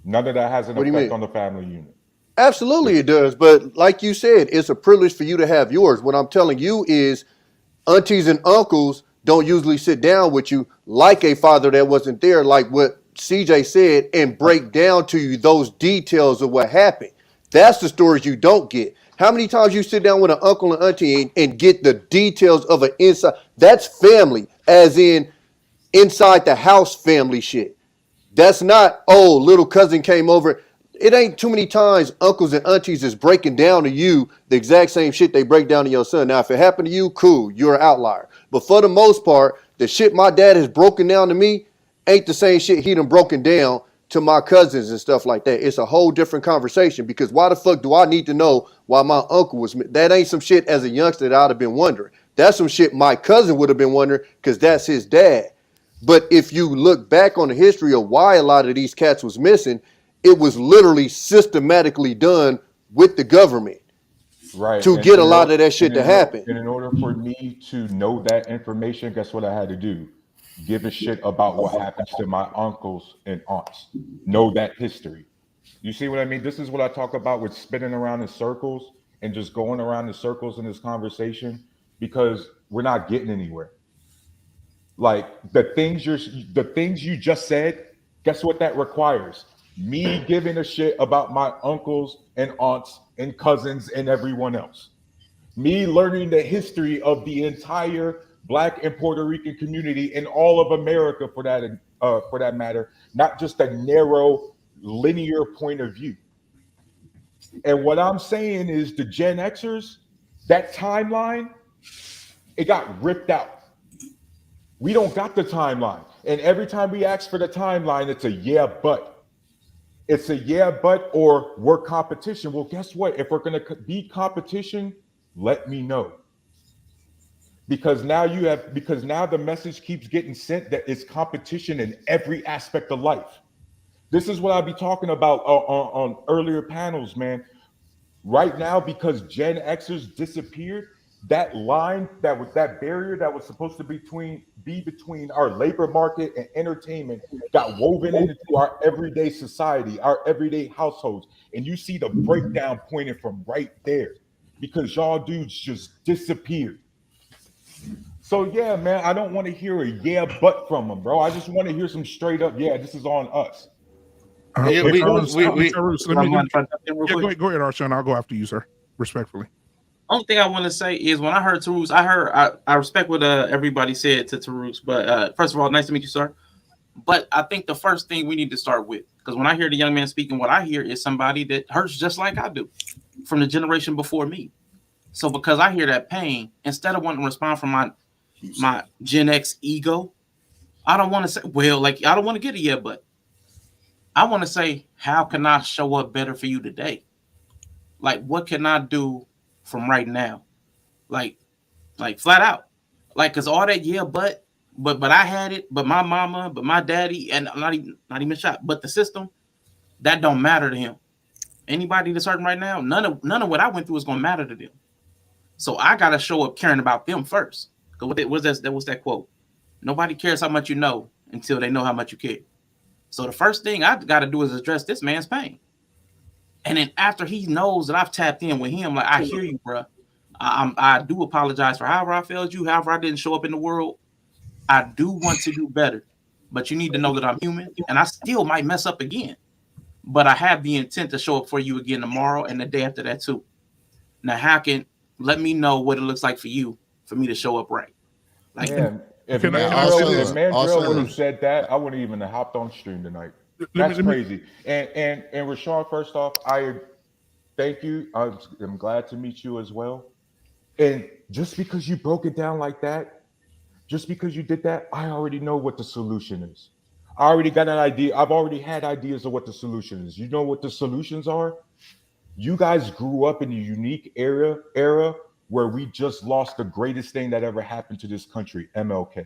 None of that has an effect on the family unit. Absolutely it does. But like you said, it's a privilege for you to have yours. What I'm telling you is aunties and uncles don't usually sit down with you like a father that wasn't there, like what CJ said, and break down to you those details of what happened. That's the stories you don't get. How many times you sit down with an uncle and auntie and get the details of an inside? That's family, as in inside the house family shit. That's not, oh, little cousin came over. It ain't too many times uncles and aunties is breaking down to you the exact same shit they break down to your son. Now, if it happened to you, cool, you're an outlier. But for the most part, the shit my dad has broken down to me ain't the same shit he done broken down to my cousins and stuff like that. It's a whole different conversation, because why the fuck do I need to know why my uncle was? That ain't some shit as a youngster that I'd have been wondering. That's some shit my cousin would have been wondering, because that's his dad. But if you look back on the history of why a lot of these cats was missing, it was literally systematically done with the government, right, to get a lot of that shit to happen. And in order for me to know that information, guess what I had to do? Give a shit about what happens to my uncles and aunts. Know that history. You see what I mean? This is what I talk about with spinning around in circles and just going around in circles in this conversation, because we're not getting anywhere. Like the things you just said, guess what that requires? Me giving a shit about my uncles and aunts and cousins and everyone else. Me learning the history of the entire Black and Puerto Rican community in all of America, for that matter, not just a narrow linear point of view. And what I'm saying is the Gen Xers, that timeline, it got ripped out. We don't got the timeline. And every time we ask for the timeline, it's a yeah, but. It's a yeah, but, or we're competition. Well, guess what? If we're going to be competition, let me know. Because now the message keeps getting sent that it's competition in every aspect of life. This is what I'll be talking about on earlier panels, man. Right now, because Gen Xers disappeared, that line, that barrier that was supposed to be between our labor market and entertainment got woven into our everyday society, our everyday households. And you see the breakdown pointing from right there, because y'all dudes just disappeared. So yeah, man, I don't want to hear a yeah, but from them, bro. I just want to hear some straight up, yeah, this is on us. Go ahead, Arshawn. I'll go after you, sir, respectfully. Only thing I want to say is when I heard Tarus, I respect what everybody said to Tarus, but first of all, nice to meet you, sir. But I think the first thing we need to start with, because when I hear the young man speaking, what I hear is somebody that hurts just like I do from the generation before me. So because I hear that pain, instead of wanting to respond from my Gen X ego, I don't want to say, well, like, I don't want to get a yeah, but I want to say, how can I show up better for you today? Like, what can I do from right now? Like flat out. Like, cause all that, yeah, but I had it, but my mama, but my daddy, and not even shot, but the system, that don't matter to him. Anybody that's hurting right now, none of what I went through is gonna matter to them. So I gotta show up caring about them first. Cause what's that quote? Nobody cares how much you know until they know how much you care. So the first thing I gotta do is address this man's pain. And then after he knows that I've tapped in with him, like, I hear you, bro. I do apologize for however I failed you, however I didn't show up in the world. I do want to do better, but you need to know that I'm human and I still might mess up again. But I have the intent to show up for you again tomorrow and the day after that too. Now, let me know what it looks like for you, for me to show up right. Like, man, if Mandrell would have said that, I wouldn't even have hopped on stream tonight. That's crazy. And Rashawn, first off, I thank you. I'm glad to meet you as well. And just because you broke it down like that, just because you did that, I already know what the solution is. I already got an idea. I've already had ideas of what the solution is. You know what the solutions are? You guys grew up in a unique era where we just lost the greatest thing that ever happened to this country, MLK.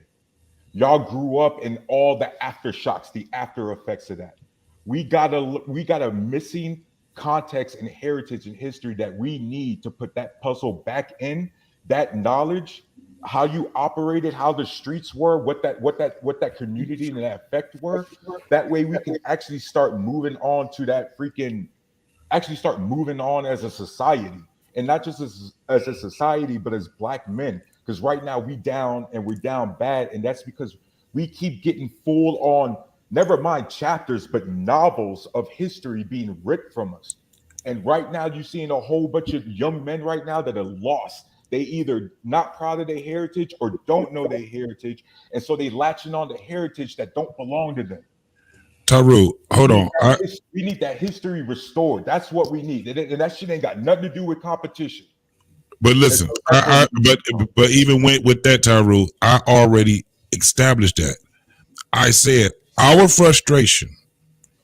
Y'all grew up in all the aftershocks, the after effects of that. We got a missing context and heritage and history that we need to put that puzzle back in. That knowledge, how you operated, how the streets were, what that community and that effect were. That way we can actually start moving on to that start moving on as a society, and not just as a society, but as Black men. Because right now we're down bad, and that's because we keep getting full on, never mind chapters, but novels of history being ripped from us. And right now, you're seeing a whole bunch of young men right now that are lost. They either not proud of their heritage or don't know their heritage, and so they latching on to heritage that don't belong to them. Taru, hold on. We need that history restored. That's what we need, and that shit ain't got nothing to do with competition. But listen, but even with that, Taru, I already established that. I said our frustration,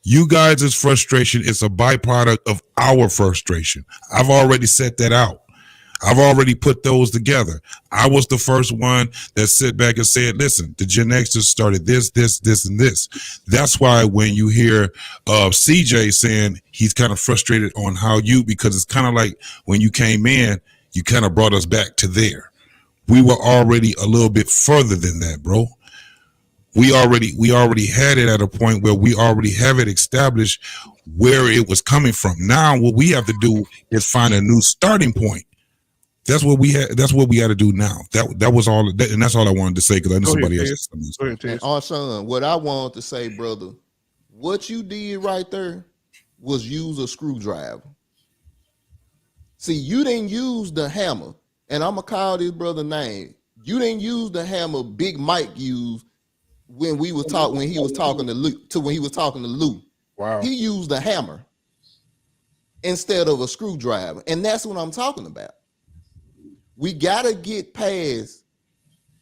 you guys' frustration, is a byproduct of our frustration. I've already set that out. I've already put those together. I was the first one that sit back and said, listen, the Gen Xers started this, and this. That's why when you hear CJ saying he's kind of frustrated on how because it's kind of like when you came in, you kind of brought us back to there. We were already a little bit further than that, bro. We already had it at a point where we already have it established where it was coming from. Now what we have to do is find a new starting point. That's what we had. That's what we got to do now. That was all, and that's all I wanted to say because I know somebody else. And Arshawn, what I wanted to say, brother, what you did right there was use a screwdriver. See, you didn't use the hammer, and I'm gonna call this brother name. You didn't use the hammer Big Mike used when he was talking to Lou. Wow. He used the hammer instead of a screwdriver, and that's what I'm talking about. We gotta get past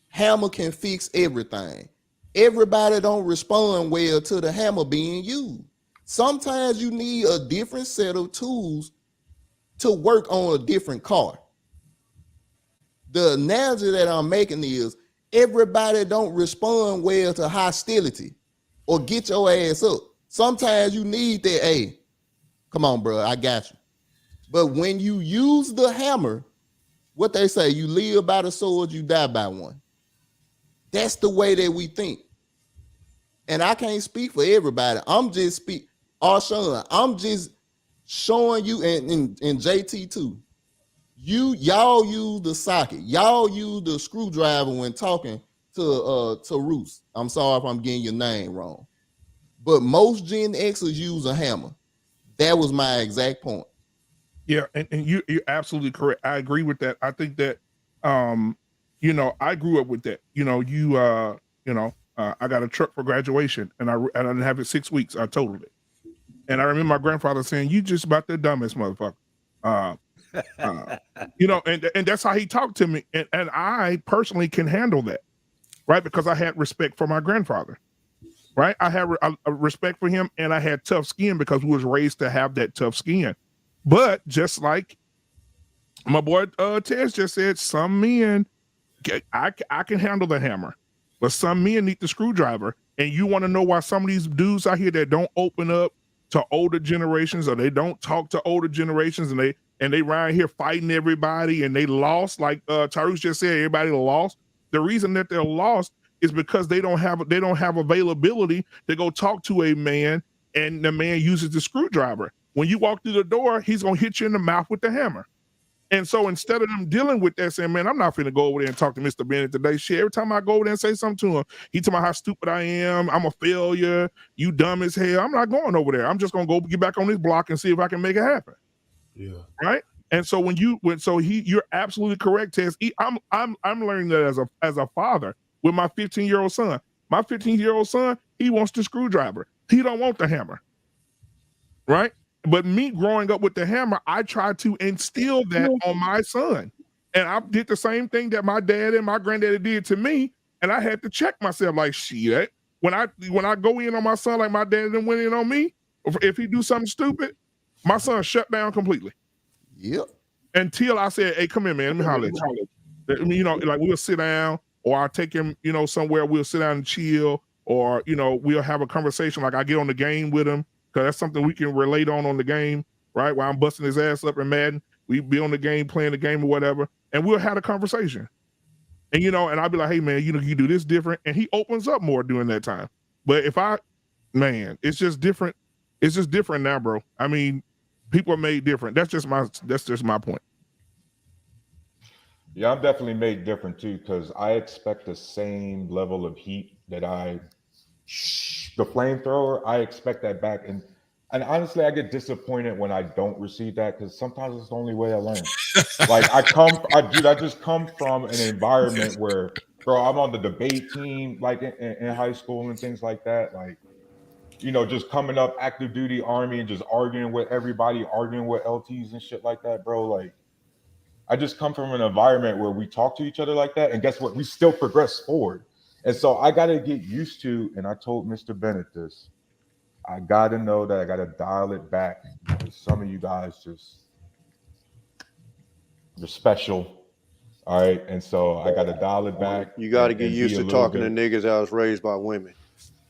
hammer can fix everything. Everybody don't respond well to the hammer being used. Sometimes you need a different set of tools to work on a different car. The analogy that I'm making is everybody don't respond well to hostility or get your ass up. Sometimes you need that, hey, come on, bro, I got you. But when you use the hammer, what they say, you live by the sword, you die by one. That's the way that we think. And I can't speak for everybody. I'm just I'm just showing you, and JT too. Y'all use the socket. Y'all use the screwdriver when talking to Roos. I'm sorry if I'm getting your name wrong. But most Gen Xers use a hammer. That was my exact point. Yeah, and you're absolutely correct. I agree with that. I think that I grew up with that. I got a truck for graduation, and I didn't have it 6 weeks. I totaled it. And I remember my grandfather saying, "You just about the dumbest motherfucker." And that's how he talked to me. And I personally can handle that, right? Because I had respect for my grandfather, right? I had a respect for him, and I had tough skin because we was raised to have that tough skin. But just like my boy Tez just said, some men, I can handle the hammer, but some men need the screwdriver. And you want to know why some of these dudes out here that don't open up to older generations, or they don't talk to older generations, and they around here fighting everybody, and they lost, like Tyrus just said, everybody lost. The reason that they're lost is because they don't have availability to go talk to a man, and the man uses the screwdriver. When you walk through the door, he's gonna hit you in the mouth with the hammer. And so instead of them dealing with that, saying, man, I'm not finna go over there and talk to Mr. Bennett today. Shit, every time I go over there and say something to him, he tell me how stupid I am, I'm a failure, you dumb as hell. I'm not going over there. I'm just gonna go get back on this block and see if I can make it happen. Yeah. Right. And so you're absolutely correct, Tess. I'm learning that as a father with my 15-year-old son. My 15-year-old son, he wants the screwdriver. He don't want the hammer. Right. But me growing up with the hammer, I tried to instill that on my son. And I did the same thing that my dad and my granddaddy did to me. And I had to check myself like, shit, when I go in on my son like my dad didn't went in on me, if he do something stupid, my son shut down completely. Yep. Until I said, hey, come here, man, let me holler at you. Like we'll sit down, or I'll take him, somewhere, we'll sit down and chill, or, we'll have a conversation. Like I get on the game with him, because that's something we can relate on the game, right? While I'm busting his ass up in Madden, we be on the game, playing the game or whatever, and we'll have a conversation. And, and I'll be like, hey, man, you do this different. And he opens up more during that time. But it's just different. It's just different now, bro. I mean, people are made different. That's just my point. Yeah, I'm definitely made different too, because I expect the same level of heat that the flamethrower, I expect that back. And And honestly, I get disappointed when I don't receive that because sometimes it's the only way I learn. Like I just come from an environment where, bro, I'm on the debate team, like in high school and things like that. Like, you know, just coming up active duty Army and just arguing with everybody, arguing with LTs and shit like that, bro. Like, I just come from an environment where we talk to each other like that, and guess what? We still progress forward. And so I got to get used to, and I told Mr. Bennett this, I got to know that I got to dial it back because some of you guys you're special. All right. And so I got to dial it back. You got to get used to talking to niggas that was raised by women.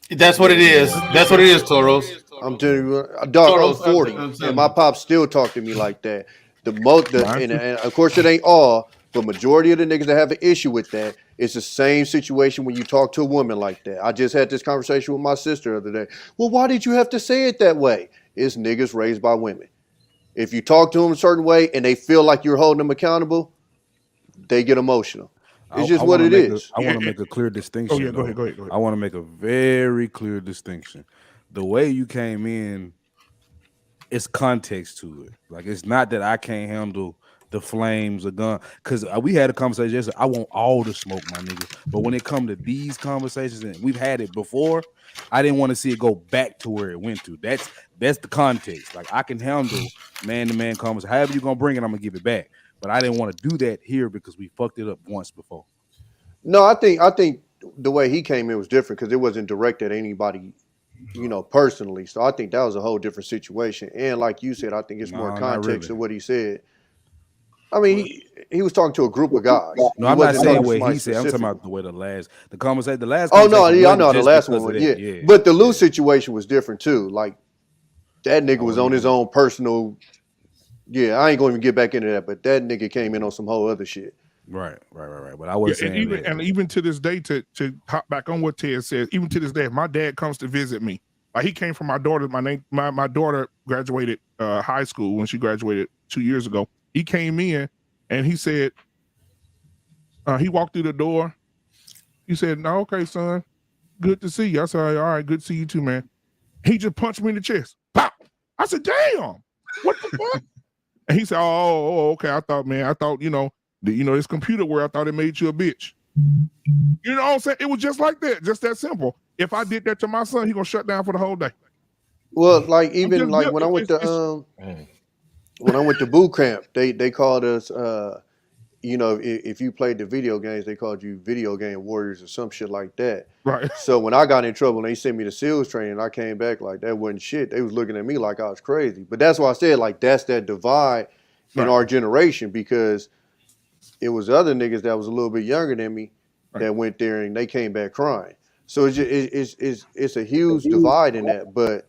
That's what it is. That's what it is, Toros. I'm telling you, dog, I'm 40, and my pops still talk to me like that. And of course it ain't all, but majority of the niggas that have an issue with that, it's the same situation when you talk to a woman like that. I just had this conversation with my sister the other day. Well, why did you have to say it that way? It's niggas raised by women. If you talk to them a certain way and they feel like you're holding them accountable, they get emotional. It's just what it is. I want to make a clear distinction. Oh, yeah, go ahead. I want to make a very clear distinction. The way you came in, it's context to it. Like, it's not that I can't handle the flames of gun. Because we had a conversation yesterday. I want all the smoke, my nigga. But when it comes to these conversations, and we've had it before, I didn't want to see it go back to where it went to. That's the context. Like, I can handle man-to-man conversation. However you're going to bring it, I'm going to give it back. But I didn't want to do that here because we fucked it up once before. No, I think the way he came in was different because it wasn't directed at anybody, you know, personally. So I think that was a whole different situation. And like you said, I think it's more context to what he said. I mean, he was talking to a group of guys. No, I'm not saying what he said. I'm talking about the way the last conversation. Oh no, yeah, I know the last one. Yeah, but the Lou situation was different too. Like that nigga was on his own personal. Yeah, I ain't going to even get back into that. But that nigga came in on some whole other shit. Right. But I was saying, even to this day, to hop back on what Ted said, even to this day, if my dad comes to visit me, like he came from my daughter. My daughter graduated high school when she graduated 2 years ago. He came in and he said, he walked through the door. He said, "No, okay, son, good to see you." I said, "All right, good to see you too, man." He just punched me in the chest. Pop! I said, "Damn, what the fuck?" And he said, "Oh, okay. I thought, you know, this computer where I thought it made you a bitch." You know what I'm saying? It was just like that, just that simple. If I did that to my son, he gonna shut down for the whole day. Well, like even like when I went to boot camp, they called us. You know, if you played the video games, they called you video game warriors or some shit like that. Right. So when I got in trouble and they sent me to SEALs training, I came back like that wasn't shit. They was looking at me like I was crazy. But that's why I said like that's that divide in our generation because it was other niggas that was a little bit younger than me that went there and they came back crying. So it's a huge divide in that. But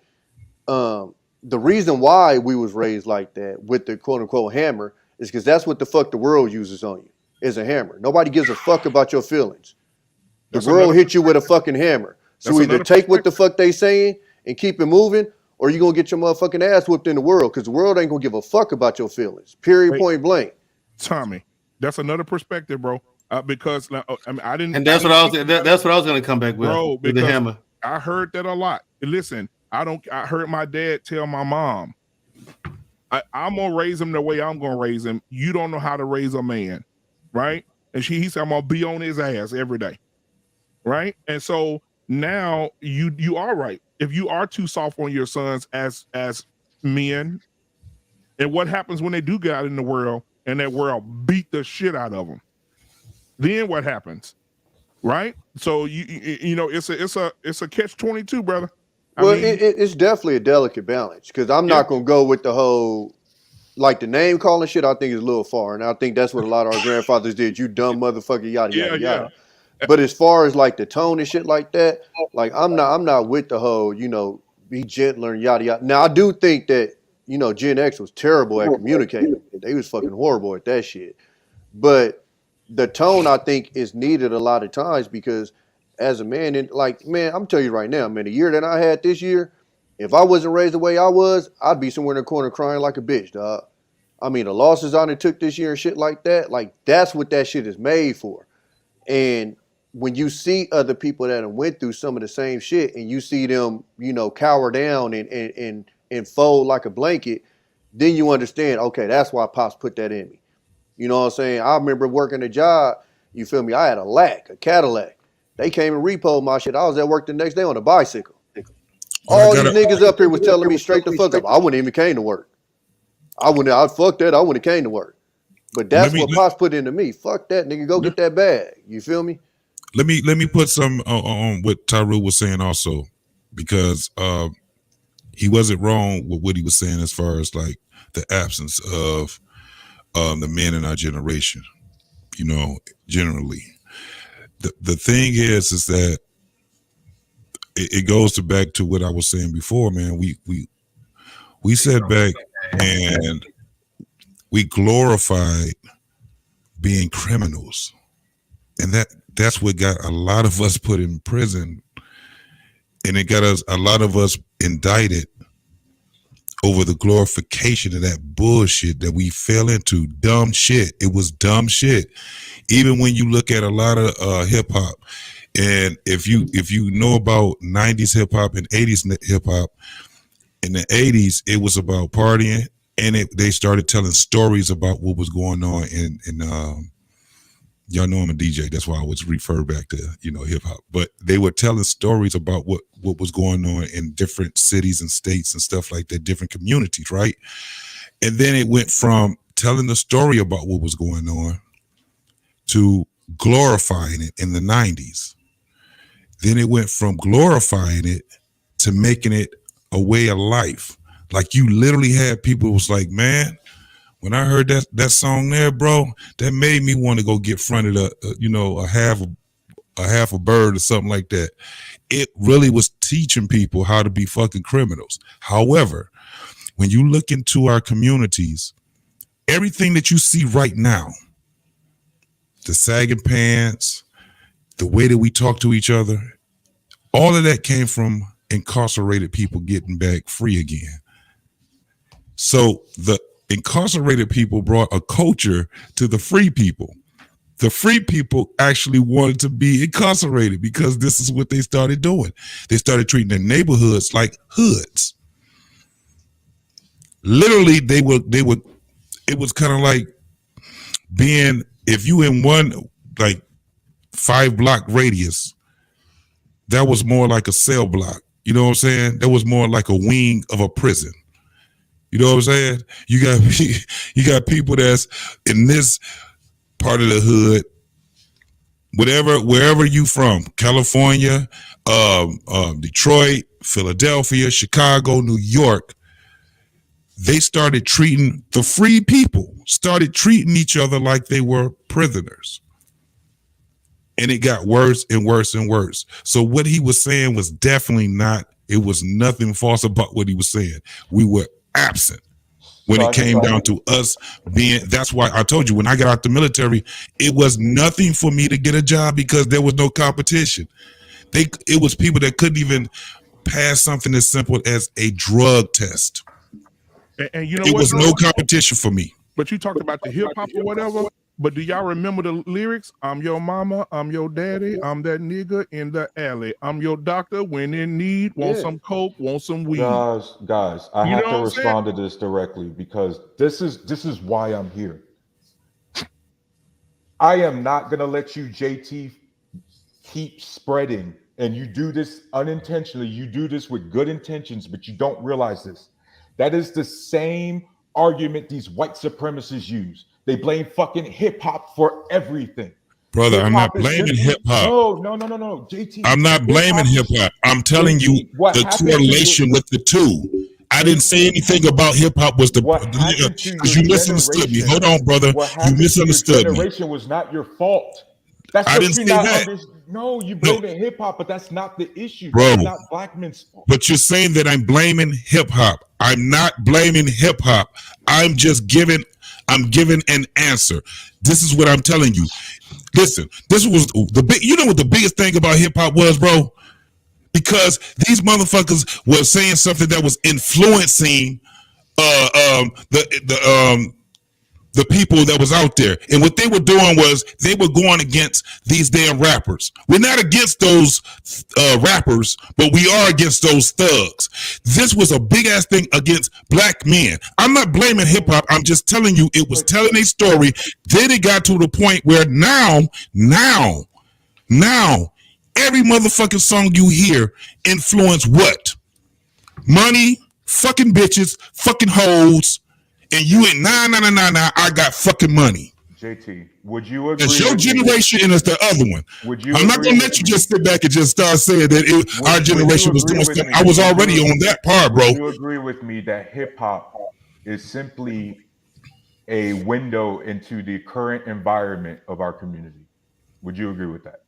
the reason why we was raised like that with the quote unquote hammer is because that's what the fuck the world uses on you is a hammer. Nobody gives a fuck about your feelings. The world hit you with a fucking hammer. So either take what the fuck they saying and keep it moving, or you're going to get your motherfucking ass whooped in the world because the world ain't going to give a fuck about your feelings. Period, point blank. Tommy, that's another perspective, bro. Because I mean, I didn't. And that's what I was going to come back with, bro, with the hammer. I heard that a lot. Listen, I heard my dad tell my mom, I'm gonna raise him the way I'm gonna raise him. You don't know how to raise a man, right? And he said, I'm gonna be on his ass every day, right? And so now you are right. If you are too soft on your sons as men, and what happens when they do get out in the world and that world beat the shit out of them? Then what happens, right? So you know it's a catch-22, brother. It's definitely a delicate balance because I'm not gonna go with the whole like the name calling shit. I think is a little far, and I think that's what a lot of our grandfathers did. You dumb motherfucker, yada yada yada. But as far as like the tone and shit like that, like I'm not with the whole be gentler and yada yada. Now I do think that Gen X was terrible at communicating. They was fucking horrible at that shit. But the tone I think is needed a lot of times because as a man, and like, man, I'm telling you right now, man, the year that I had this year, if I wasn't raised the way I was, I'd be somewhere in the corner crying like a bitch, dog. I mean, the losses I done took this year and shit like that, like that's what that shit is made for. And when you see other people that have went through some of the same shit and you see them, cower down and and fold like a blanket, then you understand, okay, that's why Pops put that in me. You know what I'm saying? I remember working a job, you feel me? I had a Cadillac. They came and repoed my shit. I was at work the next day on a bicycle. All these niggas up here was telling me straight the fuck up. I wouldn't even came to work. I fuck that. I wouldn't have came to work. But that's what Pops put into me. Fuck that, nigga. Go get that bag. You feel me? Let me put some on what Tyrell was saying also, because he wasn't wrong with what he was saying as far as like the absence of the men in our generation. You know, generally, the thing is that it goes back to what I was saying before, man. We sat back and we glorified being criminals, and that's what got a lot of us put in prison, and it got a lot of us indicted over the glorification of that bullshit that we fell into. Dumb shit. It was dumb shit. Even when you look at a lot of hip hop, and if you know about 90s hip hop and 80s hip hop, in the 80s it was about partying, and they started telling stories about what was going on in y'all know I'm a DJ, that's why I was referred back to, you know, hip hop. But they were telling stories about what was going on in different cities and states and stuff like that, different communities, right? And then it went from telling the story about what was going on to glorifying it in the 90s. Then it went from glorifying it to making it a way of life. Like you literally had people who was like, man, when I heard that song there, bro, that made me want to go get fronted a half a bird or something like that. It really was teaching people how to be fucking criminals. However, when you look into our communities, everything that you see right now, the sagging pants, the way that we talk to each other, all of that came from incarcerated people getting back free again. So the incarcerated people brought a culture to the free people. The free people actually wanted to be incarcerated because this is what they started doing. They started treating their neighborhoods like hoods. Literally, they would, it was kind of like being, if you in one, like 5-block radius, that was more like a cell block. You know what I'm saying? That was more like a wing of a prison. You know what I'm saying? You got people that's in this part of the hood, wherever you from, California, Detroit, Philadelphia, Chicago, New York. They started treating the free people, started treating each other like they were prisoners. And it got worse and worse and worse. So what he was saying was definitely not, it was nothing false about what he was saying. We were absent when it came down to us being, that's why I told you when I got out the military, it was nothing for me to get a job because there was no competition. It was people that couldn't even pass something as simple as a drug test. And you know it what, was bro? no competition for me. But you talked about the hip hop or whatever. But do y'all remember the lyrics? I'm your mama, I'm your daddy, I'm that nigga in the alley. I'm your doctor when in need, want some coke, want some weed. Guys, I have to respond to this directly because this is why I'm here. I am not gonna let you, JT, keep spreading, and you do this unintentionally. You do this with good intentions, but you don't realize this. That is the same argument these white supremacists use. They blame fucking hip hop for everything. Brother, I'm not blaming hip hop. No, JT. I'm not blaming hip hop. I'm telling you the correlation with the two. I didn't say anything about hip hop was because you misunderstood me. Hold on, brother. You misunderstood me. Generation was not your fault. That's I didn't say that. No, you blame it hip hop, but that's not the issue. Bro, that's not black men's fault. But you're saying that I'm blaming hip hop. I'm not blaming hip hop. I'm giving an answer. This is what I'm telling you. Listen, this was you know what the biggest thing about hip hop was, bro? Because these motherfuckers were saying something that was influencing the the people that was out there. And what they were doing was they were going against these damn rappers. We're not against those rappers, but we are against those thugs. This was a big ass thing against black men. I'm not blaming hip hop. I'm just telling you it was telling a story. Then it got to the point where now, every motherfucking song you hear influence what? Money, fucking bitches, fucking hoes, and you ain't nah. I got fucking money. JT, would you agree? It's your generation and it's the other one. I'm not gonna let you just sit back and just start saying that our generation was doing stuff. I was already on that part, bro. Would you agree with me that hip hop is simply a window into the current environment of our community? Would you agree with that?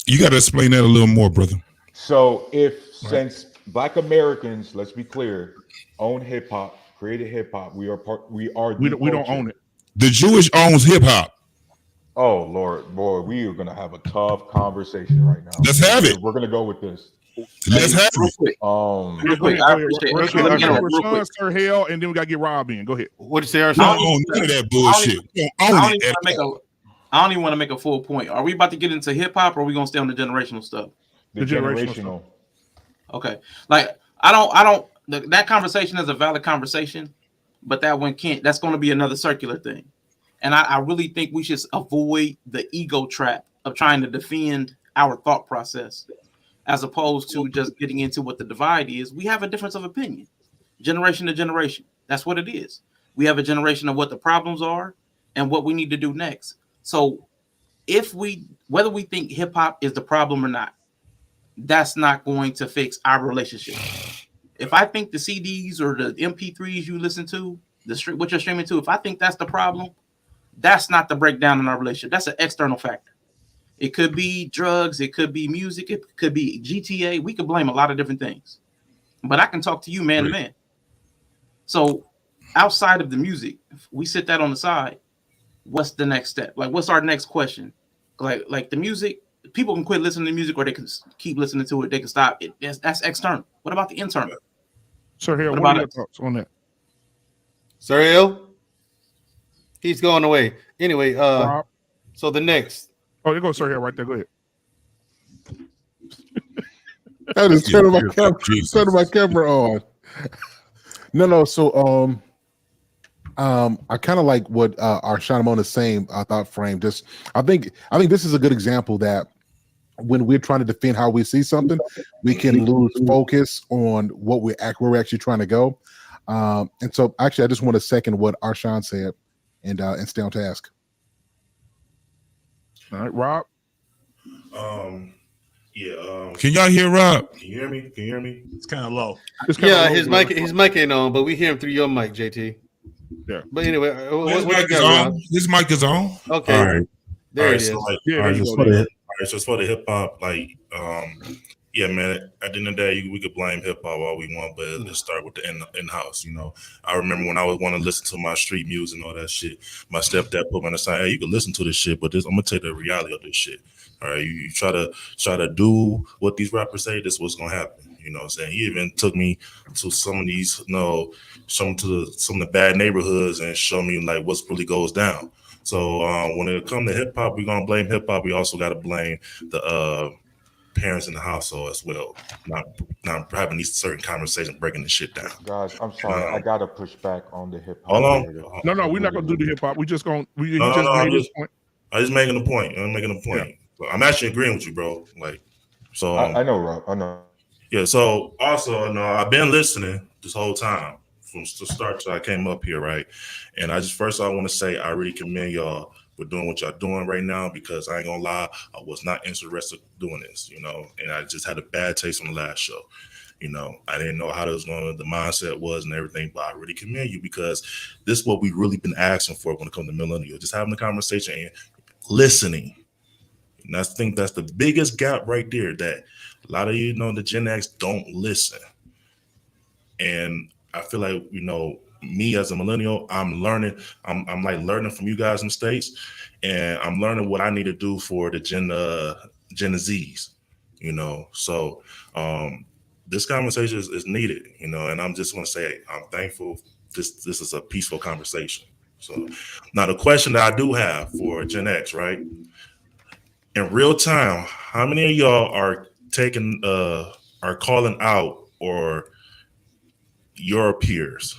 You got to explain that a little more, brother. So since Black Americans, let's be clear, own hip hop, created hip hop, we don't own it. The Jewish owns hip hop. Oh Lord, boy, we are gonna have a tough conversation right now. Let's have it. We're gonna go with this. Let's have it. Real quick, Rashawn, Sir Hale, and then we gotta get Rob in. Go ahead. What did you say, I don't own none of that bullshit. I don't even want to make a full point. Are we about to get into hip hop, or are we gonna stay on the generational stuff? The generational. Okay, like I don't. That conversation is a valid conversation, but that one can't. That's going to be another circular thing, and I really think we should avoid the ego trap of trying to defend our thought process, as opposed to just getting into what the divide is. We have a difference of opinion, generation to generation. That's what it is. We have a generation of what the problems are and what we need to do next. So, whether we think hip hop is the problem or not, that's not going to fix our relationship. If I think the CDs or the MP3s you listen to, what you're streaming to, if I think that's the problem, that's not the breakdown in our relationship. That's an external factor. It could be drugs, it could be music, it could be GTA. We could blame a lot of different things. But I can talk to you man to man. So outside of the music, if we sit that on the side, what's the next step? Like, what's our next question? Like the music, people can quit listening to music, or they can keep listening to it. They can stop it. That's external. What about the internal? Sir Hill, what are your thoughts on that? Sir Hill? He's going away. Anyway, so the next. Oh, there goes Sir Hill right there. Go ahead. I just turned my camera on. No. So I kind of like what Arshawn on the same thought frame. Just I think this is a good example that when we're trying to defend how we see something, we can lose focus on what where we're actually trying to go. And so actually I just want to second what Arshawn said and stay on task. All right, Rob. Can y'all hear Rob? Can you hear me? It's kind of low. Yeah, his mic ain't on, but we hear him through your mic, JT. Yeah. But anyway, His mic is on. His mic is on. Okay. All right. There it is. Just for the hip hop, yeah, man. At the end of the day, we could blame hip hop all we want, but let's start with the in house. You know, I remember when I was want to listen to my street music and all that shit. My stepdad put me on the side. Hey, you can listen to this shit, but I'm gonna tell you the reality of this shit. All right, you try to do what these rappers say. This is what's gonna happen. You know what I'm saying? He even took me to some of these, some of the bad neighborhoods and show me like what's really goes down. So when it comes to hip hop, we're gonna blame hip hop. We also got to blame the parents in the household as well. Not having these certain conversations, breaking the shit down. Guys, I'm sorry, I gotta push back on the hip hop. Hold on. No, we're not gonna do the hip hop. I'm just making a point. I'm making a point. Yeah. I'm actually agreeing with you, bro. Like, so I know, Rob. I know. Yeah. So also, I've been listening this whole time from the start till I came up here, right? And I want to say I really commend y'all for doing what y'all doing right now, because I ain't gonna lie, I was not interested in doing this, and I just had a bad taste on the last show. I didn't know how the mindset was and everything, but I really commend you, because this is what we've really been asking for when it comes to millennials, just having a conversation and listening. And I think that's the biggest gap right there, that a lot of the Gen X don't listen. And I feel like, me as a millennial, I'm learning. I'm like learning from you guys in the States, and I'm learning what I need to do for the Gen Zs, So this conversation is needed, and I'm just want to say I'm thankful. This is a peaceful conversation. So now the question that I do have for Gen X, right? In real time, how many of y'all are taking are calling out or your peers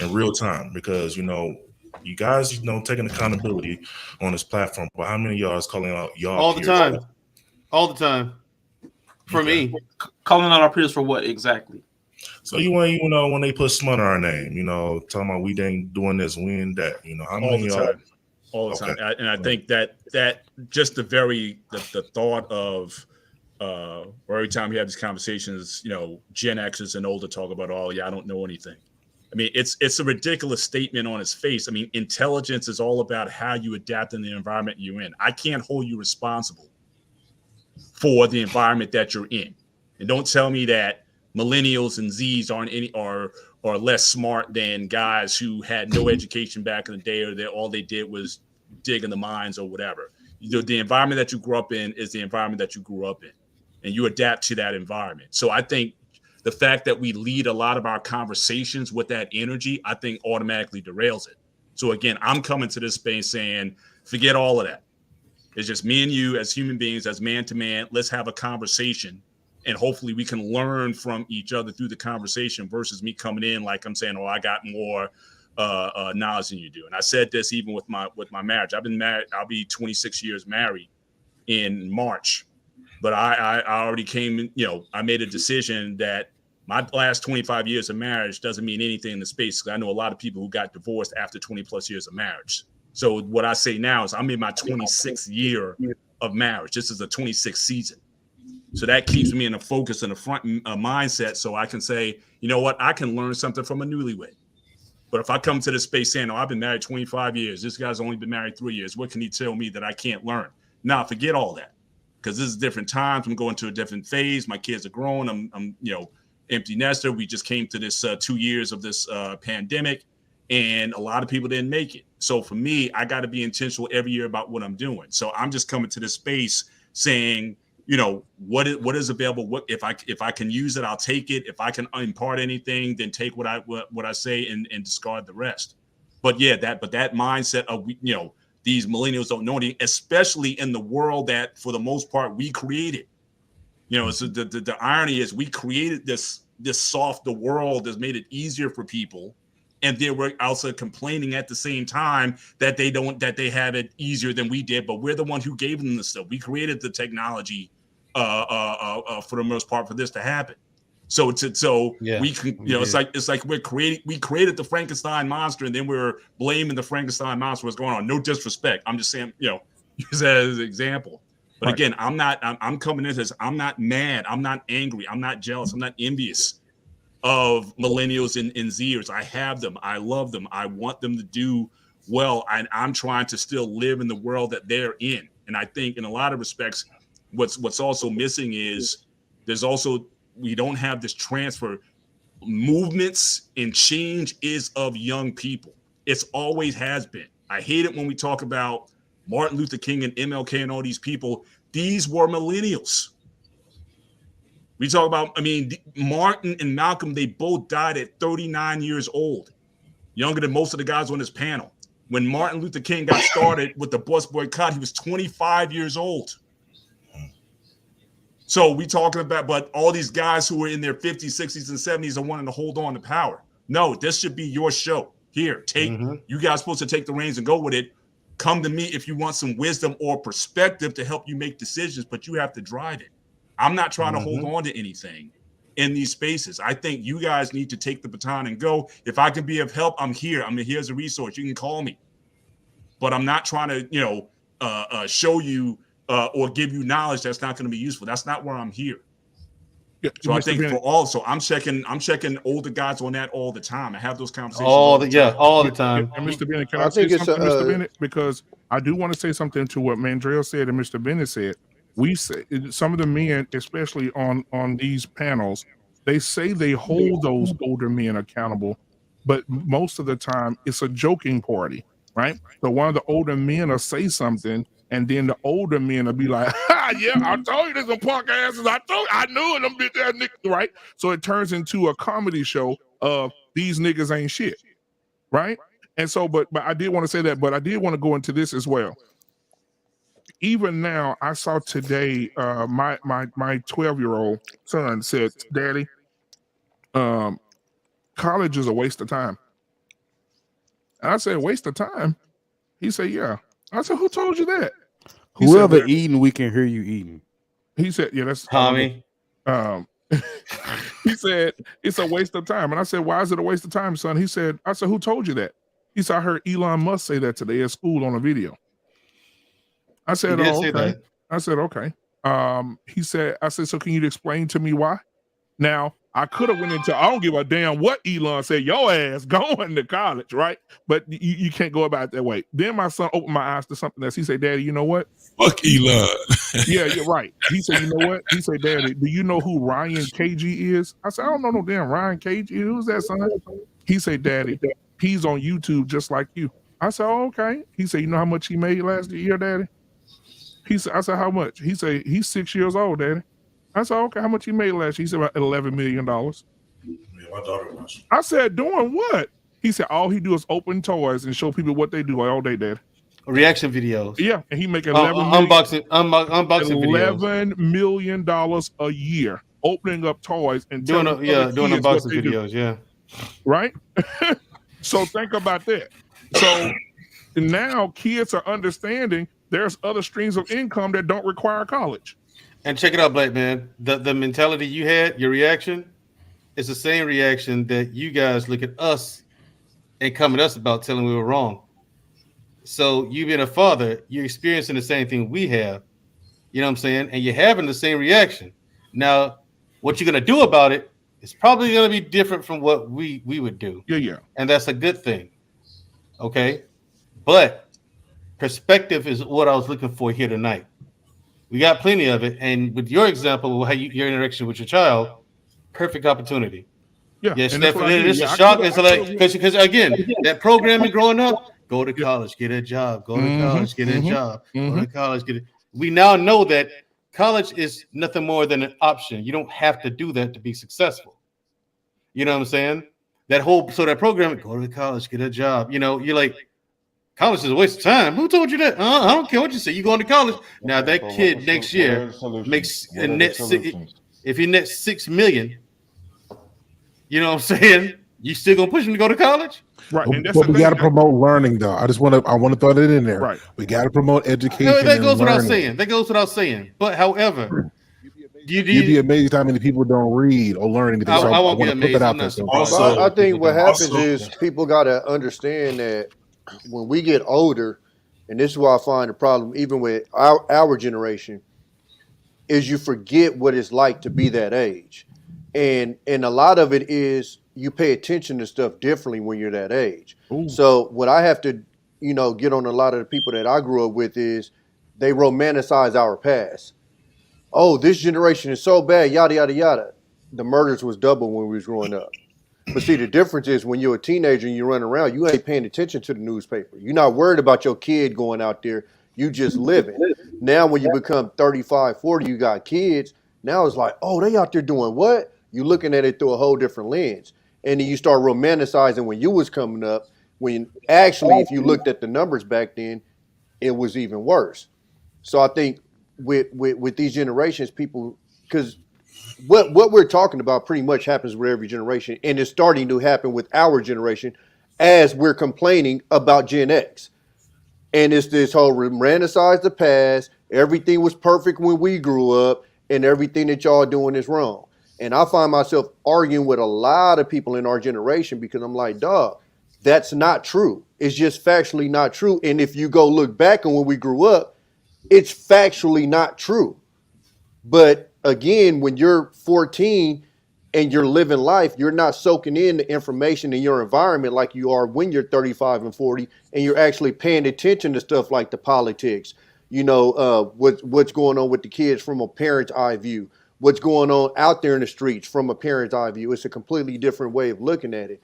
in real time? Because you guys, taking accountability on this platform, but how many of y'all is calling out y'all all the peers? time, all the time. For me, calling out our peers for what exactly? So when they put smut on our name, talking about we ain't doing this, we ain't that, how all many the of y'all? time, all the time. And I think that just the thought of every time we have these conversations, Gen Xers and older talk about, oh yeah, I don't know anything. I mean, it's a ridiculous statement on its face. I mean, intelligence is all about how you adapt in the environment you're in. I can't hold you responsible for the environment that you're in. And don't tell me that millennials and Zs are less smart than guys who had no education back in the day, or all they did was dig in the mines or whatever. The environment that you grew up in is the environment that you grew up in, and you adapt to that environment. So I think the fact that we lead a lot of our conversations with that energy, I think automatically derails it. So again, I'm coming to this space saying, forget all of that. It's just me and you as human beings, as man to man. Let's have a conversation, and hopefully we can learn from each other through the conversation versus me coming in like I'm saying, oh, I got more knowledge than you do. And I said this even with my marriage. I've been married. I'll be 26 years married in March, but I already came. I made a decision that my last 25 years of marriage doesn't mean anything in the space. Because I know a lot of people who got divorced after 20 plus years of marriage. So what I say now is I'm in my 26th year of marriage. This is a 26th season. So that keeps me in a focus and a front mindset, so I can say, you know what, I can learn something from a newlywed. But if I come to this space saying, oh, I've been married 25 years, this guy's only been married 3 years, what can he tell me that I can't learn? Now, forget all that, because this is different times. I'm going to a different phase. My kids are grown. I'm empty nester. We just came to this 2 years of this pandemic, and a lot of people didn't make it. So for me, I got to be intentional every year about what I'm doing. So I'm just coming to this space saying, what is available. What if I can use it, I'll take it. If I can impart anything, then take what I say and discard the rest. But yeah, that mindset of these millennials don't know anything, especially in the world that for the most part we created. So the irony is we created this softer world that's made it easier for people, and then we're also complaining at the same time that they have it easier than we did. But we're the one who gave them the stuff. We created the technology for the most part for this to happen. So we can, it's like we created the Frankenstein monster, and then we're blaming the Frankenstein monster. What's going on? No disrespect. I'm just saying, use that as an example. But again, I'm coming into this. I'm not mad. I'm not angry. I'm not jealous. I'm not envious of millennials and Zers. I have them. I love them. I want them to do well. And I'm trying to still live in the world that they're in. And I think in a lot of respects, what's also missing is we don't have this transfer. Movements and change is of young people. It's always has been. I hate it when we talk about Martin Luther King and MLK and all these people. These were millennials. We talk about, Martin and Malcolm, they both died at 39 years old, younger than most of the guys on this panel. When Martin Luther King got started with the bus boycott, he was 25 years old. So we talking about, but all these guys who were in their 50s, 60s, and 70s are wanting to hold on to power. No, this should be your show. Here, you guys supposed to take the reins and go with it. Come to me if you want some wisdom or perspective to help you make decisions, but you have to drive it. I'm not trying to hold on to anything in these spaces. I think you guys need to take the baton and go. If I can be of help, I'm here. I'm here as a resource. You can call me. But I'm not trying to, show you or give you knowledge that's not going to be useful. That's not where I'm here. Yeah, so I think I'm checking older guys on that all the time. I have those conversations all the time. And Mr. Bennett, can I say something, Mr. Bennett? Because I do want to say something to what Mandrell said and Mr. Bennett said. We say some of the men, especially on these panels, they say they hold those older men accountable, but most of the time it's a joking party, right? So one of the older men will say something, and then the older men will be like, yeah, I told you there's some punk asses. I knew it, them bitch ass niggas, right? So it turns into a comedy show of these niggas ain't shit, right? And so, but I did want to say that, but I did want to go into this as well. Even now, I saw today, my 12-year-old son said, "Daddy, college is a waste of time." And I said, "Waste of time?" He said, "Yeah." I said, "Who told you that?" He Whoever said, eating, we can hear you eating. He said, "Yeah, that's Tommy." He said, "It's a waste of time." And I said, "Why is it a waste of time, son?" He said, I said, "Who told you that?" He said, "I heard Elon Musk say that today at school on a video." I said, He did "Oh, say okay." that. I said, "Okay." He said, I said, "So can you explain to me why?" Now, I could have went into, I don't give a damn what Elon said, your ass going to college, right? But you can't go about it that way. Then my son opened my eyes to something else. He said, "Daddy, you know what?" Fuck Elon. Yeah, you're right. He said, "You know what?" He said, "Daddy, do you know who Ryan KG is?" I said, "I don't know no damn Ryan KG. Who's that, son?" He said, "Daddy, he's on YouTube just like you." I said, "Oh, okay." He said, "You know how much he made last year, Daddy?" I said, "How much?" He said, "He's 6 years old, Daddy." I said, "Okay, how much he made last year?" He said, "About $11 million. Yeah, my daughter watched. I said, "Doing what?" He said, "All he do is open toys and show people what they do all day, Daddy." Reaction videos. Yeah, and he make $11 videos. $11 million a year opening up toys and Doing telling other doing kids what unboxing they do. videos. Yeah. Right? So think about that. So now kids are understanding there's other streams of income that don't require college. And check it out, Black Man. The mentality you had, your reaction, is the same reaction that you guys look at us and come at us about telling we were wrong. So you being a father, you're experiencing the same thing we have. You know what I'm saying? And you're having the same reaction. Now, what you're gonna do about it is probably gonna be different from what we would do. Yeah. And that's a good thing. Okay. But perspective is what I was looking for here tonight. We got plenty of it. And with your example of how your interaction with your child, perfect opportunity. Yeah. Yes, and that's what I definitely. did. It's a Yeah, shock. It's like because again, that programming growing up, go to Yeah. college, get a job, go to Mhm, college, get a mhm, job, go to mhm. college, get it. We now know that college is nothing more than an option. You don't have to do that to be successful. You know what I'm saying? That program, go to college, get a job. You know, you're like, college is a waste of time. Who told you that? I don't care what you say. You going to college now? That So kid next year makes a net if he nets 6 million. You know what I'm saying? You still gonna push him to go to college? Right. And that's But the we thing. got to promote learning, though. I want to throw that in there. Right. We got to promote education. No, that and goes without learning. saying. That goes without saying. But however, You'd be amazed how many people don't read or learn anything. So I won't want get to put that amazed. out I'm there. not So. surprised. Well, I think what happens is people got to understand that when we get older, and this is why I find the problem, even with our generation, is you forget what it's like to be that age, and a lot of it is you pay attention to stuff differently when you're that age. Ooh. So what I have to, get on a lot of the people that I grew up with is they romanticize our past. Oh, this generation is so bad, yada yada yada. The murders was double when we was growing up. But see, the difference is when you're a teenager and you run around, you ain't paying attention to the newspaper. You're not worried about your kid going out there. You just living. Now, when you become 35, 40, you got kids. Now it's like, oh, they out there doing what? You're looking at it through a whole different lens. And then you start romanticizing when you was coming up, when actually, if you looked at the numbers back then, it was even worse. So I think with these generations, people, because what we're talking about pretty much happens with every generation, and it's starting to happen with our generation as we're complaining about Gen X. And it's this whole romanticize the past, everything was perfect when we grew up, and everything that y'all doing is wrong. And I find myself arguing with a lot of people in our generation because I'm like, dog, that's not true. It's just factually not true. And if you go look back on when we grew up, it's factually not true. But again, when you're 14 and you're living life, you're not soaking in the information in your environment like you are when you're 35 and 40, and you're actually paying attention to stuff like the politics, what's going on with the kids from a parent's eye view, what's going on out there in the streets from a parent's eye view. It's a completely different way of looking at it.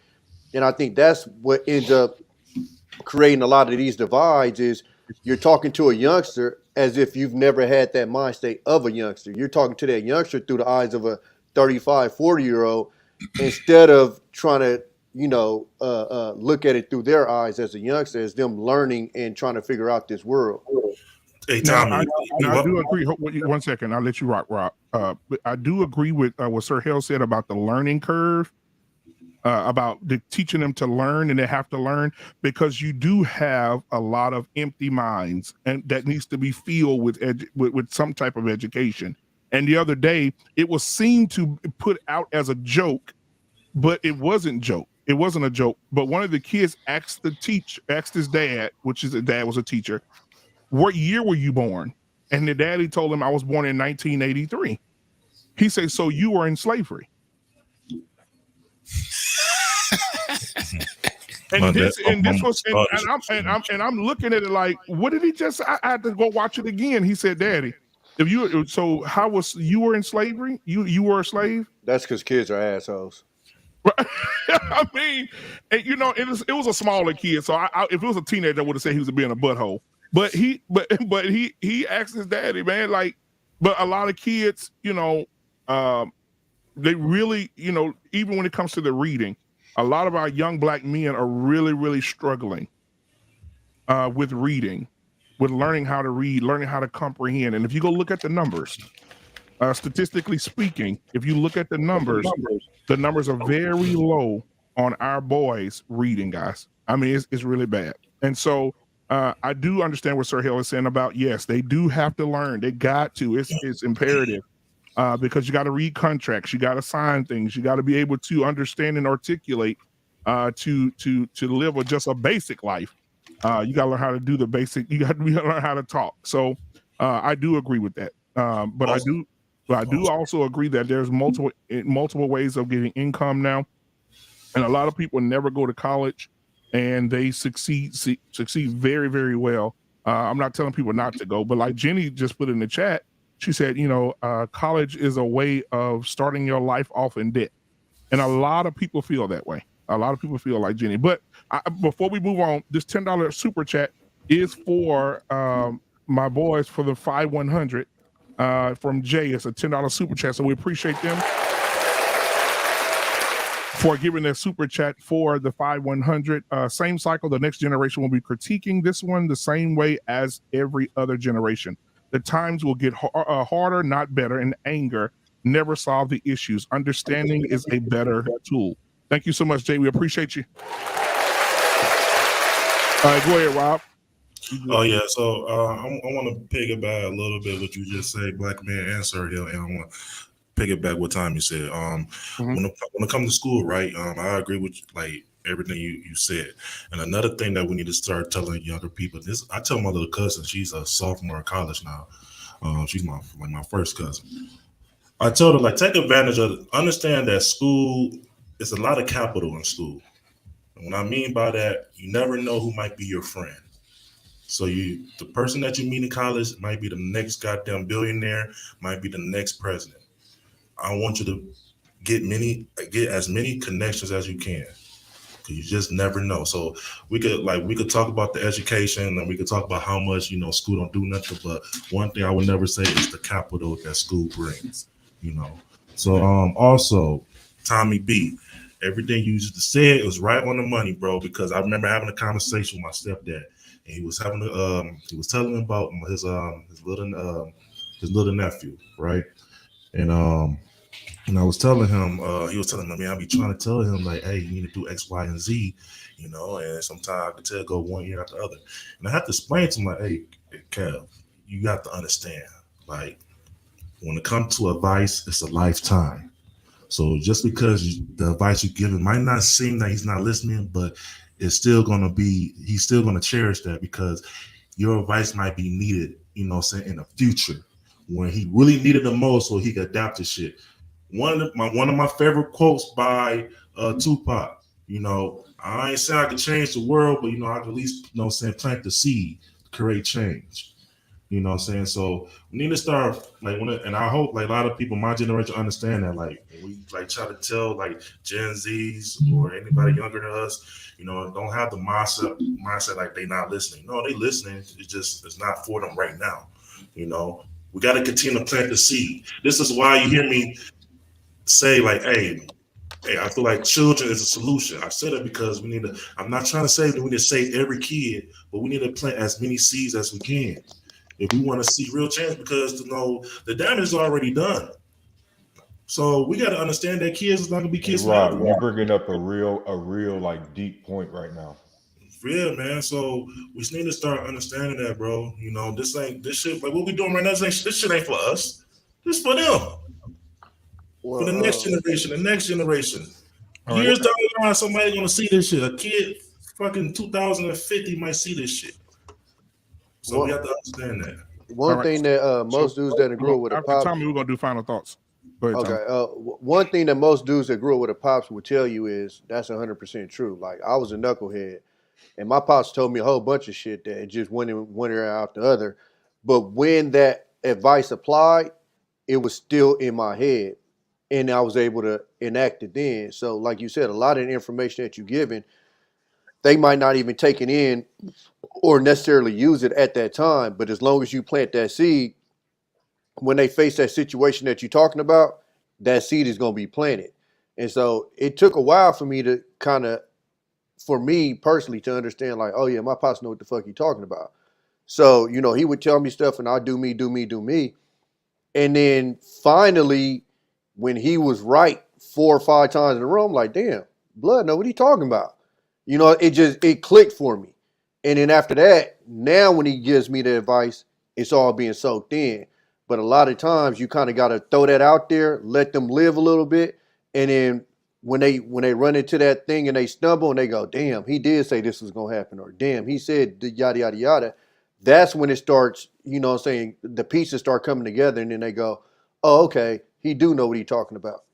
And I think that's what ends up creating a lot of these divides is you're talking to a youngster as if you've never had that mind state of a youngster. You're talking to that youngster through the eyes of a 35, 40-year-old instead of trying to look at it through their eyes as a youngster, as them learning and trying to figure out this world. Hey, Now, Tommy, I do agree. 1 second, I'll let you rock, Rob. But I do agree with what Sir Hale said about the learning curve, about teaching them to learn, and they have to learn because you do have a lot of empty minds, and that needs to be filled with some type of education. And the other day, it was seen to put out as a joke, but it wasn't joke. It wasn't a joke. But one of the kids asked his dad, which his dad was a teacher, what year were you born? And the daddy told him, I was born in 1983. He said, so you were in slavery. And I'm looking at it like, what did he just? I had to go watch it again. He said, "Daddy, how was you were in slavery? You were a slave?" That's because kids are assholes. I mean, it was a smaller kid. So if it was a teenager, I would have said he was being a butthole. But he asked his daddy, man, like, but a lot of kids, they really, even when it comes to the reading, a lot of our young Black men are really, really struggling with reading, with learning how to read, learning how to comprehend. And if you go look at the numbers, statistically speaking, if you look at the numbers are very low on our boys reading, guys. I mean, it's really bad. And so I do understand what Sir Hill is saying about, yes, they do have to learn. They got to. It's imperative. Because you got to read contracts, you got to sign things, you got to be able to understand and articulate to live just a basic life. You got to learn how to do the basic. You got to learn how to talk. So I do agree with that. But I do also agree that there's multiple ways of getting income now, and a lot of people never go to college, and they succeed very, very well. I'm not telling people not to go, but like Jenny just put in the chat. She said, college is a way of starting your life off in debt. And a lot of people feel that way. A lot of people feel like Jenny. But before we move on, this $10 super chat is for my boys for the 5100 from Jay. It's a $10 super chat. So we appreciate them for giving their super chat for the 5100. Same cycle. The next generation will be critiquing this one the same way as every other generation. The times will get harder, not better, and anger never solve the issues. Understanding is a better tool. Thank you so much, Jay. We appreciate you. All right, go ahead, Rob. Oh, yeah. So I want to piggyback a little bit what you just said, Black Man and Sir Hill, and I want to piggyback what time you said. When it comes to school, right, I agree with like everything you said. And another thing that we need to start telling younger people, I tell my little cousin, she's a sophomore in college now. She's my first cousin. I told her, like, take advantage of it. Understand that school is a lot of capital in school. And what I mean by that, you never know who might be your friend. So the person that you meet in college might be the next goddamn billionaire, might be the next president. I want you to get as many connections as you can. You just never know. So we could talk about the education, and we could talk about how much school don't do nothing. But one thing I would never say is the capital that school brings. So also Tommy B, everything you just said was right on the money, bro. Because I remember having a conversation with my stepdad, and he was telling me about his little nephew, right? And I was telling him, he was telling me, man, I be trying to tell him, like, hey, you need to do X, Y, and Z, and sometimes I could tell go one year after the other. And I have to explain to him, like, hey, Kev, you got to understand, like, when it comes to advice, it's a lifetime. So just because the advice you give him might not seem that he's not listening, but it's still going to be, he's still going to cherish that because your advice might be needed, in the future when he really needed the most so he could adapt to shit. One of my favorite quotes by Tupac, I ain't saying I could change the world, but I could at least, plant the seed, create change. So we need to start and I hope like a lot of people my generation understand that, like, when we like try to tell like Gen Zs or anybody younger than us, don't have the mindset like they not listening. No, they listening. It's not for them right now. We got to continue to plant the seed. This is why you hear me say, like, hey, Hey, I feel like children is a solution. I said it because we need to. I'm not trying to say that we need to save every kid, but we need to plant as many seeds as we can if we want to see real change. Because the damage is already done. So we got to understand that kids is not gonna be kids Rob, forever. you're bringing up a real like deep point right now. Yeah, man. So we just need to start understanding that, bro. This shit. Like what we doing right now. This shit ain't for us. This for them. For the next generation, the next generation. Years down the line, somebody gonna see this shit. A kid, fucking 2050 might see this shit. So we have to understand that. One thing that most dudes that grew up with a pops. Tommy, we're gonna do final thoughts. Go ahead, Okay. Tommy. One thing that most dudes that grew up with a pops would tell you is that's 100% true. Like I was a knucklehead, and my pops told me a whole bunch of shit that just went out the other. But when that advice applied, it was still in my head, and I was able to enact it then. So, like you said, a lot of the information that you're given, they might not even take it in or necessarily use it at that time. But as long as you plant that seed, when they face that situation that you're talking about, that seed is going to be planted. And so it took a while for me to for me personally to understand like, oh yeah, my pops know what the fuck he talking about. So, he would tell me stuff and I'd do me. And then finally, when he was right 4 or 5 times in a row, I'm like, damn, blood, know what he talking about. It clicked for me. And then after that, now when he gives me the advice, it's all being soaked in. But a lot of times you kind of got to throw that out there, let them live a little bit. And then when they run into that thing and they stumble and they go, damn, he did say this was going to happen. Or damn, he said yada, yada, yada. That's when it starts, the pieces start coming together. And then they go, oh, okay, he do know what he's talking about.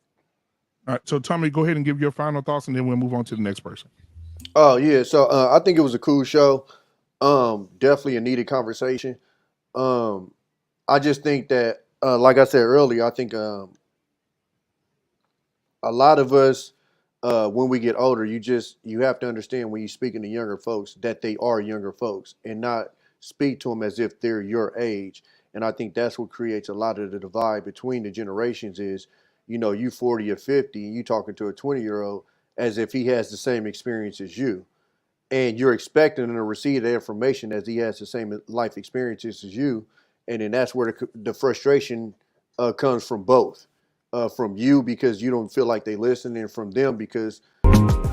All right. So Tommy, go ahead and give your final thoughts and then we'll move on to the next person. Oh, yeah. So I think it was a cool show. Definitely a needed conversation. I just think that, like I said earlier, I think a lot of us, when we get older, you have to understand when you're speaking to younger folks that they are younger folks and not speak to them as if they're your age. And I think that's what creates a lot of the divide between the generations is, you 40 or 50 and you talking to a 20-year-old as if he has the same experience as you. And you're expecting him to receive the information as he has the same life experiences as you. And then that's where the frustration comes from both. From you because you don't feel like they listen, and from them because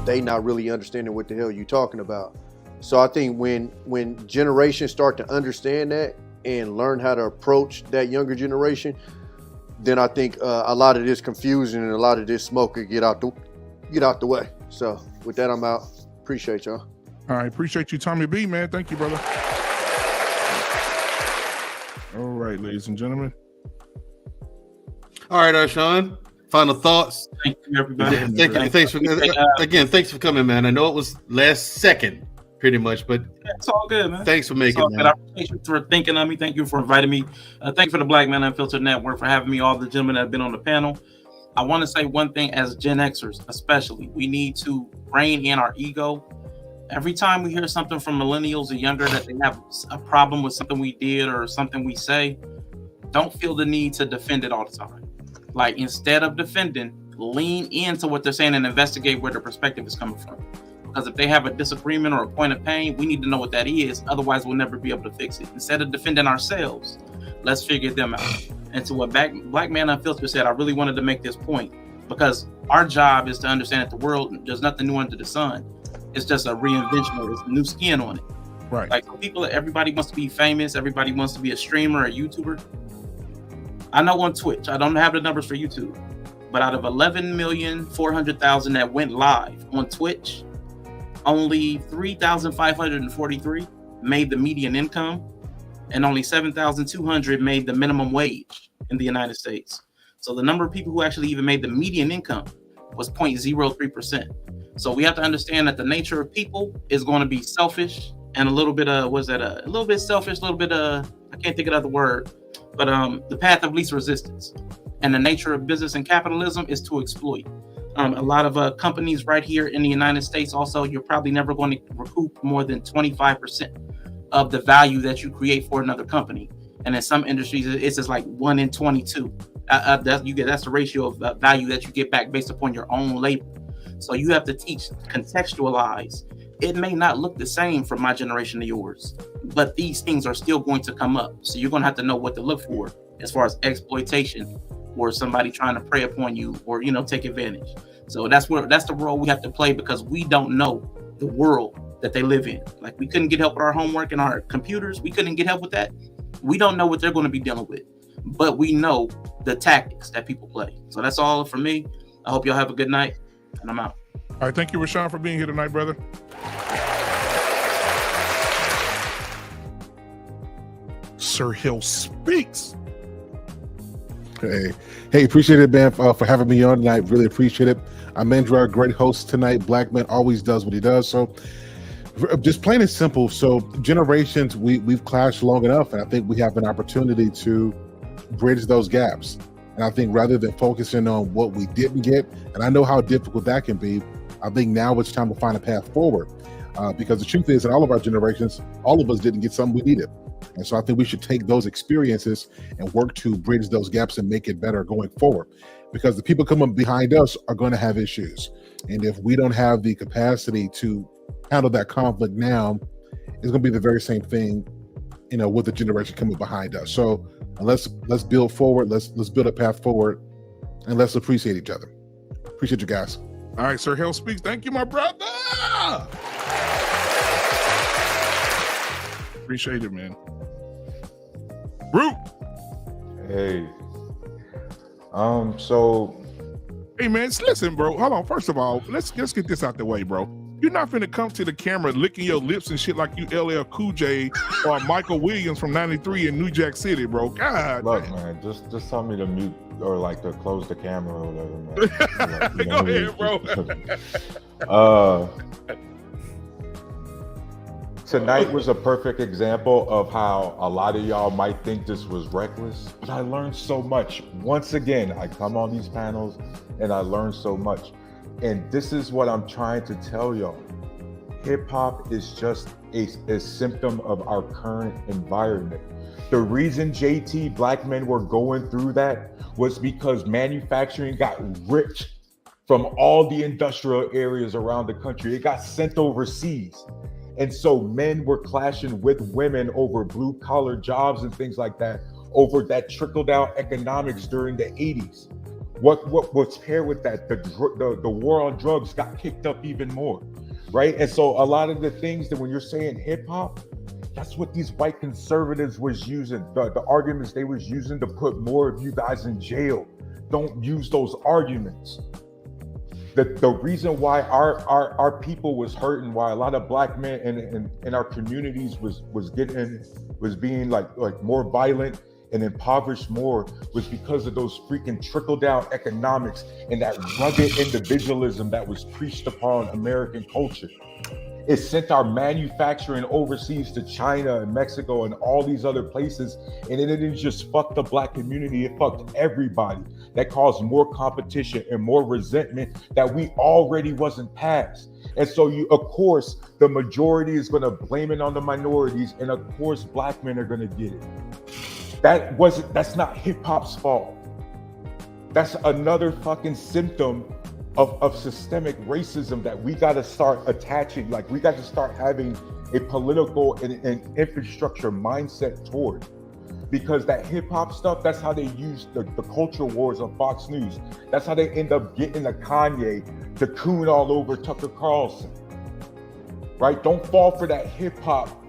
they not really understanding what the hell you talking about. So I think when generations start to understand that and learn how to approach that younger generation, then I think a lot of this confusion and a lot of this smoke could get out the way. So with that, I'm out. Appreciate y'all. All right, appreciate you, Tommy B, man. Thank you, brother. All right, ladies and gentlemen. All right, Arshawn. Final thoughts. Thank you, everybody. Thanks for coming, man. I know it was last second, pretty much, but it's all good, man. Thanks for making it. I appreciate you for thinking of me. Thank you for inviting me. Thank you for the Black Man Unfiltered Network for having me. All the gentlemen that have been on the panel. I want to say one thing as Gen Xers, especially, we need to rein in our ego. Every time we hear something from millennials or younger that they have a problem with something we did or something we say, don't feel the need to defend it all the time. Like, instead of defending, lean into what they're saying and investigate where the perspective is coming from. Because if they have a disagreement or a point of pain, we need to know what that is. Otherwise, we'll never be able to fix it. Instead of defending ourselves, let's figure them out. And to what Black Man Unfiltered said, I really wanted to make this point because our job is to understand that the world, there's nothing new under the sun. It's just a reinvention or there's new skin on it. Right. Like everybody wants to be famous. Everybody wants to be a streamer, a YouTuber. I know on Twitch, I don't have the numbers for YouTube, but out of 11,400,000 that went live on Twitch, only 3,543 made the median income, and only 7,200 made the minimum wage in the United States. So the number of people who actually even made the median income was 0.03%. So we have to understand that the nature of people is going to be selfish and a little bit a little bit selfish, a little bit I can't think of the word, but the path of least resistance. And the nature of business and capitalism is to exploit. A lot of companies right here in the United States, also, you're probably never going to recoup more than 25% of the value that you create for another company. And in some industries, it's just like 1 in 22. That's the ratio of value that you get back based upon your own labor. So you have to teach, contextualize. It may not look the same from my generation to yours, but these things are still going to come up. So you're going to have to know what to look for as far as exploitation or somebody trying to prey upon you or, take advantage. So that's the role we have to play, because we don't know the world that they live in. Like, we couldn't get help with our homework and our computers. We couldn't get help with that. We don't know what they're going to be dealing with, but we know the tactics that people play. So that's all for me. I hope y'all have a good night, and I'm out. All right, thank you, Rashawn, for being here tonight, brother. Sir Hill speaks. Hey, appreciate it, man, for having me on tonight. Really appreciate it. I'm Mandrell, great host tonight. Black Man always does what he does. So just plain and simple. So generations, we've clashed long enough, and I think we have an opportunity to bridge those gaps. And I think rather than focusing on what we didn't get, and I know how difficult that can be, I think now it's time to find a path forward. Because the truth is, in all of our generations, all of us didn't get something we needed. And so I think we should take those experiences and work to bridge those gaps and make it better going forward. Because the people coming behind us are going to have issues. And if we don't have the capacity to handle that conflict now, it's going to be the very same thing, with the generation coming behind us. So let's build forward. Let's build a path forward, and let's appreciate each other. Appreciate you guys. All right, Sir Hill speaks. Thank you, my brother. Appreciate it, man. Root. Hey. So. Hey, man, listen, bro. Hold on. First of all, let's get this out the way, bro. You're not finna come to the camera licking your lips and shit like you LL Cool J or Michael Williams from '93 in New Jack City, bro. God. Look, man, just tell me to mute or to close the camera or whatever, man. Go ahead, bro. Tonight was a perfect example of how a lot of y'all might think this was reckless, but I learned so much. Once again, I come on these panels and I learn so much. And this is what I'm trying to tell y'all. Hip hop is just a symptom of our current environment. The reason JT black men were going through that was because manufacturing got ripped from all the industrial areas around the country. It got sent overseas. And so men were clashing with women over blue collar jobs and things like that, over that trickle down economics during the 80s. What was paired with that? The war on drugs got kicked up even more, right? And so a lot of the things that when you're saying hip hop, that's what these white conservatives was using, the arguments they was using to put more of you guys in jail. Don't use those arguments. The reason why our people was hurting, why a lot of black men in our communities was being like more violent and impoverished more, was because of those freaking trickle down economics and that rugged individualism that was preached upon American culture. It sent our manufacturing overseas to China and Mexico and all these other places, and it didn't just fuck the black community, it fucked everybody. That caused more competition and more resentment that we already wasn't past. And so of course, the majority is gonna blame it on the minorities, and of course, black men are gonna get it. That's not hip hop's fault. That's another fucking symptom of systemic racism that we got to start attaching. Like, we got to start having a political and infrastructure mindset toward, because that hip hop stuff, that's how they use the culture wars on Fox News. That's how they end up getting a Kanye to coon all over Tucker Carlson, right? Don't fall for that hip hop,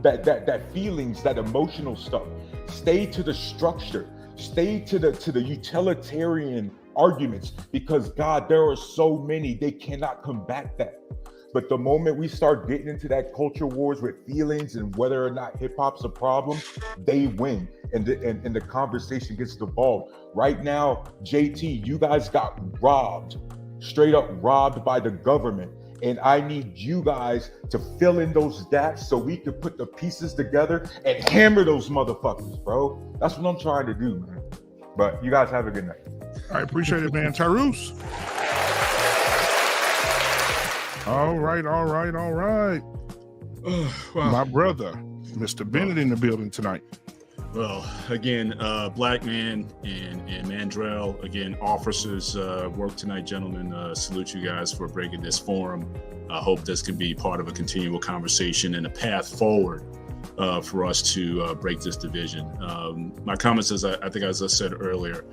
that feelings, that emotional stuff. Stay to the structure. Stay to the utilitarian arguments, because God, there are so many, they cannot combat that. But the moment we start getting into that culture wars with feelings and whether or not hip hop's a problem, they win, and the conversation gets devolved. Right now, JT, you guys got robbed, straight up robbed by the government. And I need you guys to fill in those gaps so we can put the pieces together and hammer those motherfuckers, bro. That's what I'm trying to do, man. But you guys have a good night. I appreciate it, man. Tyrus. All right. Wow. My brother, Mr. Bennett, in the building tonight. Well, again, Black Man and Mandrell, again, officers, work tonight, gentlemen. Salute you guys for breaking this forum. I hope this can be part of a continual conversation and a path forward for us to break this division. My comments, as I think, as I said earlier,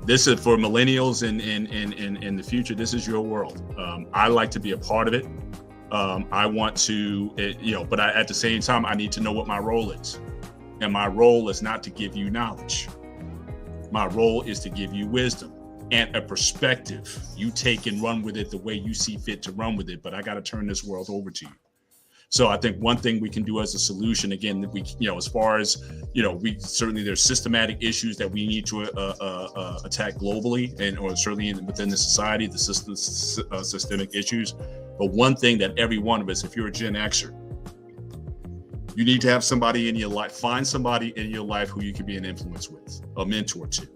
this is for millennials and in the future. This is your world. I like to be a part of it. I want to, but at the same time, I need to know what my role is. And my role is not to give you knowledge. My role is to give you wisdom and a perspective. You take and run with it the way you see fit to run with it, but I got to turn this world over to you. So I think one thing we can do as a solution, again, that we, as far as, we certainly there's systematic issues that we need to attack globally or certainly within the society, the systemic issues. But one thing that every one of us, if you're a Gen Xer, you need to have somebody in your life, find somebody in your life who you can be an influence with, a mentor to,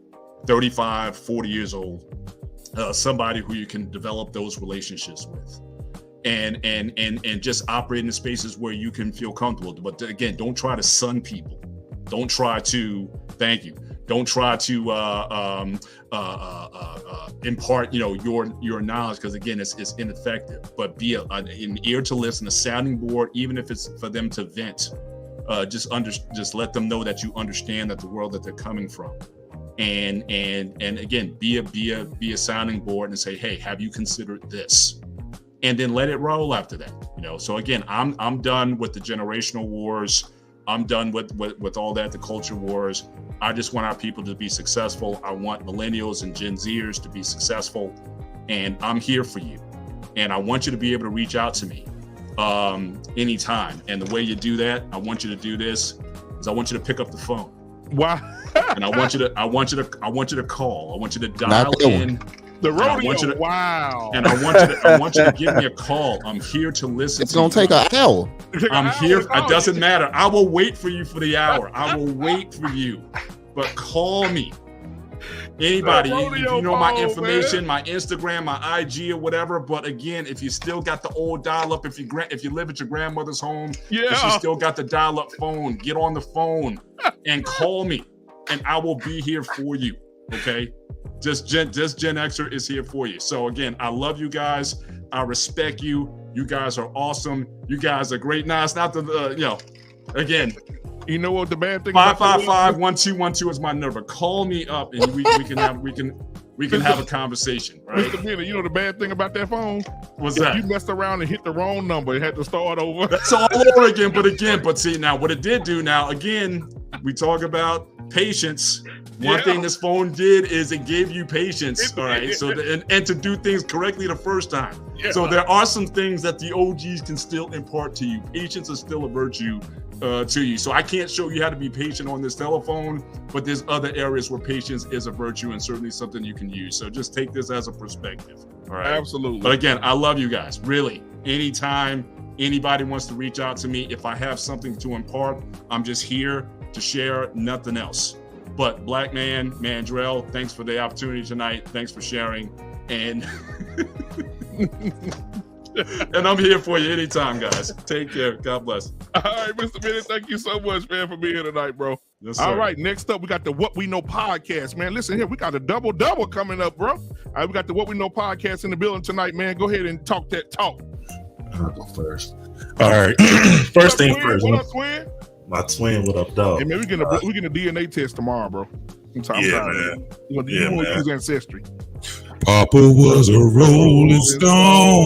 35, 40 years old, somebody who you can develop those relationships with. And just operate in spaces where you can feel comfortable. But again, don't try to sun people. Don't try to, thank you. Don't try to impart, your knowledge, because again, it's ineffective. But be an ear to listen, a sounding board, even if it's for them to vent. Just let them know that you understand that the world that they're coming from. And again, be a sounding board and say, hey, have you considered this? And then let it roll after that. So again, I'm done with the generational wars. I'm done with all that, the culture wars. I just want our people to be successful. I want millennials and Gen Zers to be successful, and I'm here for you. And I want you to be able to reach out to me anytime. And the way you do that, I want you to do this, is I want you to pick up the phone. Wow. And I want you to call. I want you to dial in. The rodeo. And I want you to give me a call. I'm here to listen. It's gonna take an hour. I'm here. It doesn't matter. I will wait for you for the hour. I will wait for you. But call me. Anybody, you know my information, my Instagram, my IG, or whatever. But again, if you still got the old dial-up, if you live at your grandmother's home, if you still got the dial-up phone, get on the phone and call me, and I will be here for you. Okay. Just Gen Xer is here for you. So again, I love you guys. I respect you. You guys are awesome. You guys are great. Now it's not again. You know what the bad thing? 555-1212 is my number. Call me up and we can have a conversation. Right? Mr. Bennett, you know the bad thing about that phone? What's that? You messed around and hit the wrong number. It had to start over. That's all over again. But see now what it did do. Now again, we talk about patience. One thing this phone did is it gave you patience, all right? So and to do things correctly the first time. Yeah. So there are some things that the OGs can still impart to you. Patience is still a virtue to you. So I can't show you how to be patient on this telephone, but there's other areas where patience is a virtue and certainly something you can use. So just take this as a perspective, all right? Absolutely. But again, I love you guys, really. Anytime anybody wants to reach out to me, if I have something to impart, I'm just here to share, nothing else. But Black Man, Mandrell, thanks for the opportunity tonight. Thanks for sharing. And and I'm here for you anytime, guys. Take care. God bless. All right, Mr. Bennett, thank you so much, man, for being here tonight, bro. Yes, all right, next up, we got the What We Know podcast, man. Listen here, we got a double coming up, bro. All right, we got the What We Know podcast in the building tonight, man. Go ahead and talk that talk. I'll go first. All right. First thing first. What up, twin? My twin, what up, dog? Hey, man, we get a DNA test tomorrow, bro. Man. You want to use Ancestry. Papa was a rolling stone.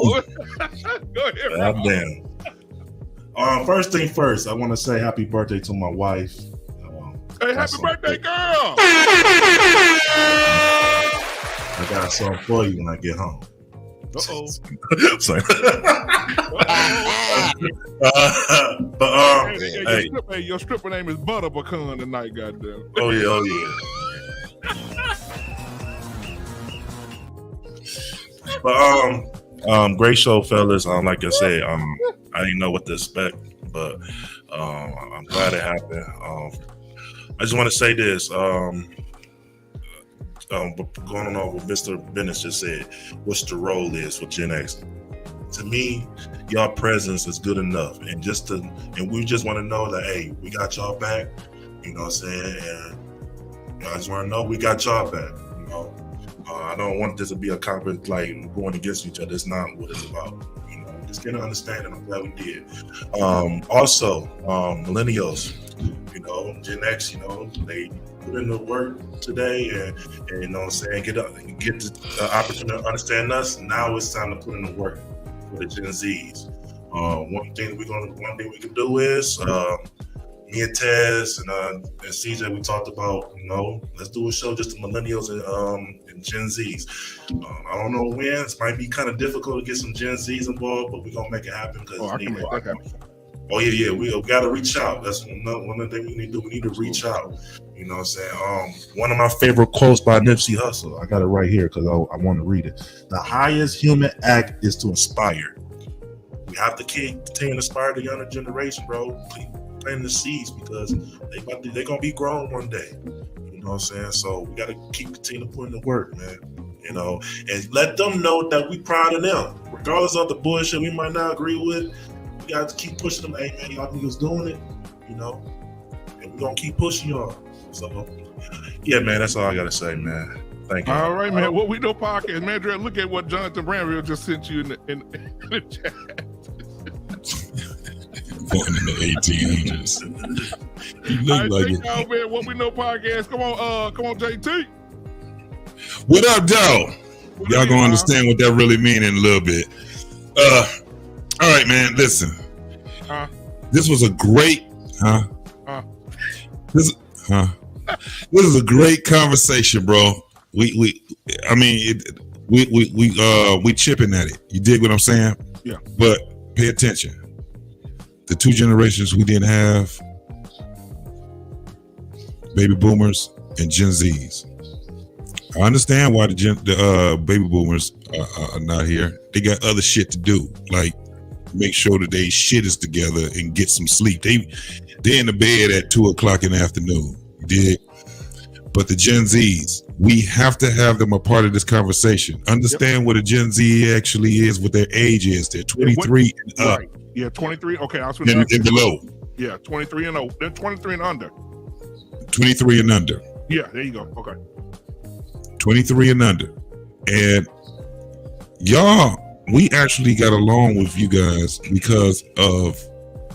Go ahead, damn. First thing first, I want to say happy birthday to my wife. Hey, happy birthday, girl! I got something for you when I get home. Uh-oh. Sorry. Hey, your stripper name is Butter Pecan tonight, goddamn. Oh yeah. But great show, fellas. Like I said, I didn't know what to expect, but I'm glad it happened. I just want to say this. Going on what Mr. Bennett just said, what's the role is for Gen X? to me, y'all presence is good enough. And we just want to know that, hey, we got y'all back. You know what I'm saying? And I just want to know we got y'all back. You know, I don't want this to be a conflict like going against each other. It's not what it's about. You know, just get an understanding. I'm glad we did. Also, millennials, you know, Gen X, you know, they put in the work today, and you know what I'm saying, get the opportunity to understand us. Now it's time to put in the work for the Gen Zs. One thing we can do is me and Tez and CJ, we talked about, you know, let's do a show just to millennials and Gen Zs. I don't know when. It might be kind of difficult to get some Gen Zs involved, but we're gonna make it happen because we got to reach out. That's one of the things we need to do. We need to reach out. You know what I'm saying? One of my favorite quotes by Nipsey Hussle, I got it right here because I want to read it. The highest human act is to inspire. We have to continue to inspire the younger generation, bro. Planting the seeds because they're gonna be grown one day. You know what I'm saying? So we got to continue to put in the work, man. You know, and let them know that we proud of them, regardless of the bullshit we might not agree with. We got to keep pushing them. Hey, man, y'all niggas doing it, you know, and we're going to keep pushing y'all. So, yeah, man, that's all I got to say, man. Thank you. All right, man. What We Know podcast. Mandrell, look at what Jonathan Brandrell just sent you in the chat. Born in the 1800s. You look like it. Y'all, man. What We Know podcast. Come on, JT. What up, dog? Y'all gonna understand what that really mean in a little bit. All right, man. Listen, this was a great, This is a great conversation, bro. We chipping at it. You dig what I'm saying? Yeah. But pay attention. The two generations we didn't have, baby boomers and Gen Zs. I understand why the baby boomers are not here. They got other shit to do, like make sure that they shit is together and get some sleep. They in the bed at 2:00 in the afternoon. You dig? But the Gen Zs, we have to have them a part of this conversation. Understand what a Gen Z actually is, what their age is. They're 23 and up. Right. Yeah, 23. Okay, I was and below. Yeah, 23 and over. Then 23 and under. 23 and under. Yeah, there you go. Okay. 23 and under. And y'all, we actually got along with you guys because of,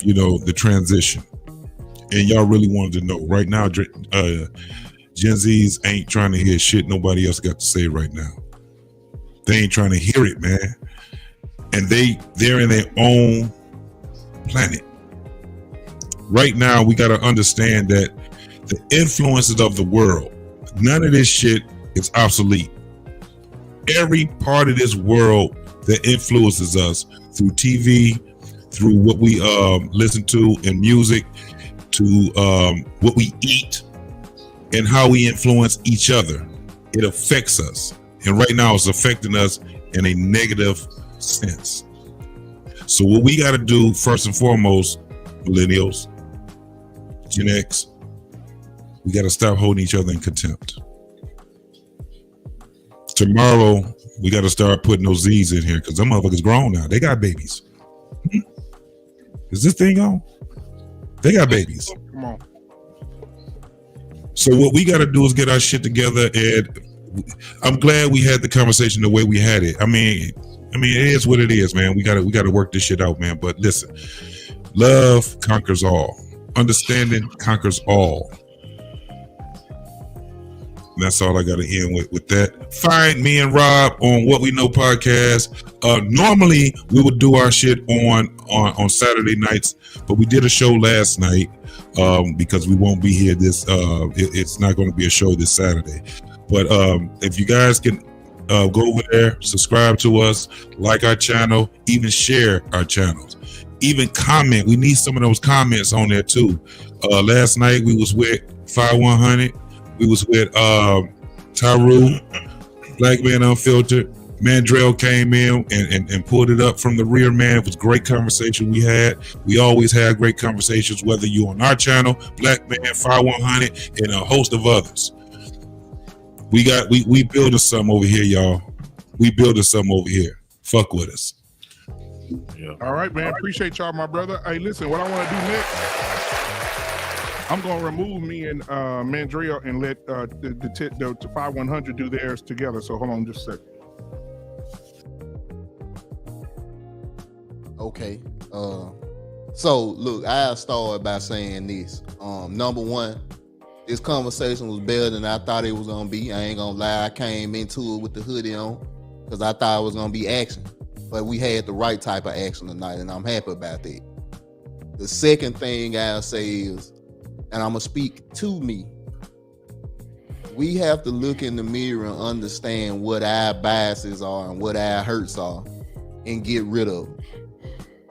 you know, the transition. And y'all really wanted to know. Right now, Gen Zs ain't trying to hear shit nobody else got to say right now. They ain't trying to hear it, man. And they're in their own planet. Right now, we got to understand that the influences of the world, none of this shit is obsolete. Every part of this world that influences us through TV, through what we listen to in music, to what we eat, and how we influence each other, it affects us. And right now, it's affecting us in a negative sense. So what we got to do first and foremost, millennials, Gen X, we got to stop holding each other in contempt. Tomorrow, we got to start putting those Z's in here because them motherfuckers grown now. They got babies. Is this thing on? They got babies. Come on. So what we got to do is get our shit together, and I'm glad we had the conversation the way we had it. I mean, it is what it is, man. We got to work this shit out, man. But listen, love conquers all. Understanding conquers all. And that's all I got to end with that. Find me and Rob on What We Know podcast. Normally we would do our shit on Saturday nights, but we did a show last night because we won't be here it's not going to be a show this Saturday. But if you guys can go over there, subscribe to us, like our channel, even share our channels, even comment. We need some of those comments on there too. Last night we was with 5100. We was with Tyru, Black Man Unfiltered. Mandrell came in and pulled it up from the rear, man. It was a great conversation we had. We always have great conversations, whether you're on our channel, Black Man 5100, and a host of others. We building something over here, y'all. We building something over here. Fuck with us. Yeah. All right, man. Appreciate y'all, my brother. Hey, listen, what I want to do next, I'm gonna remove me and Mandrell and let the 5100 do theirs together. So hold on just a second. Okay. So look, I'll start by saying this. Number one, this conversation was better than I thought it was gonna be. I ain't gonna lie, I came into it with the hoodie on because I thought it was gonna be action. But we had the right type of action tonight, and I'm happy about that. The second thing I'll say is, and I'm gonna speak to me, we have to look in the mirror and understand what our biases are and what our hurts are and get rid of them.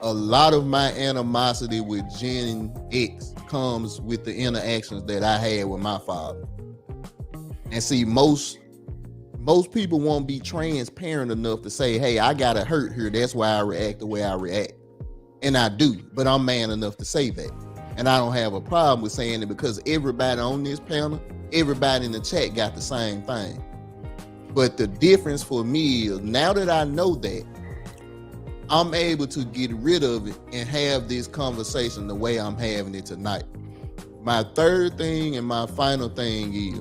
A lot of my animosity with Gen X comes with the interactions that I had with my father. And see, most people won't be transparent enough to say, hey, I got a hurt here. That's why I react the way I react. And I do, but I'm man enough to say that. And I don't have a problem with saying it because everybody on this panel, everybody in the chat got the same thing. But the difference for me is now that I know that, I'm able to get rid of it and have this conversation the way I'm having it tonight. My third thing and my final thing is,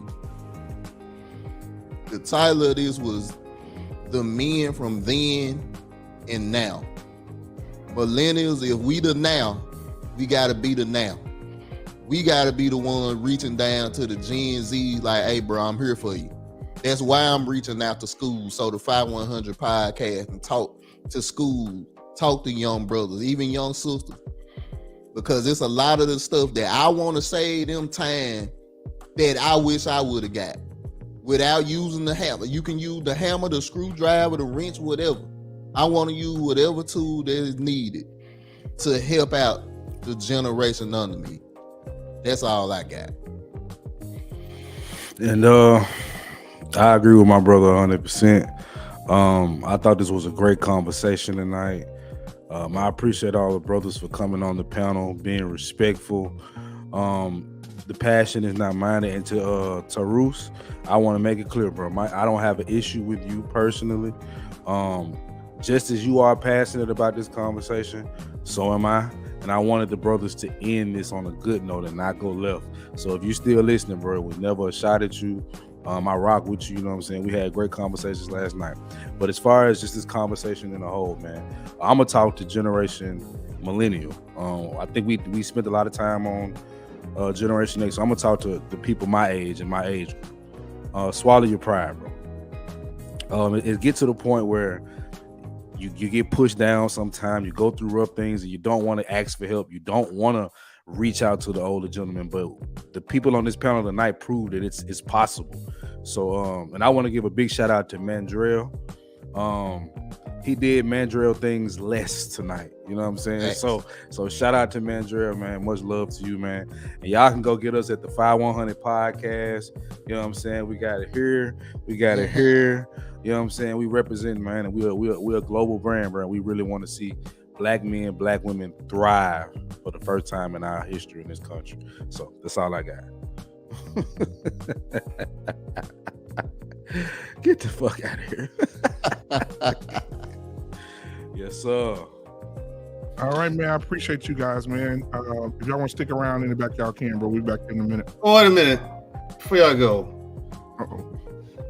the title of this was The Men from Then and Now. Millennials, if we the now, we gotta be the now. We gotta be the one reaching down to the Gen Z like, hey bro, I'm here for you. That's why I'm reaching out to schools, so the 5100 podcast and talk to school, talk to young brothers, even young sisters. Because it's a lot of the stuff that I want to save them time that I wish I would have got without using the hammer. You can use the hammer, the screwdriver, the wrench, whatever. I want to use whatever tool that is needed to help out the generation under me. That's all I got. And I agree with my brother 100%. I thought this was a great conversation tonight. I appreciate all the brothers for coming on the panel, being respectful. The passion is not mine. And to Tarus, I want to make it clear, bro. I don't have an issue with you personally. Just as you are passionate about this conversation, so am I. And I wanted the brothers to end this on a good note and not go left. So if you're still listening, bro, it was never a shot at you. I rock with you, you know what I'm saying? We had great conversations last night. But as far as just this conversation in a whole, man, I'm going to talk to Generation Millennial. I think we spent a lot of time on Generation X. So I'm going to talk to the people my age and my age. Swallow your pride, bro. It gets to the point where you get pushed down sometimes. You go through rough things and you don't want to ask for help. You don't want to reach out to the older gentleman, but the people on this panel tonight proved that it's possible. So and I want to give a big shout out to Mandrell. He did Mandrell things less tonight, you know what I'm saying? Thanks. So shout out to Mandrell, man. Much love to you, man. And y'all can go get us at the 5100 podcast. You know what I'm saying? We got it here, we got it here. You know what I'm saying? We represent, man, and we're a global brand, bro. We really want to see Black men, Black women thrive for the first time in our history in this country. So that's all I got. Get the fuck out of here. Yes, sir. All right, man. I appreciate you guys, man. If y'all want to stick around in the back, y'all can, bro. We'll be back in a minute. Oh, wait a minute. Before y'all go.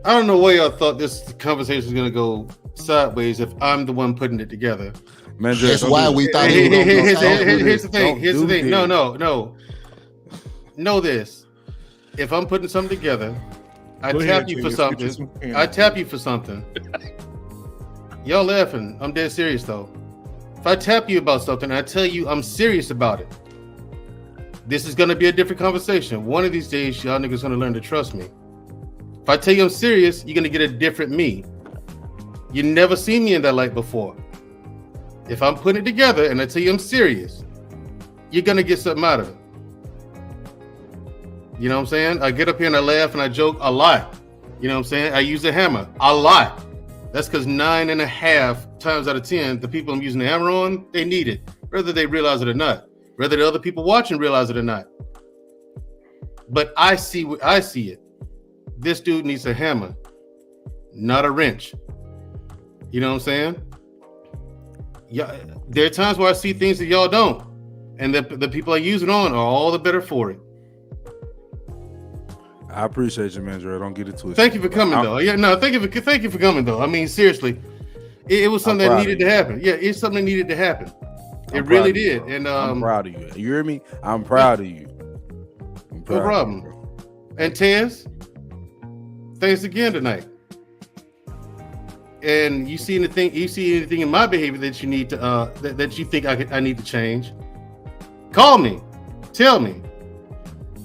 I don't know where y'all thought this conversation was going to go sideways if I'm the one putting it together. Man, that's why we thought here's the thing. Here's the thing. No. Know this. If I'm putting something together, I tap you for something. Y'all laughing. I'm dead serious though. If I tap you about something, I tell you I'm serious about it. This is gonna be a different conversation. One of these days, y'all niggas gonna learn to trust me. If I tell you I'm serious, you're gonna get a different me. You never seen me in that light before. If I'm putting it together and I tell you I'm serious, you're gonna get something out of it. You know what I'm saying? I get up here and I laugh and I joke a lot. You know what I'm saying? I use a hammer a lot. That's because 9.5 times out of 10, the people I'm using the hammer on, they need it, whether they realize it or not, whether the other people watching realize it or not. But I see it. This dude needs a hammer, not a wrench. You know what I'm saying? Yeah, there are times where I see things that y'all don't, and the people I use it on are all the better for it. I appreciate you, Mandrell. Don't get it twisted. Thank you for coming, though. Yeah, no, thank you for coming, though. I mean, seriously, it was something that needed to happen. Yeah, it's something that needed to happen. It really did, and I'm proud of you. You hear me? I'm proud of you. No problem. And Tez, thanks again tonight. And you see anything in my behavior that you need to that you think I need to change? Call me, tell me.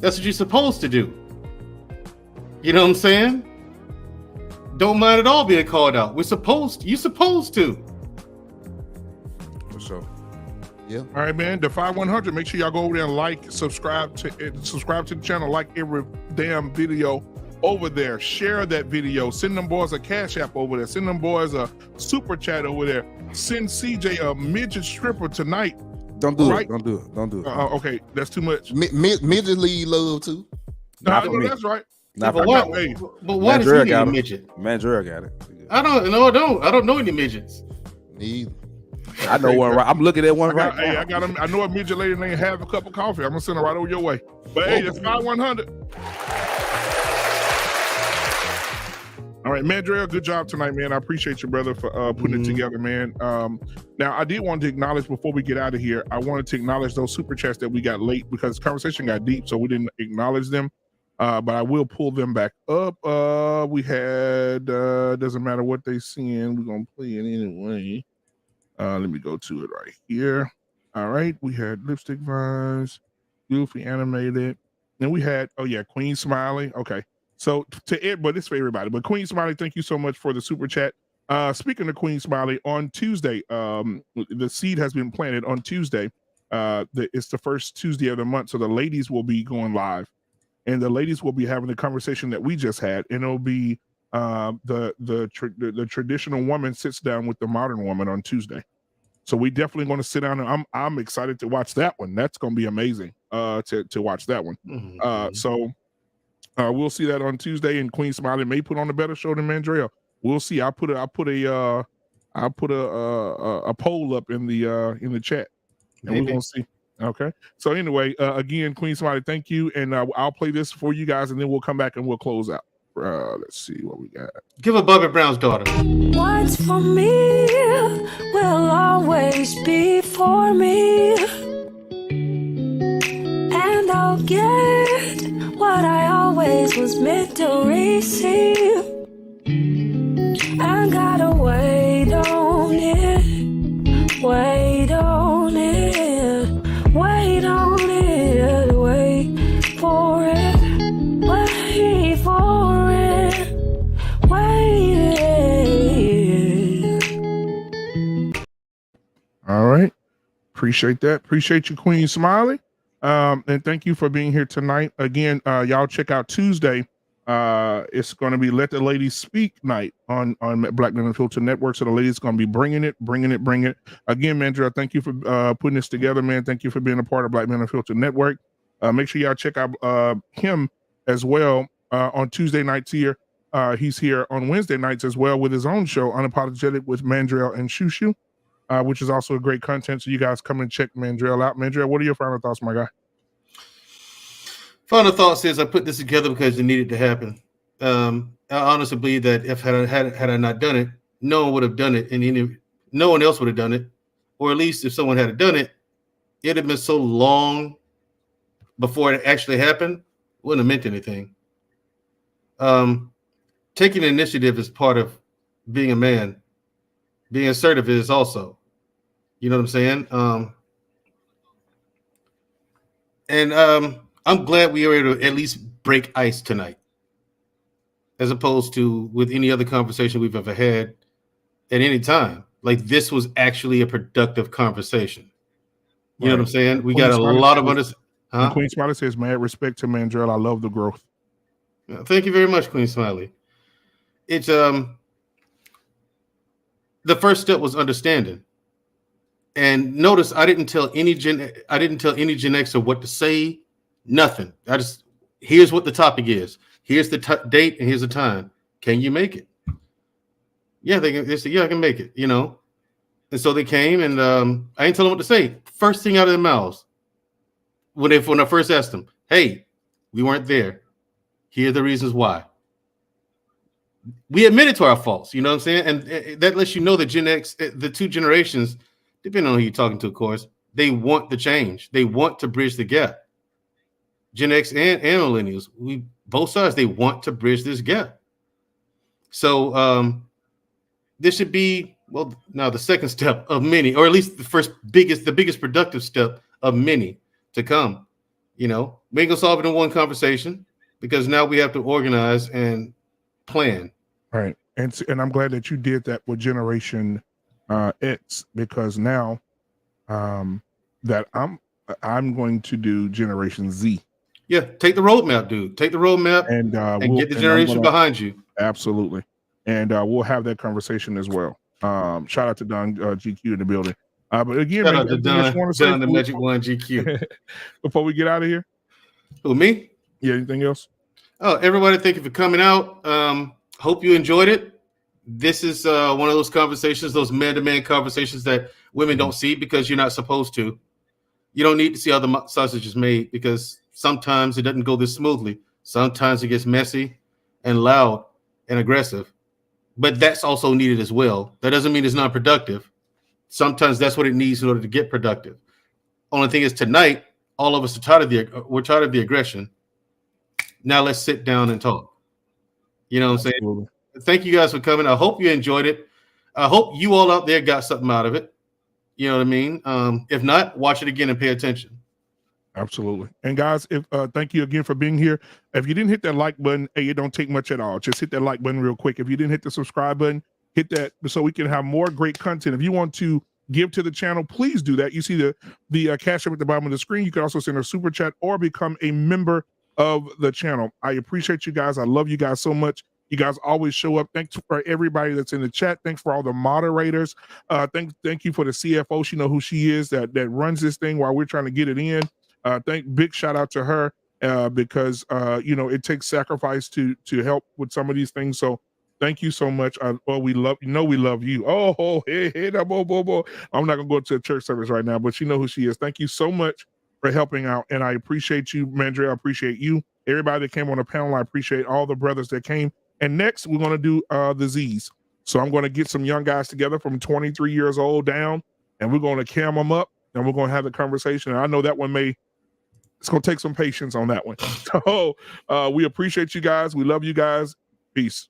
That's what you're supposed to do. You know what I'm saying? Don't mind at all being called out. You're supposed to. For sure. Yeah. All right, man. The 5100. Make sure y'all go over there and like, subscribe to the channel, like every damn video over there. Share that video. Send them boys a Cash App over there. Send them boys a super chat over there. Send CJ a midget stripper tonight. Don't do it. Don't do it. Don't do it. Okay, that's too much. Midget lead love too. No, that's right. But why does he need a midget? Mandrell got it. I don't know any midgets. Neither. I know one. Right. I'm looking at one right Hey, now. I got him. I know a midget lady named Have a Cup of Coffee. I'm gonna send her right over your way. But hey, that's 5100. All right, Mandrell, good job tonight, man. I appreciate you, brother, for putting it together, man. Now, I did want to acknowledge before we get out of here, I wanted to acknowledge those super chats that we got late because the conversation got deep, so we didn't acknowledge them. But I will pull them back up. We had, doesn't matter what they seeing, we're going to play it anyway. Let me go to it right here. All right, we had Lipstick Vines, Goofy Animated. Then we had, Queen Smiley. Okay. So but it's for everybody. But Queen Smiley, thank you so much for the super chat. Speaking of Queen Smiley, on Tuesday, the seed has been planted on Tuesday. It's the first Tuesday of the month, so the ladies will be going live, and the ladies will be having the conversation that we just had, and it'll be the traditional woman sits down with the modern woman on Tuesday. So we definitely going to sit down, and I'm excited to watch that one. That's going to be amazing to watch that one. So. We'll see that on Tuesday, and Queen Smiley may put on a better show than Mandrell. We'll see. I'll put a poll up in the chat, and we're gonna see. Okay. So anyway, again, Queen Smiley, thank you, and I'll play this for you guys, and then we'll come back and we'll close out. Let's see what we got. Give a Bobby Brown's daughter. What's for me will always be for me, and I'll get what I always was meant to receive. I gotta wait on it, wait on it, wait on it, wait for it, wait for it, wait. All right. Appreciate that. Appreciate you, Queen Smiley. And thank you for being here tonight. Again, y'all check out Tuesday. It's going to be Let the Ladies Speak night on Black Man Unfiltered Network. So the ladies going to be bringing it. Again, Mandrell, thank you for putting this together, man. Thank you for being a part of Black Man Unfiltered Network. Make sure y'all check out him as well on Tuesday nights here. He's here on Wednesday nights as well with his own show, Unapologetic with Mandrell and Shushu. Which is also a great content. So you guys come and check Mandrell out. Mandrell, what are your final thoughts, my guy? Final thoughts is I put this together because it needed to happen. I honestly believe that if had I not done it, no one would have done it, and no one else would have done it, or at least if someone had done it, it'd have been so long before it actually happened, wouldn't have meant anything. Taking initiative is part of being a man. Being assertive is also. You know what I'm saying? I'm glad we were able to at least break ice tonight, as opposed to with any other conversation we've ever had at any time. Like, this was actually a productive conversation. You know what I'm saying? We got a lot of understanding. Queen Smiley says, mad respect to Mandrell. I love the growth. Thank you very much, Queen Smiley. It's the first step was understanding. And notice I didn't tell any Gen Xer what to say, nothing. Here's what the topic is. Here's the date and here's the time. Can you make it? Yeah, they said, yeah, I can make it, you know. And so they came, and I ain't tell them what to say. First thing out of their mouths, when I first asked them, "Hey, we weren't there. Here are the reasons why." We admitted to our faults, you know what I'm saying? And that lets you know that Gen X, the two generations, depending on who you're talking to, of course, they want the change. They want to bridge the gap. Gen X and millennials, both sides, they want to bridge this gap. So this should be, well, now the second step of many, or at least the biggest productive step of many to come. You know, we ain't gonna solve it in one conversation, because now we have to organize and plan. Right. And I'm glad that you did that with Generation X, because now that I'm going to do Generation Z. Yeah, take the roadmap, dude. Take the roadmap and get the generation behind you. Absolutely. And we'll have that conversation as well. Shout out to Don GQ in the building. But again, shout out to Don the Magic One GQ. Before we get out of here. Who, me? Yeah, anything else? Oh, everybody, thank you for coming out. Hope you enjoyed it. This is one of those conversations, those man-to-man conversations that women don't see because you're not supposed to. You don't need to see how the sausage is made, because sometimes it doesn't go this smoothly. Sometimes it gets messy and loud and aggressive. But that's also needed as well. That doesn't mean it's not productive. Sometimes that's what it needs in order to get productive. Only thing is, tonight, all of us are tired of the aggression. Now let's sit down and talk. You know what I'm saying? Thank you guys for coming. I hope you enjoyed it. I hope you all out there got something out of it. You know what I mean? If not, watch it again and pay attention. Absolutely. And guys, thank you again for being here. If you didn't hit that like button, hey, it don't take much at all. Just hit that like button real quick. If you didn't hit the subscribe button, hit that so we can have more great content. If you want to give to the channel, please do that. You see the cash app at the bottom of the screen. You can also send a super chat or become a member of the channel. I appreciate you guys. I love you guys so much. You guys always show up. Thanks for everybody that's in the chat. Thanks for all the moderators. Thank you for the CFO. She know who she is, that runs this thing while we're trying to get it in. Big shout out to her because it takes sacrifice to help with some of these things. So thank you so much. We love you. Hey, bo. I'm not gonna go to a church service right now, but you know who she is. Thank you so much for helping out, and I appreciate you, Mandrell. I appreciate you, everybody that came on the panel. I appreciate all the brothers that came. And next, we're gonna do the Z's. So I'm gonna get some young guys together from 23 years old down, and we're gonna cam them up, and we're gonna have a conversation. And I know that one it's gonna take some patience on that one. So we appreciate you guys. We love you guys. Peace.